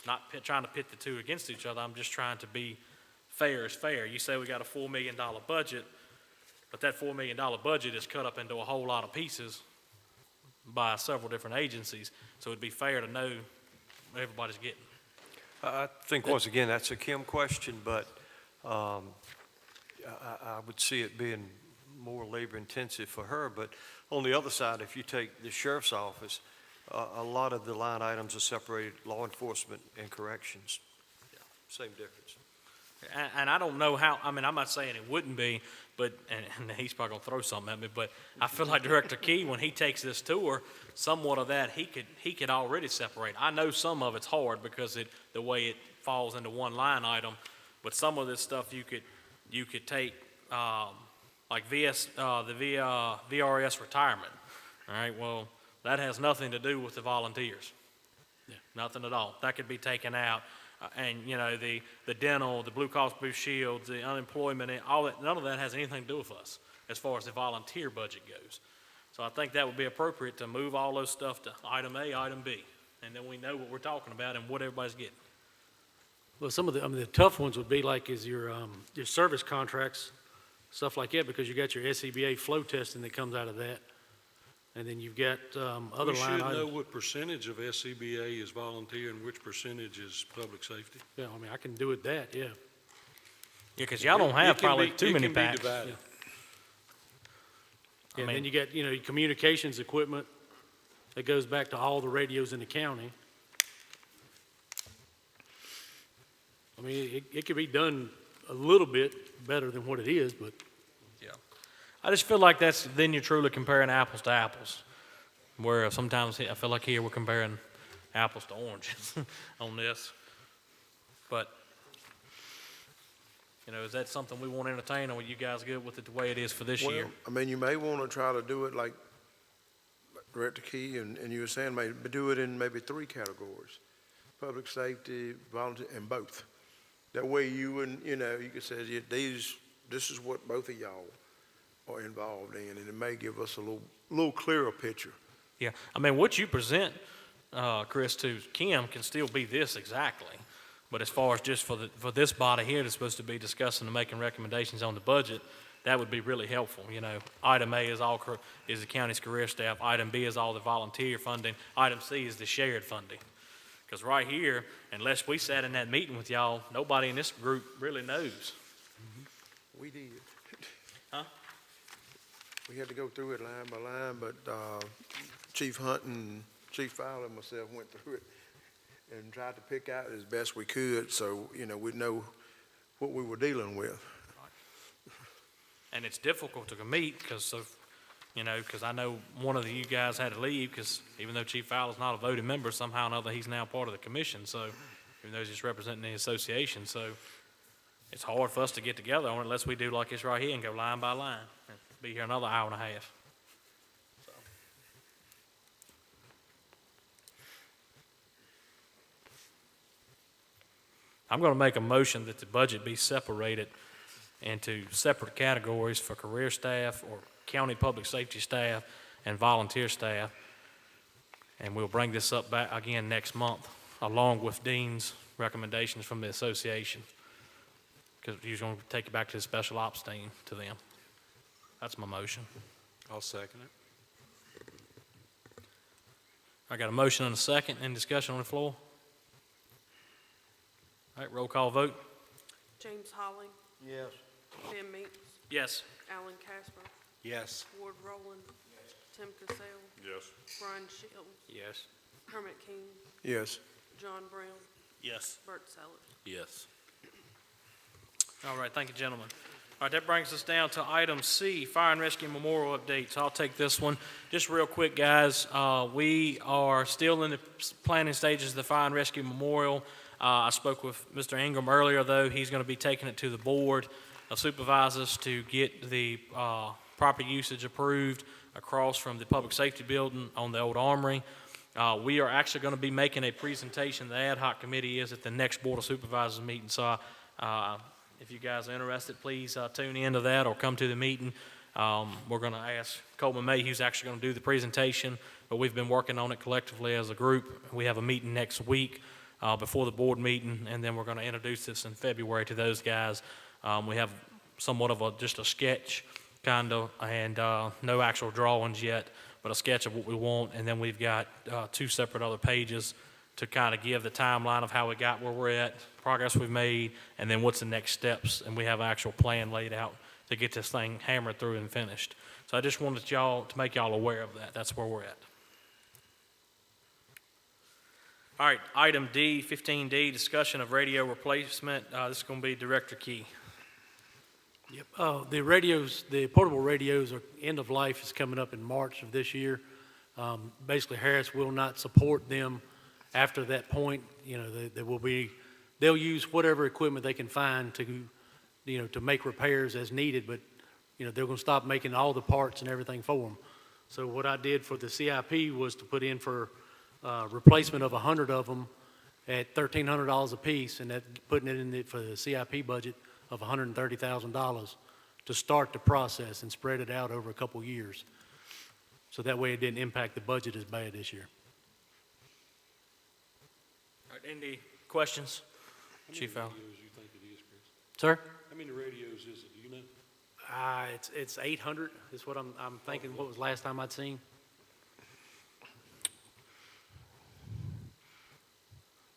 S5: Not trying to pit the two against each other. I'm just trying to be fair is fair. You say we got a $4 million budget, but that $4 million budget is cut up into a whole lot of pieces by several different agencies. So it'd be fair to know what everybody's getting.
S18: I think, once again, that's a Kim question, but I would see it being more labor-intensive for her. But on the other side, if you take the sheriff's office, a lot of the line items are separated, law enforcement and corrections. Same difference.
S5: And I don't know how, I'm not saying it wouldn't be, but, and he's probably going to throw something at me, but I feel like Director Key, when he takes this tour, somewhat of that he could already separate. I know some of it's hard because the way it falls into one line item, but some of this stuff you could take, like the VRS retirement. All right, well, that has nothing to do with the volunteers. Yeah. Nothing at all. That could be taken out. And, the dental, the Blue Cross Blue Shield, the unemployment, all that, none of that has anything to do with us as far as the volunteer budget goes. So I think that would be appropriate to move all those stuff to item A, item B, and then we know what we're talking about and what everybody's getting.
S14: Well, some of the tough ones would be like your service contracts, stuff like that, because you got your SCBA flow testing that comes out of that. And then you've got other line
S12: We should know
S14: items.
S12: what percentage of SCBA is volunteer and which percentage is public safety.
S14: Yeah, I mean, I can do it that, yeah.
S5: Yeah, because y'all don't have
S12: It can
S5: probably
S12: be-
S5: too many
S12: It can
S5: packs.
S12: be divided.
S14: And
S5: mean-
S14: then you got, your communications equipment that goes back to all the radios in the county. I mean, it could be done a little bit better than what it is, but
S5: I just feel like then you're truly comparing apples to apples. Where sometimes I feel like here we're comparing apples to oranges on this. But, is that something we want to entertain, or are you guys good with it the way it is for this year?
S6: Well, I mean, you may want to try to do it like Director Key and you were saying, maybe do it in maybe 3 categories: public safety, volunteer, and both. That way you wouldn't, you could say, yeah, this is what both of y'all are involved in, and it may give us a little clearer picture.
S5: Yeah, I mean, what you present, Chris, to Kim can still be this exactly. But as far as just for this body here that's supposed to be discussing and making recommendations on the budget, that would be really helpful. Item A is the county's career staff. Item B is all the volunteer funding. Item C is the shared funding. Because right here, unless we sat in that meeting with y'all, nobody in this group really knows.
S6: We did.
S5: Huh?
S6: We had to go through it line by line, but Chief Hunt and Chief Fowler and myself went through it and tried to pick out as best we could, so, we'd know what we were dealing with.
S5: And it's difficult to meet because I know one of you guys had to leave because even though Chief Fowler's not a voting member, somehow or another he's now part of the commission, so even though he's just representing the association, so it's hard for us to get together on it unless we do like this right here and go line by line. Be here another hour and a half. So. I'm going to make a motion that the budget be separated into separate categories for career staff or county public safety staff and volunteer staff. And we'll bring this up back again next month, along with Dean's recommendations from the association. Because he's going to take it back to the special ops team, to them. That's my motion.
S12: I'll second it.
S5: I got a motion and a second. Any discussion on the floor? All right, roll call vote.
S1: James Holly,
S3: Yes.
S1: Ben Meeks,
S5: Yes.
S1: Alan Casper,
S11: Yes.
S1: Ward Rowland, Tim Cassell,
S12: Yes.
S1: Brian Shields,
S2: Yes.
S1: Kermit King,
S6: Yes.
S1: John Brown,
S5: Yes.
S1: Bert Sellers.
S10: Yes.
S5: All right, thank you, gentlemen. All right, that brings us down to item C, Fire and Rescue Memorial Update. So I'll take this one. Just real quick, guys, we are still in the planning stages of the Fire and Rescue Memorial. I spoke with Mr. Ingram earlier, though. He's going to be taking it to the board of supervisors to get the proper usage approved across from the public safety building on the old armory. We are actually going to be making a presentation. The ad hoc committee is at the next board of supervisors meeting. So if you guys are interested, please tune into that or come to the meeting. We're going to ask Coleman May, who's actually going to do the presentation, but we've been working on it collectively as a group. We have a meeting next week before the board meeting, and then we're going to introduce this in February to those guys. We have somewhat of just a sketch, kind of, and no actual drawings yet, but a sketch of what we want, and then we've got 2 separate other pages to kind of give the timeline of how we got where we're at, progress we've made, and then what's the next steps, and we have an actual plan laid out to get this thing hammered through and finished. So I just wanted to make y'all aware of that. That's where we're at. All right, item D, 15D, discussion of radio replacement. This is going to be Director Key.
S14: Yep. The portable radios are end of life is coming up in March of this year. Basically, Harris will not support them after that point. They'll use whatever equipment they can find to make repairs as needed, but they're going to stop making all the parts and everything for them. So what I did for the CIP was to put in for replacement of 100 of them at $1,300 a piece, and that putting it in for the CIP budget of $130,000 to start the process and spread it out over a couple years. So that way it didn't impact the budget as bad this year.
S5: All right, any questions? Chief Fowler.
S12: How many radios you think it is, Chris?
S14: Sir?
S12: How many radios is it, do you know?
S14: It's 800 is what I'm thinking. What was last time I'd seen?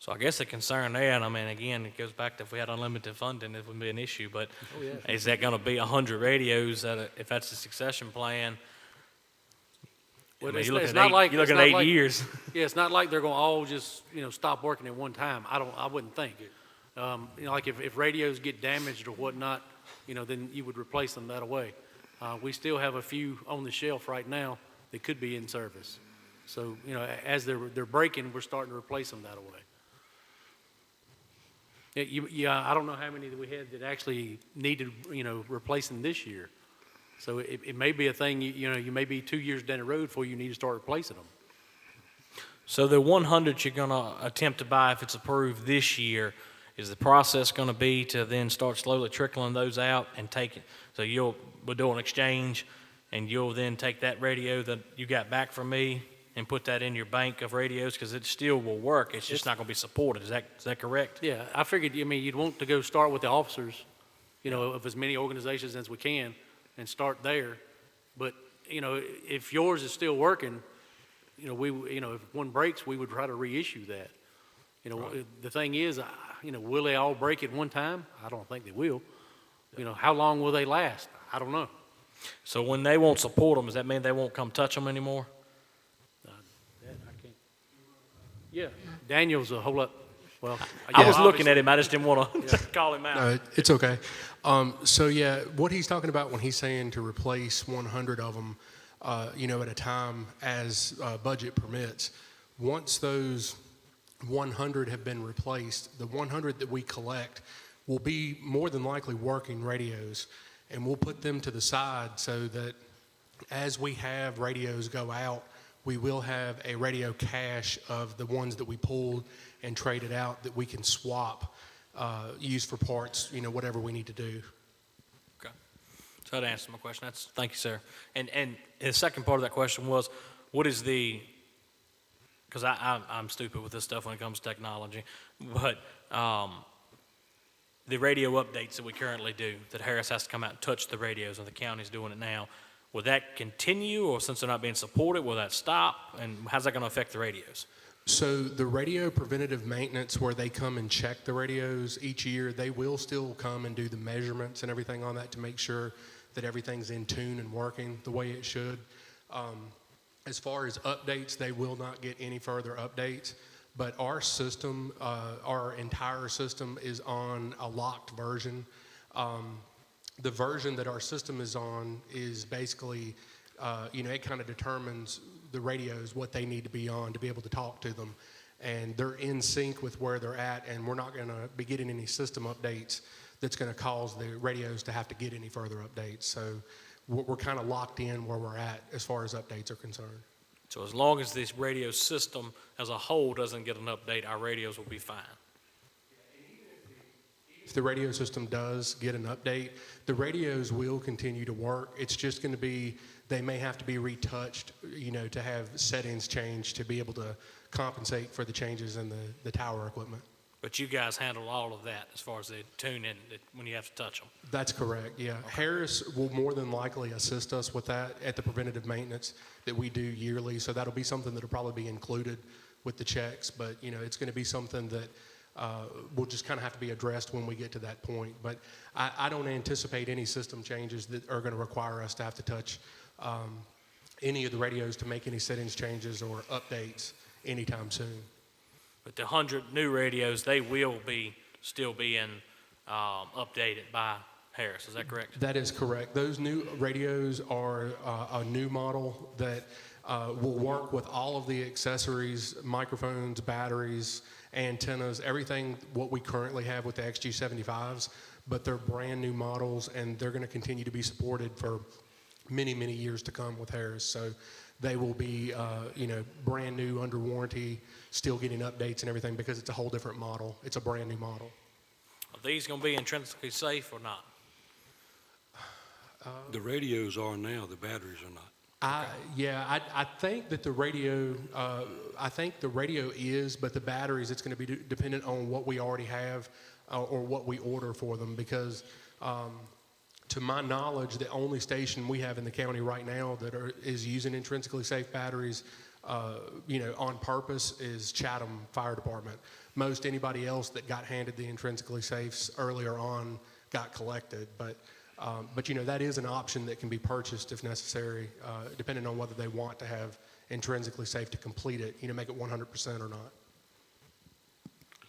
S5: So I guess the concern there, and I mean, again, it goes back to if we had unlimited funding, it wouldn't be an issue, but is that gonna be 100 radios that, if that's the succession plan? I
S14: Well,
S5: mean,
S14: it's,
S5: you're looking
S14: it's
S5: at
S14: not
S5: eight-
S14: like
S5: you're
S14: it's
S5: looking at
S14: not
S5: 8
S14: like-
S5: years.
S14: Yeah, it's not like they're going to all just stop working at one time. I wouldn't think it. Like if radios get damaged or whatnot, then you would replace them that way. We still have a few on the shelf right now that could be in service. So as they're breaking, we're starting to replace them that way. I don't know how many that we had that actually needed replacing this year. So it may be a thing, you may be 2 years down the road before you need to start replacing them.
S5: So the 100 you're gonna attempt to buy, if it's approved this year, is the process gonna be to then start slowly trickling those out and take it? So we'll do an exchange, and you'll then take that radio that you got back from me and put that in your bank of radios, because it still will work, it's just not gonna be supported, is that correct?
S14: Yeah, I figured, you'd want to go start with the officers, of as many organizations as we can, and start there. But, if yours is still working, if one breaks, we would try to reissue that. The thing is, will they all break at one time? I don't think they will. How long will they last? I don't know.
S5: So when they won't support them, does that mean they won't come touch them anymore?
S14: That I can't. Yeah, Daniel's a whole lot, well.
S5: I was looking at him, I just didn't wanna call him out.
S19: No, it's okay. So yeah, what he's talking about when he's saying to replace 100 of them, at a time as budget permits, once those 100 have been replaced, the 100 that we collect will be more than likely working radios, and we'll put them to the side so that as we have radios go out, we will have a radio cache of the ones that we pulled and traded out that we can swap, use for parts, whatever we need to do.
S5: Okay. So that answers my question. Thank you, sir. And the second part of that question was, what is because I'm stupid with this stuff when it comes to technology, but the radio updates that we currently do, that Harris has to come out and touch the radios, and the county's doing it now, will that continue, or since they're not being supported, will that stop? And how's that going to affect the radios?
S19: So the radio preventative maintenance, where they come and check the radios each year, they will still come and do the measurements and everything on that to make sure that everything's in tune and working the way it should. As far as updates, they will not get any further updates, but our system, our entire system is on a locked version. The version that our system is on is basically, it kind of determines the radios, what they need to be on to be able to talk to them. And they're in sync with where they're at, and we're not going to be getting any system updates that's going to cause the radios to have to get any further updates. So we're kind of locked in where we're at as far as updates are concerned.
S5: So as long as this radio system as a whole doesn't get an update, our radios will be fine.
S19: If the radio system does get an update, the radios will continue to work. It's just going to be, they may have to be retouched, to have settings changed to be able to compensate for the changes in the tower equipment.
S5: But you guys handle all of that as far as the tune-in when you have to touch them.
S19: That's correct, yeah. Okay. Harris will more than likely assist us with that at the preventative maintenance that we do yearly. So that'll be something that'll probably be included with the checks, but it's going to be something that will just kind of have to be addressed when we get to that point. But I don't anticipate any system changes that are going to require us to have to touch any of the radios to make any settings changes or updates anytime soon.
S5: But the 100 new radios, they will be still being updated by Harris, is that correct?
S19: That is correct. Those new radios are a new model that will work with all of the accessories, microphones, batteries, antennas, everything what we currently have with the XG75s, but they're brand new models, and they're going to continue to be supported for many, many years to come with Harris. So they will be, brand new, under warranty, still getting updates and everything, because it's a whole different model. It's a brand new model.
S5: Are these going to be intrinsically safe or not?
S12: The radios are now, the batteries are not.
S19: I think that the radio, is, but the batteries, it's going to be dependent on what we already have or what we order for them, because To my knowledge, the only station we have in the county right now that is using intrinsically safe batteries, on purpose is Chatham Fire Department. Most anybody else that got handed the intrinsically safes earlier on got collected, but that is an option that can be purchased if necessary, depending on whether they want to have intrinsically safe to complete it, make it 100% or not.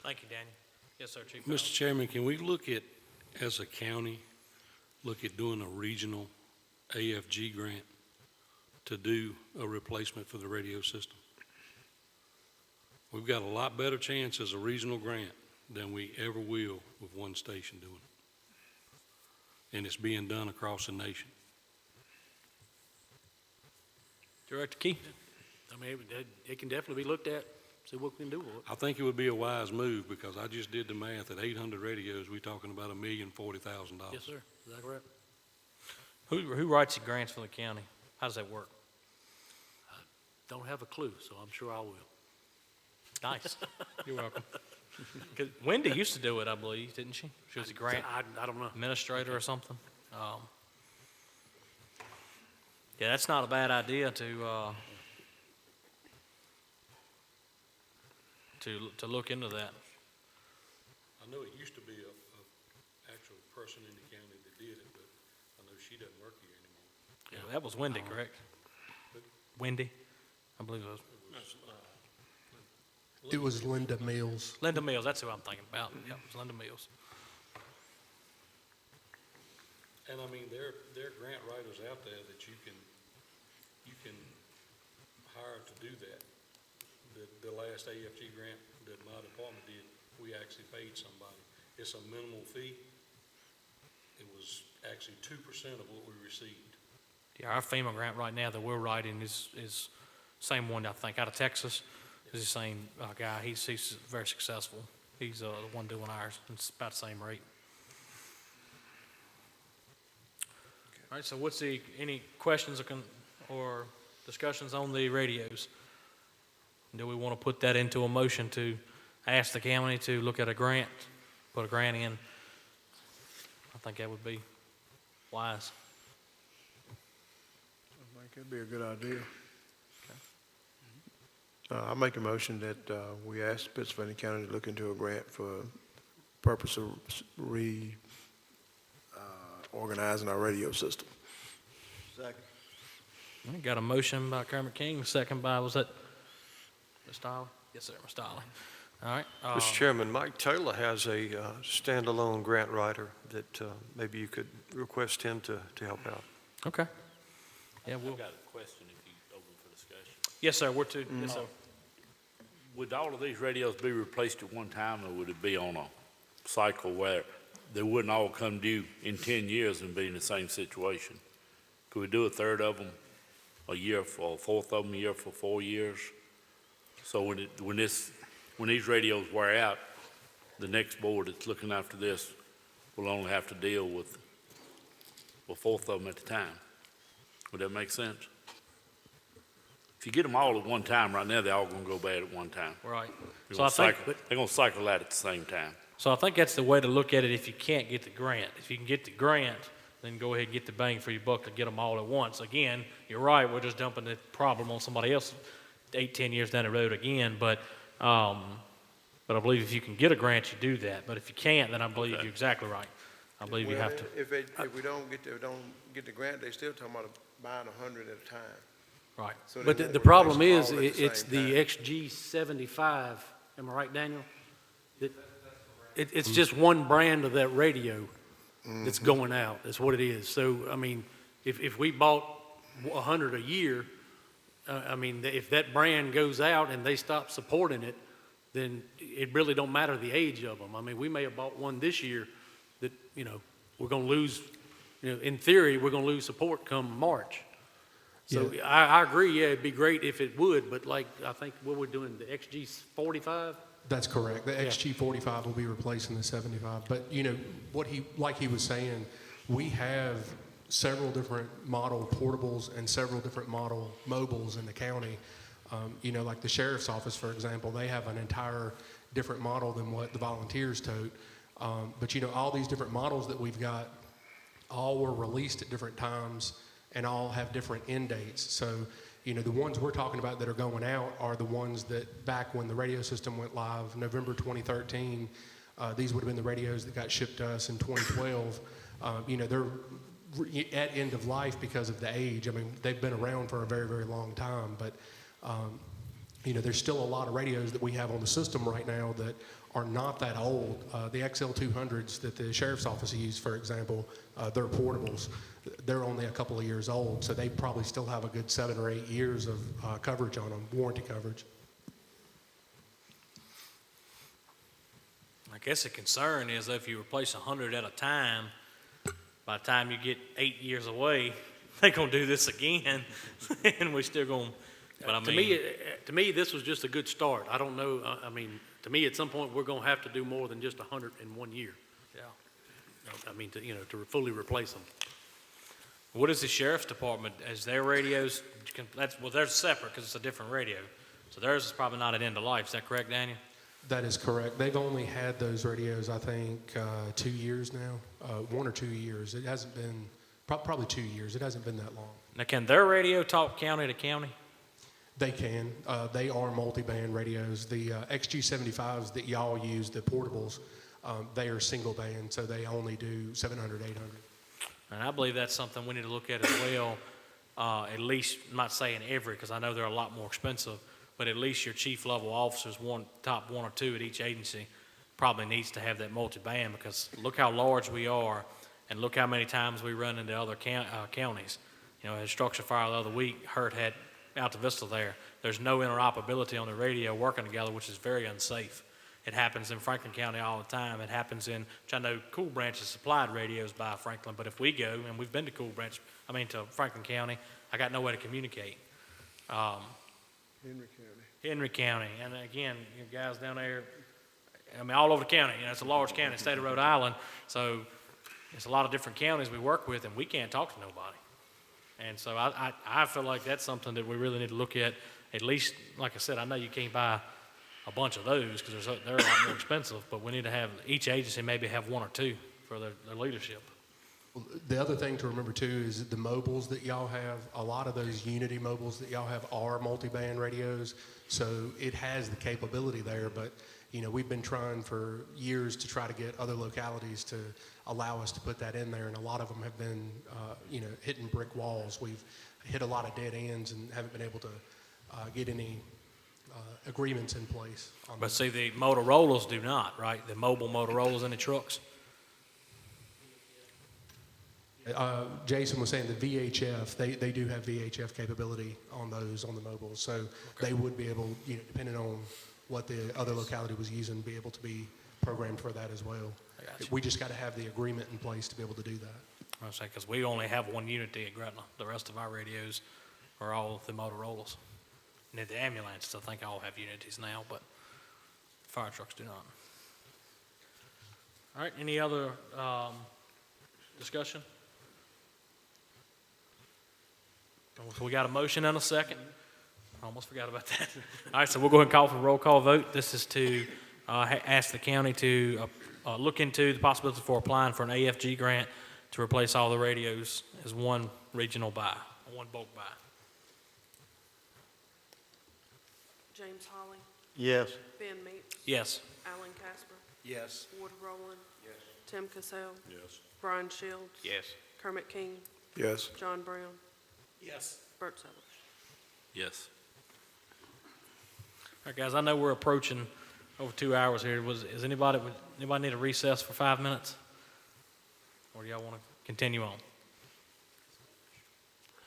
S5: Thank you, Daniel. Yes, sir, Chief.
S12: Mr. Chairman, can we look at, as a county, look at doing a regional AFG grant to do a replacement for the radio system? We've got a lot better chance as a regional grant than we ever will with one station doing it. And it's being done across the nation.
S5: Director Key?
S14: I mean, it can definitely be looked at, see what we can do with it.
S12: I think it would be a wise move because I just did the math. At 800 radios, we're talking about $1,040,000.
S14: Yes, sir. Is that correct?
S5: Who writes the grants for the county? How does that work?
S14: Don't have a clue, so I'm sure I will.
S5: Nice. You're welcome. 'Cause Wendy used to do it, I believe, didn't she? She was a grant
S14: I don't know.
S5: administrator or something. Yeah, that's not a bad idea to look into that.
S12: I know it used to be a actual person in the county that did it, but I know she doesn't work here anymore.
S5: Yeah, that was Wendy, correct? Wendy, I believe it was.
S19: It was Linda Mills.
S5: Linda Mills, that's who I'm thinking about. Yeah, it was Linda Mills.
S12: And I mean, there are grant writers out there that you can hire to do that. The last AFG grant that my department did, we actually paid somebody. It's a minimal fee. It was actually 2% of what we received.
S5: Yeah, our FEMA grant right now that we're writing is same one, I think, out of Texas. Is the same guy. He's very successful. He's the one doing ours. It's about the same rate. All right, so any questions or discussions on the radios? Do we want to put that into a motion to ask the county to look at a grant, put a grant in? I think that would be wise.
S6: I think that'd be a good idea. I make a motion that we ask Pennsylvania County to look into a grant for purpose of organizing our radio system.
S3: Second.
S5: All right, got a motion by Kermit King, second by, was that Ms. Dolly? Yes, sir, Ms. Dolly. All right.
S18: Mr. Chairman, Mike Taylor has a standalone grant writer that maybe you could request him to help out.
S5: Okay. Yeah,
S10: I've got a question if you open for discussion.
S5: Yes, sir, we're too. Yes, sir.
S10: Would all of these radios be replaced at one time, or would it be on a cycle where they wouldn't all come due in 10 years and be in the same situation? Could we do a third of them a year for, a fourth of them a year for 4 years? So when these radios wear out, the next board that's looking after this will only have to deal with a fourth of them at a time. Would that make sense? If you get them all at one time, right now, they're all gonna go bad at one time.
S5: Right.
S10: They're
S5: So
S10: gonna they're gonna cycle out at the same time.
S5: So I think that's the way to look at it if you can't get the grant. If you can get the grant, then go ahead and get the bang for your buck to get them all at once. Again, you're right, we're just dumping the problem on somebody else 8-10 years down the road again, but I believe if you can get a grant, you do that. But if you can't, then I believe you're exactly right. I believe you have to.
S6: If we don't get the grant, they still talking about buying 100 at a time.
S5: Right.
S6: So
S14: But
S6: they
S14: the
S6: won't
S14: problem
S6: replace
S14: is,
S6: them all at the
S14: it's
S6: same
S14: the
S6: time.
S14: XG75, am I right, Daniel? It's just one brand of that radio that's going out, that's what it is. So, I mean, if we bought 100 a year, I mean, if that brand goes out and they stop supporting it, then it really don't matter the age of them. I mean, we may have bought one this year that, we're going to lose, in theory, we're going to lose support come March. So
S19: Yeah.
S14: I agree, yeah, it'd be great if it would, but like, I think what we're doing, the XG45?
S19: That's correct. The XG45 will be replacing the 75. But, like he was saying, we have several different model portables and several different model mobiles in the county. Like the sheriff's office, for example, they have an entire different model than what the volunteers tote. But all these different models that we've got, all were released at different times and all have different end dates. So, the ones we're talking about that are going out are the ones that back when the radio system went live, November 2013, these would have been the radios that got shipped to us in 2012. They're at end of life because of the age. I mean, they've been around for a very, very long time, but there's still a lot of radios that we have on the system right now that are not that old. The XL200s that the sheriff's office used, for example, they're portables. They're only a couple of years old, so they probably still have a good 7 or 8 years of coverage on them, warranty coverage.
S5: I guess the concern is that if you replace 100 at a time, by the time you get 8 years away, they're going to do this again, and we're still going. But I mean,
S14: To me, this was just a good start. I don't know. To me, at some point, we're going to have to do more than just 100 in 1 year.
S5: yeah.
S14: To fully replace them.
S5: What is the sheriff's department? As their radios? They're separate because it's a different radio. So theirs is probably not at end of life. Is that correct, Daniel?
S19: That is correct. They've only had those radios, I think, 2 years now, 1 or 2 years. It hasn't been, probably 2 years. It hasn't been that long.
S5: Now, can their radio talk county to county?
S19: They can. They are multi-band radios. The XG75s that y'all use, the portables, they are single band, so they only do 700, 800.
S5: And I believe that's something we need to look at as well, at least, I'm not saying every, because I know they're a lot more expensive, but at least your chief level officers, top 1 or 2 at each agency, probably needs to have that multi-band, because look how large we are, and look how many times we run into other counties. At structure fire the other week, Hurt had Alta Vista there. There's no interoperability on the radio working together, which is very unsafe. It happens in Franklin County all the time. It happens which I know Cool Branch has supplied radios by Franklin, but if we go, and we've been to to Franklin County, I got no way to communicate. Henry County, and again, you guys down there, all over the county, it's a large county, state of Rhode Island, so it's a lot of different counties we work with, and we can't talk to nobody. And so I feel like that's something that we really need to look at least, like I said, I know you can't buy a bunch of those because they're a lot more expensive, but we need to have, each agency maybe have 1 or 2 for their leadership.
S19: Well, the other thing to remember too is the mobiles that y'all have, a lot of those Unity mobiles that y'all have are multi-band radios, so it has the capability there, but we've been trying for years to try to get other localities to allow us to put that in there, and a lot of them have been, hitting brick walls. We've hit a lot of dead ends and haven't been able to get any agreements in place.
S5: But see, the Motorola's do not, right? The mobile Motorola's in the trucks?
S19: Jason was saying the VHF, they do have VHF capability on those, on the mobiles, so they would be able, depending on what the other locality was using, be able to be programmed for that as well. We just got to have the agreement in place to be able to do that.
S5: I say, because we only have 1 Unity at Gretna. The rest of our radios are all the Motorola's. And the ambulances, I think, all have Unities now, but fire trucks do not. All right, any other discussion? We got a motion and a second. I almost forgot about that. All right, so we'll go ahead and call for a roll call vote. This is to ask the county to look into the possibility for applying for an AFG grant to replace all the radios as one regional buy, one bulk buy.
S1: James Holly,
S6: Yes.
S1: Ben Meeks,
S5: Yes.
S1: Alan Casper,
S11: Yes.
S1: Ward Rowland, Tim Cassell,
S16: Yes.
S1: Brian Shields,
S2: Yes.
S1: Kermit King,
S6: Yes.
S1: John Brown,
S11: Yes.
S1: Bert Sellers.
S10: Yes.
S5: All right, guys, I know we're approaching over 2 hours here. Is anybody need a recess for 5 minutes? Or do y'all want to continue on?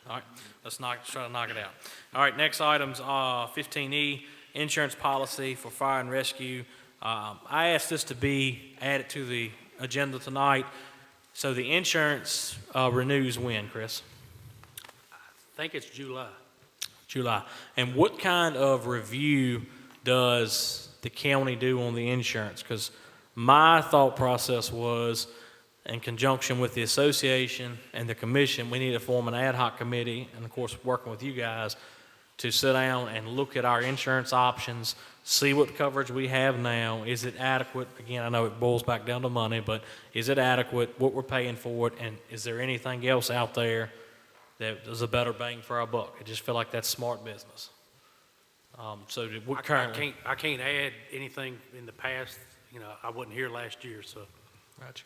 S5: All right, let's try to knock it out. All right, next item's 15E, insurance policy for fire and rescue. I asked this to be added to the agenda tonight. So the insurance renews when, Chris?
S14: I think it's July.
S5: July. And what kind of review does the county do on the insurance? Because my thought process was, in conjunction with the association and the commission, we need to form an ad hoc committee, and of course, working with you guys, to sit down and look at our insurance options, see what coverage we have now. Is it adequate? Again, I know it boils back down to money, but is it adequate, what we're paying for it, and is there anything else out there that is a better bang for our buck? I just feel like that's smart business. So we currently...
S14: I can't add anything in the past. You know, I wasn't here last year, so
S5: Gotcha.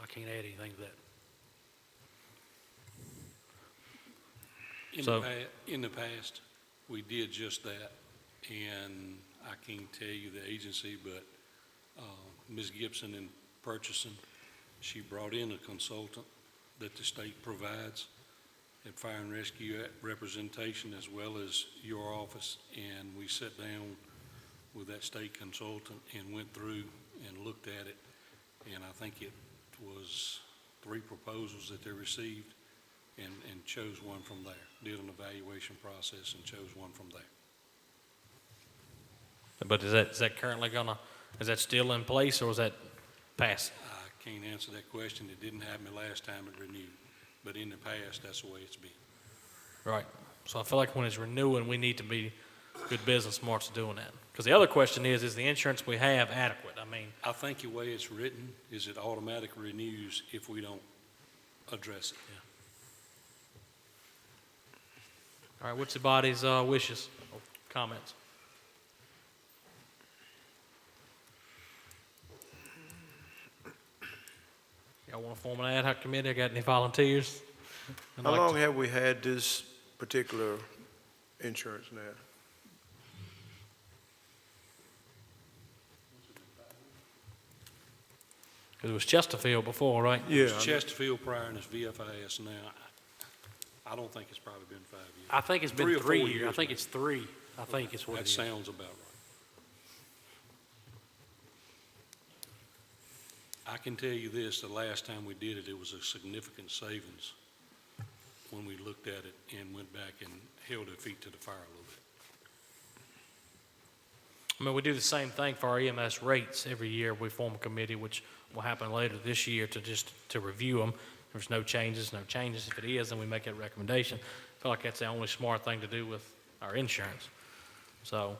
S14: I can't add anything to that.
S12: In the past, we did just that, and I can't tell you the agency, but Ms. Gibson in purchasing, she brought in a consultant that the state provides at Fire and Rescue representation as well as your office, and we sat down with that state consultant and went through and looked at it, and I think it was 3 proposals that they received, and chose one from there, did an evaluation process and chose one from there.
S5: But is that currently is that still in place, or is that passed?
S12: I can't answer that question. It didn't happen the last time it renewed, but in the past, that's the way it's been.
S5: Right. So I feel like when it's renewing, we need to be good business smarts doing that. Because the other question is the insurance we have adequate? I mean,
S12: I think the way it's written is it automatically renews if we don't address it.
S5: Yeah. All right, what's the body's wishes or comments? Y'all want to form an ad hoc committee? Got any volunteers?
S6: How long have we had this particular insurance now?
S5: Because it was Chesterfield before, right?
S6: Yeah.
S12: It's Chesterfield prior and it's VFIS now. I don't think it's probably been 5 years.
S14: I think it's been
S12: 3 or 4
S14: 3 years. I
S12: years
S14: think
S12: now.
S14: it's 3. I think it's what
S12: That
S14: it is.
S12: sounds about right. I can tell you this, the last time we did it, it was a significant savings when we looked at it and went back and held our feet to the fire a little bit.
S5: I mean, we do the same thing for our EMS rates. Every year we form a committee, which will happen later this year to review them. If there's no changes. If it is, then we make that recommendation. I feel like that's the only smart thing to do with our insurance. So,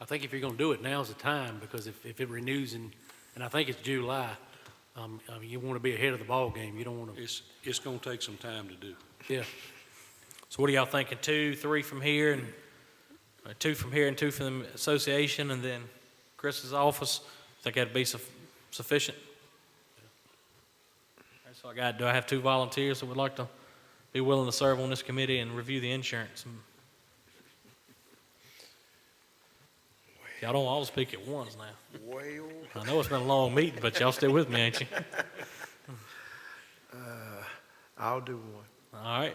S14: I think if you're going to do it, now's the time, because if it renews and I think it's July, you want to be ahead of the ball game. You don't want to.
S12: It's going to take some time to do.
S14: Yeah.
S5: so what are y'all thinking? 2, 3 from here, and 2 from here and 2 from the association, and then Chris's office? Think that'd be sufficient? So do I have 2 volunteers that would like to be willing to serve on this committee and review the insurance? Y'all don't all speak at once now.
S6: Well,
S5: I know it's been a long meeting, but y'all still with me, ain't you?
S6: I'll do one.
S5: All right.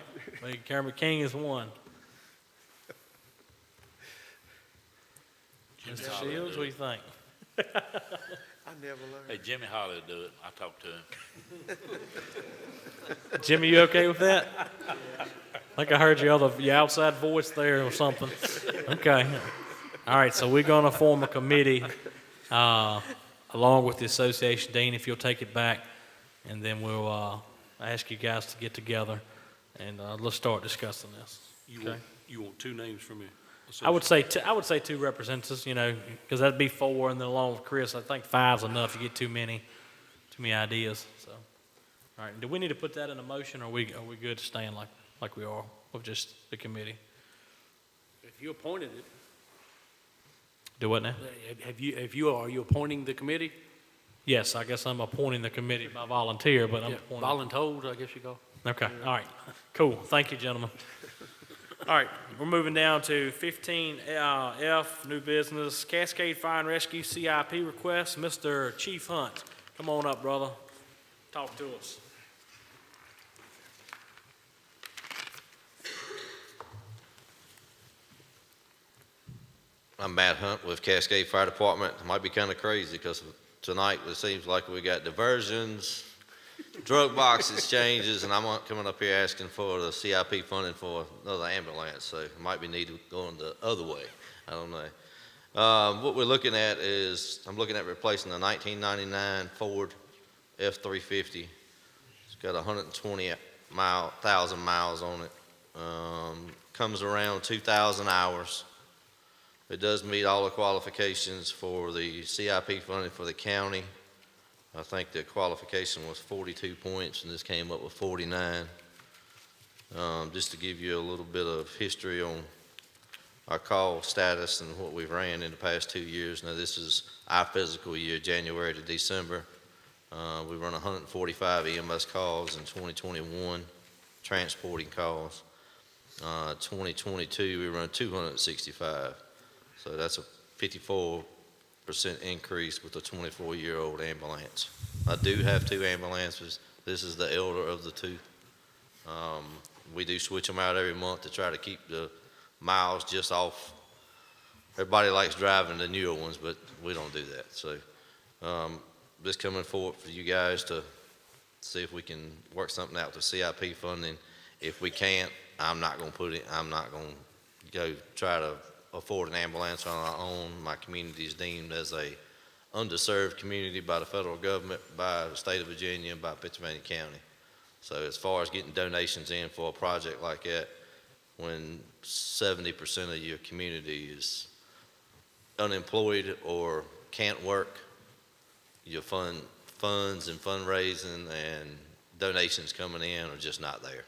S5: Cameron King is 1. Mr. Shields, what do you think?
S6: I never learned.
S10: Hey, Jimmy Holly will do it. I talked to him.
S5: Jimmy, you okay with that? I think I heard your outside voice there or something. Okay. All right, so we're going to form a committee along with the association. Dean, if you'll take it back, and then we'll ask you guys to get together, and let's start discussing this.
S12: You want 2 names from me?
S5: I would say 2 representatives, because that'd be 4, and then along with Chris, I think 5's enough. You get too many ideas. So, all right. Do we need to put that in a motion, or are we good to staying like we are with just the committee?
S14: If you appointed it,
S5: Do what now?
S14: are you appointing the committee?
S5: Yes, I guess I'm appointing the committee by volunteer, but I'm
S14: Yeah,
S5: appointing.
S14: voluntold, I guess you go.
S5: Okay. All right. Cool. Thank you, gentlemen. All right, we're moving down to 15F, new business, Cascade Fire and Rescue CIP request. Mr. Chief Hunt, come on up, brother. Talk to us.
S20: I'm Matt Hunt with Cascade Fire Department. It might be kind of crazy because tonight it seems like we got diversions, drug box exchanges, and I'm coming up here asking for the CIP funding for another ambulance, so it might be needed going the other way. I don't know. What we're looking at is, I'm looking at replacing the 1999 Ford F-350. It's got 120,000 miles on it. comes around 2,000 hours. It does meet all the qualifications for the CIP funding for the county. I think the qualification was 42 points, and this came up with 49. Just to give you a little bit of history on our call status and what we've ran in the past 2 years. Now, this is our fiscal year, January to December. We run 145 EMS calls in 2021, transporting calls. 2022, we run 265. So that's a 54% increase with a 24-year-old ambulance. I do have 2 ambulances. This is the elder of the 2. We do switch them out every month to try to keep the miles just off. Everybody likes driving the newer ones, but we don't do that. So just coming forward for you guys to see if we can work something out with CIP funding. If we can't, I'm not going to go try to afford an ambulance on our own. My community is deemed as a underserved community by the federal government, by the state of Virginia, and by Pennsylvania County. So as far as getting donations in for a project like that, when 70% of your community is unemployed or can't work, your funds and fundraising and donations coming in are just not there.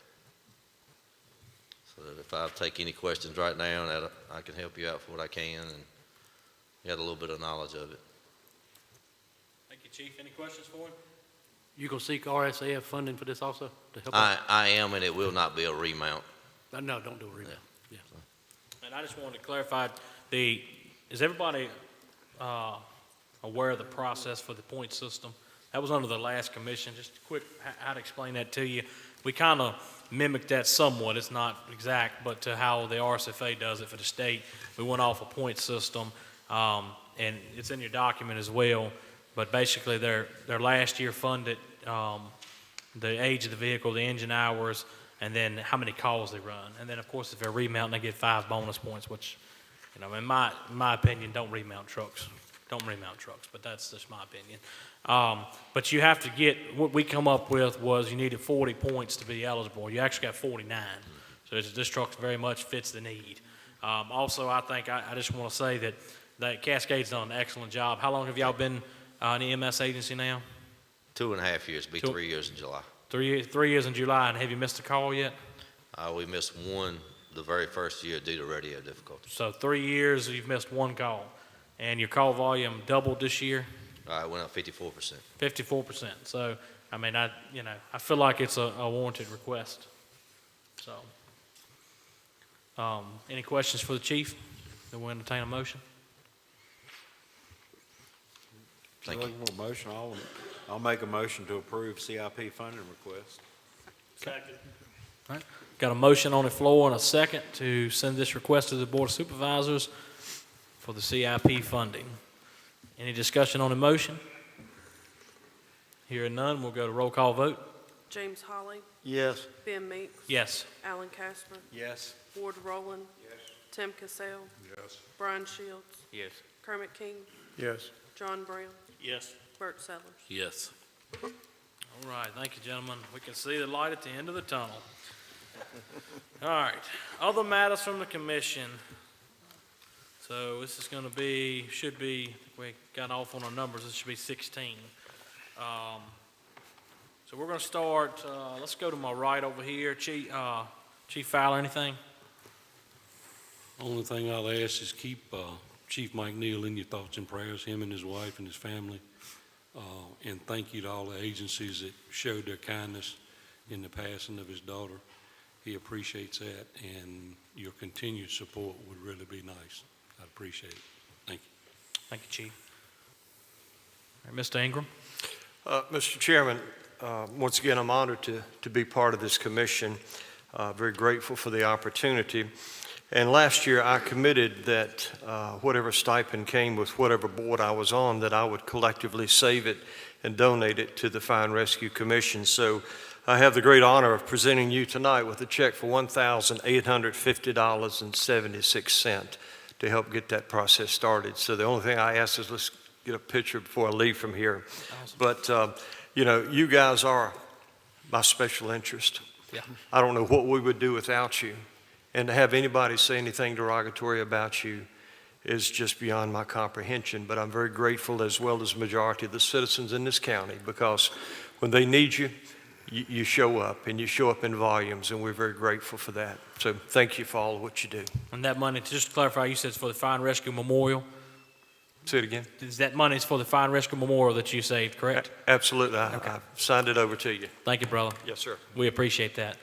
S20: So if I take any questions right now, that I can help you out for what I can and get a little bit of knowledge of it.
S5: Thank you, Chief. Any questions for him?
S14: You gonna seek RSAF funding for this also to help?
S20: I am, and it will not be a remount.
S14: No, don't do a remount. Yeah.
S5: And I just wanted to clarify, is everybody aware of the process for the point system? That was under the last commission. Just quick, how to explain that to you. We kind of mimicked that somewhat. It's not exact, but to how the RSFA does it for the state. We went off a point system, and it's in your document as well. But basically, their last year funded the age of the vehicle, the engine hours, and then how many calls they run. And then, of course, if they're remounting, they get 5 bonus points, which, in my opinion, don't remount trucks. Don't remount trucks, but that's just my opinion. But you have to get, what we come up with was you needed 40 points to be eligible. You actually got 49. So this truck very much fits the need. Also, I think, I just want to say that Cascade's done an excellent job. How long have y'all been an EMS agency now?
S20: 2.5 years, be 3 years in July.
S5: 3 years in July, and have you missed a call yet?
S20: We missed one the very first year due to radio difficulties.
S5: So 3 years, you've missed 1 call. And your call volume doubled this year?
S20: It went up 54%.
S5: 54%. So, I feel like it's a warranted request. So, any questions for the chief? Then we'll entertain a motion.
S11: Thank you. Motion, I'll make a motion to approve CIP funding request.
S14: Second.
S5: All right. Got a motion on the floor and a second to send this request to the Board of Supervisors for the CIP funding. Any discussion on the motion? Hearing none, we'll go to roll call vote.
S1: James Hawley,
S3: Yes.
S1: Ben Meeks,
S5: Yes.
S1: Alan Casper,
S11: Yes.
S1: Ward Rowland, Tim Cassell,
S15: Yes.
S1: Brian Shields,
S2: Yes.
S1: Kermit King,
S6: Yes.
S1: John Brown,
S14: Yes.
S1: Bert Sellers.
S10: Yes.
S5: All right, thank you, gentlemen. We can see the light at the end of the tunnel. All right, other matters from the commission. So this is going to be, we got off on our numbers, this should be 16. So we're going to start, let's go to my right over here. Chief Fowler, anything?
S12: Only thing I'll ask is keep Chief Mike Neal in your thoughts and prayers, him and his wife and his family. And thank you to all the agencies that showed their kindness in the passing of his daughter. He appreciates that, and your continued support would really be nice. I'd appreciate it. Thank you.
S5: Thank you, Chief. All right, Mr. Ingram.
S18: Mr. Chairman, once again, I'm honored to be part of this commission. Very grateful for the opportunity. And last year, I committed that whatever stipend came with whatever board I was on, that I would collectively save it and donate it to the Fire and Rescue Commission. So I have the great honor of presenting you tonight with a check for $1,850.76 to help get that process started. So the only thing I ask is let's get a picture before I leave from here. Awesome. But, you guys are my special interest.
S14: Yeah.
S18: I don't know what we would do without you. And to have anybody say anything derogatory about you is just beyond my comprehension. But I'm very grateful, as well as the majority of the citizens in this county, because when they need you, you show up, and you show up in volumes, and we're very grateful for that. So thank you for all of what you do.
S5: And that money, just to clarify, you said it's for the Fire and Rescue Memorial?
S18: Say it again.
S5: Is that money is for the Fire and Rescue Memorial that you saved, correct?
S18: Absolutely.
S5: Okay.
S18: I signed it over to you.
S5: Thank you, brother.
S18: Yes, sir.
S5: We appreciate that.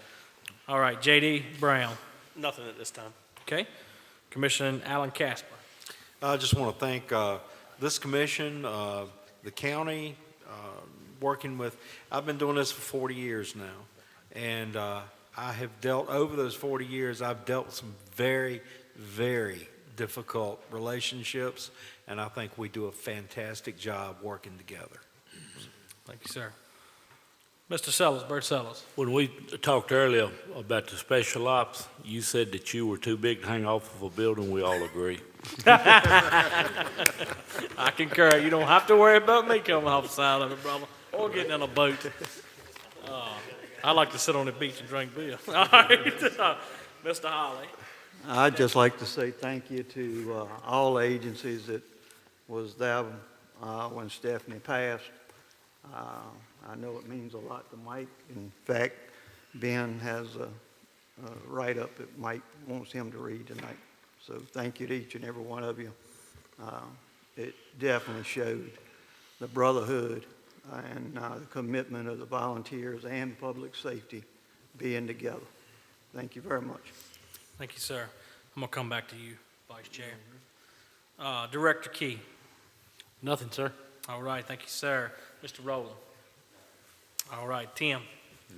S5: All right, J.D. Brown.
S21: Nothing at this time.
S5: Okay. Commissioner Alan Casper.
S11: I just want to thank this commission, the county, working with, I've been doing this for 40 years now, and I have dealt, over those 40 years, I've dealt with some very, very difficult relationships, and I think we do a fantastic job working together.
S5: Thank you, sir. Mr. Sellers, Bert Sellers.
S10: When we talked earlier about the special ops, you said that you were too big to hang off of a building. We all agree.
S5: I concur. You don't have to worry about me coming off the side of it, brother, or getting in a boat. I like to sit on the beach and drink beer. All right, Mr. Holly.
S3: I'd just like to say thank you to all agencies that was there when Stephanie passed. I know it means a lot to Mike. In fact, Ben has a write-up that Mike wants him to read tonight. So thank you to each and every one of you. It definitely showed the brotherhood and the commitment of the volunteers and public safety being together. Thank you very much.
S5: Thank you, sir. I'm going to come back to you, Vice Chair. Director Key.
S14: Nothing, sir.
S5: All right, thank you, sir. Mr. Rowland. All right, Tim.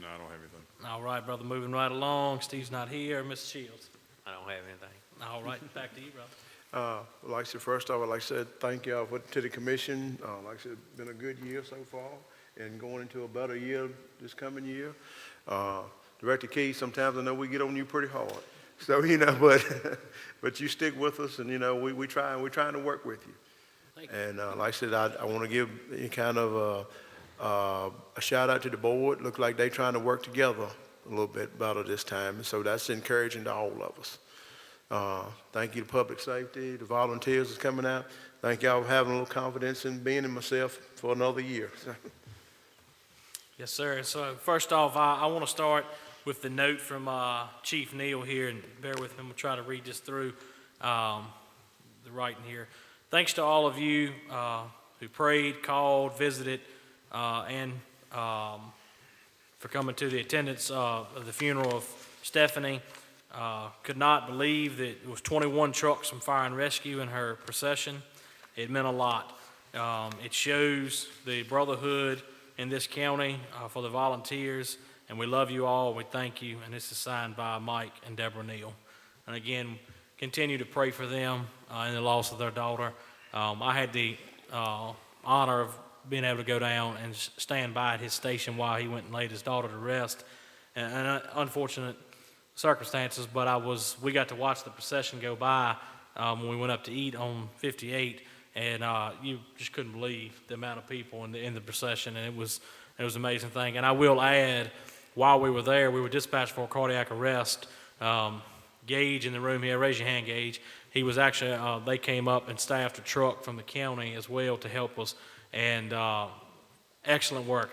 S16: No, I don't have anything.
S5: All right, brother, moving right along. Steve's not here. Mr. Shields.
S2: I don't have anything.
S5: All right, back to you, brother.
S6: Like I said, first off, I'd like to say thank y'all to the commission. Like I said, it's been a good year so far, and going into a better year this coming year. Director Key, sometimes I know we get on you pretty hard. So, but you stick with us, and, we're trying to work with you. And like I said, I want to give kind of a shout out to the board. Look like they're trying to work together a little bit better this time. And so that's encouraging to all of us. Thank you to public safety, the volunteers that's coming out. Thank y'all for having a little confidence in being in myself for another year.
S5: Yes, sir. So first off, I want to start with the note from Chief Neal here, and bear with me, we'll try to read this through the writing here. Thanks to all of you who prayed, called, visited, and for coming to the attendance of the funeral of Stephanie. Could not believe that it was 21 trucks from Fire and Rescue in her procession. It meant a lot. It shows the brotherhood in this county for the volunteers, and we love you all. We thank you, and this is signed by Mike and Deborah Neal. And again, continue to pray for them in the loss of their daughter. I had the honor of being able to go down and stand by at his station while he went and laid his daughter to rest. And unfortunate circumstances, but we got to watch the procession go by when we went up to eat on 58, and you just couldn't believe the amount of people in the procession, and it was an amazing thing. And I will add, while we were there, we were dispatched for cardiac arrest. Gage in the room here, raise your hand, Gage. He was actually, they came up and staffed a truck from the county as well to help us, and excellent work.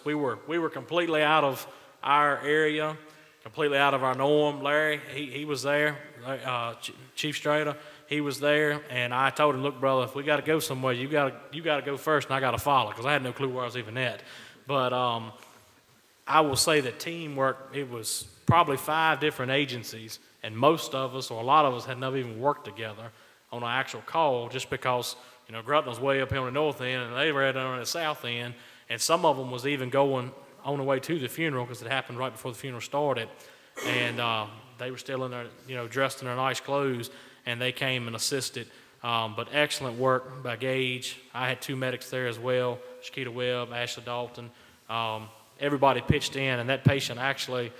S5: We were completely out of our area, completely out of our norm. Larry, he was there, Chief Strader, he was there, and I told him, look, brother, if we got to go somewhere, you got to go first, and I got to follow, because I had no clue where I was even at. But I will say that teamwork, it was probably 5 different agencies, and most of us, or a lot of us, had never even worked together on an actual call, just because, Grutton was way up here on the north end, and they were down on the south end, and some of them was even going on the way to the funeral, because it happened right before the funeral started, and they were still in their, dressed in their nice clothes, and they came and assisted. But excellent work by Gage. I had 2 medics there as well, Shakita Webb, Ashley Dalton. Everybody pitched in, and that patient actually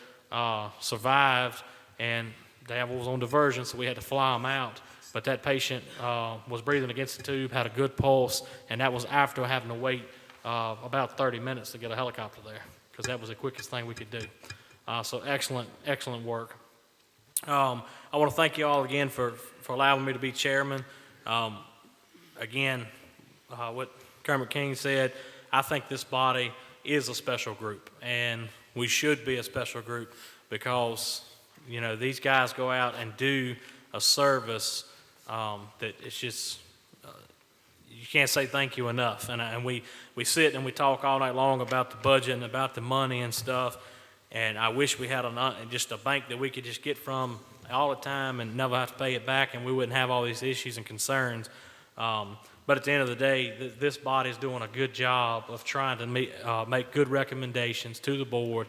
S5: survived, and Danville was on diversion, so we had to fly him out. But that patient was breathing against the tube, had a good pulse, and that was after having to wait about 30 minutes to get a helicopter there, because that was the quickest thing we could do. So excellent, excellent work. I want to thank you all again for allowing me to be chairman. Again, what Kermit King said, I think this body is a special group, and we should be a special group because, you know, these guys go out and do a service that it's just, you can't say thank you enough. And we sit and we talk all night long about the budget and about the money and stuff, and I wish we had just a bank that we could just get from all the time and never have to pay it back, and we wouldn't have all these issues and concerns. But at the end of the day, this body is doing a good job of trying to make good recommendations to the board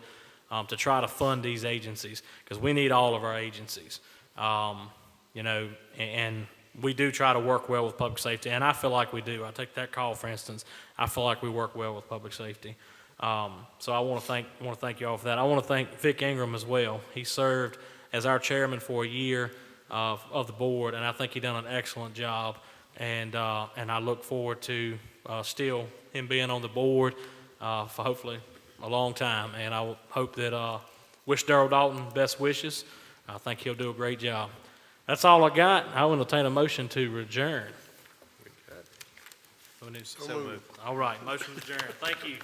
S5: to try to fund these agencies, because we need all of our agencies. You know, and we do try to work well with public safety, and I feel like we do. I take that call, for instance. I feel like we work well with public safety. So I want to thank you all for that. I want to thank Vic Ingram as well. He served as our chairman for a year of the board, and I think he done an excellent job. And I look forward to still him being on the board for hopefully a long time. And I hope that wish Darrell Dalton best wishes. I think he'll do a great job. That's all I got. I will entertain a motion to adjourn.
S20: So moved.
S5: All right, motion to adjourn. Thank you.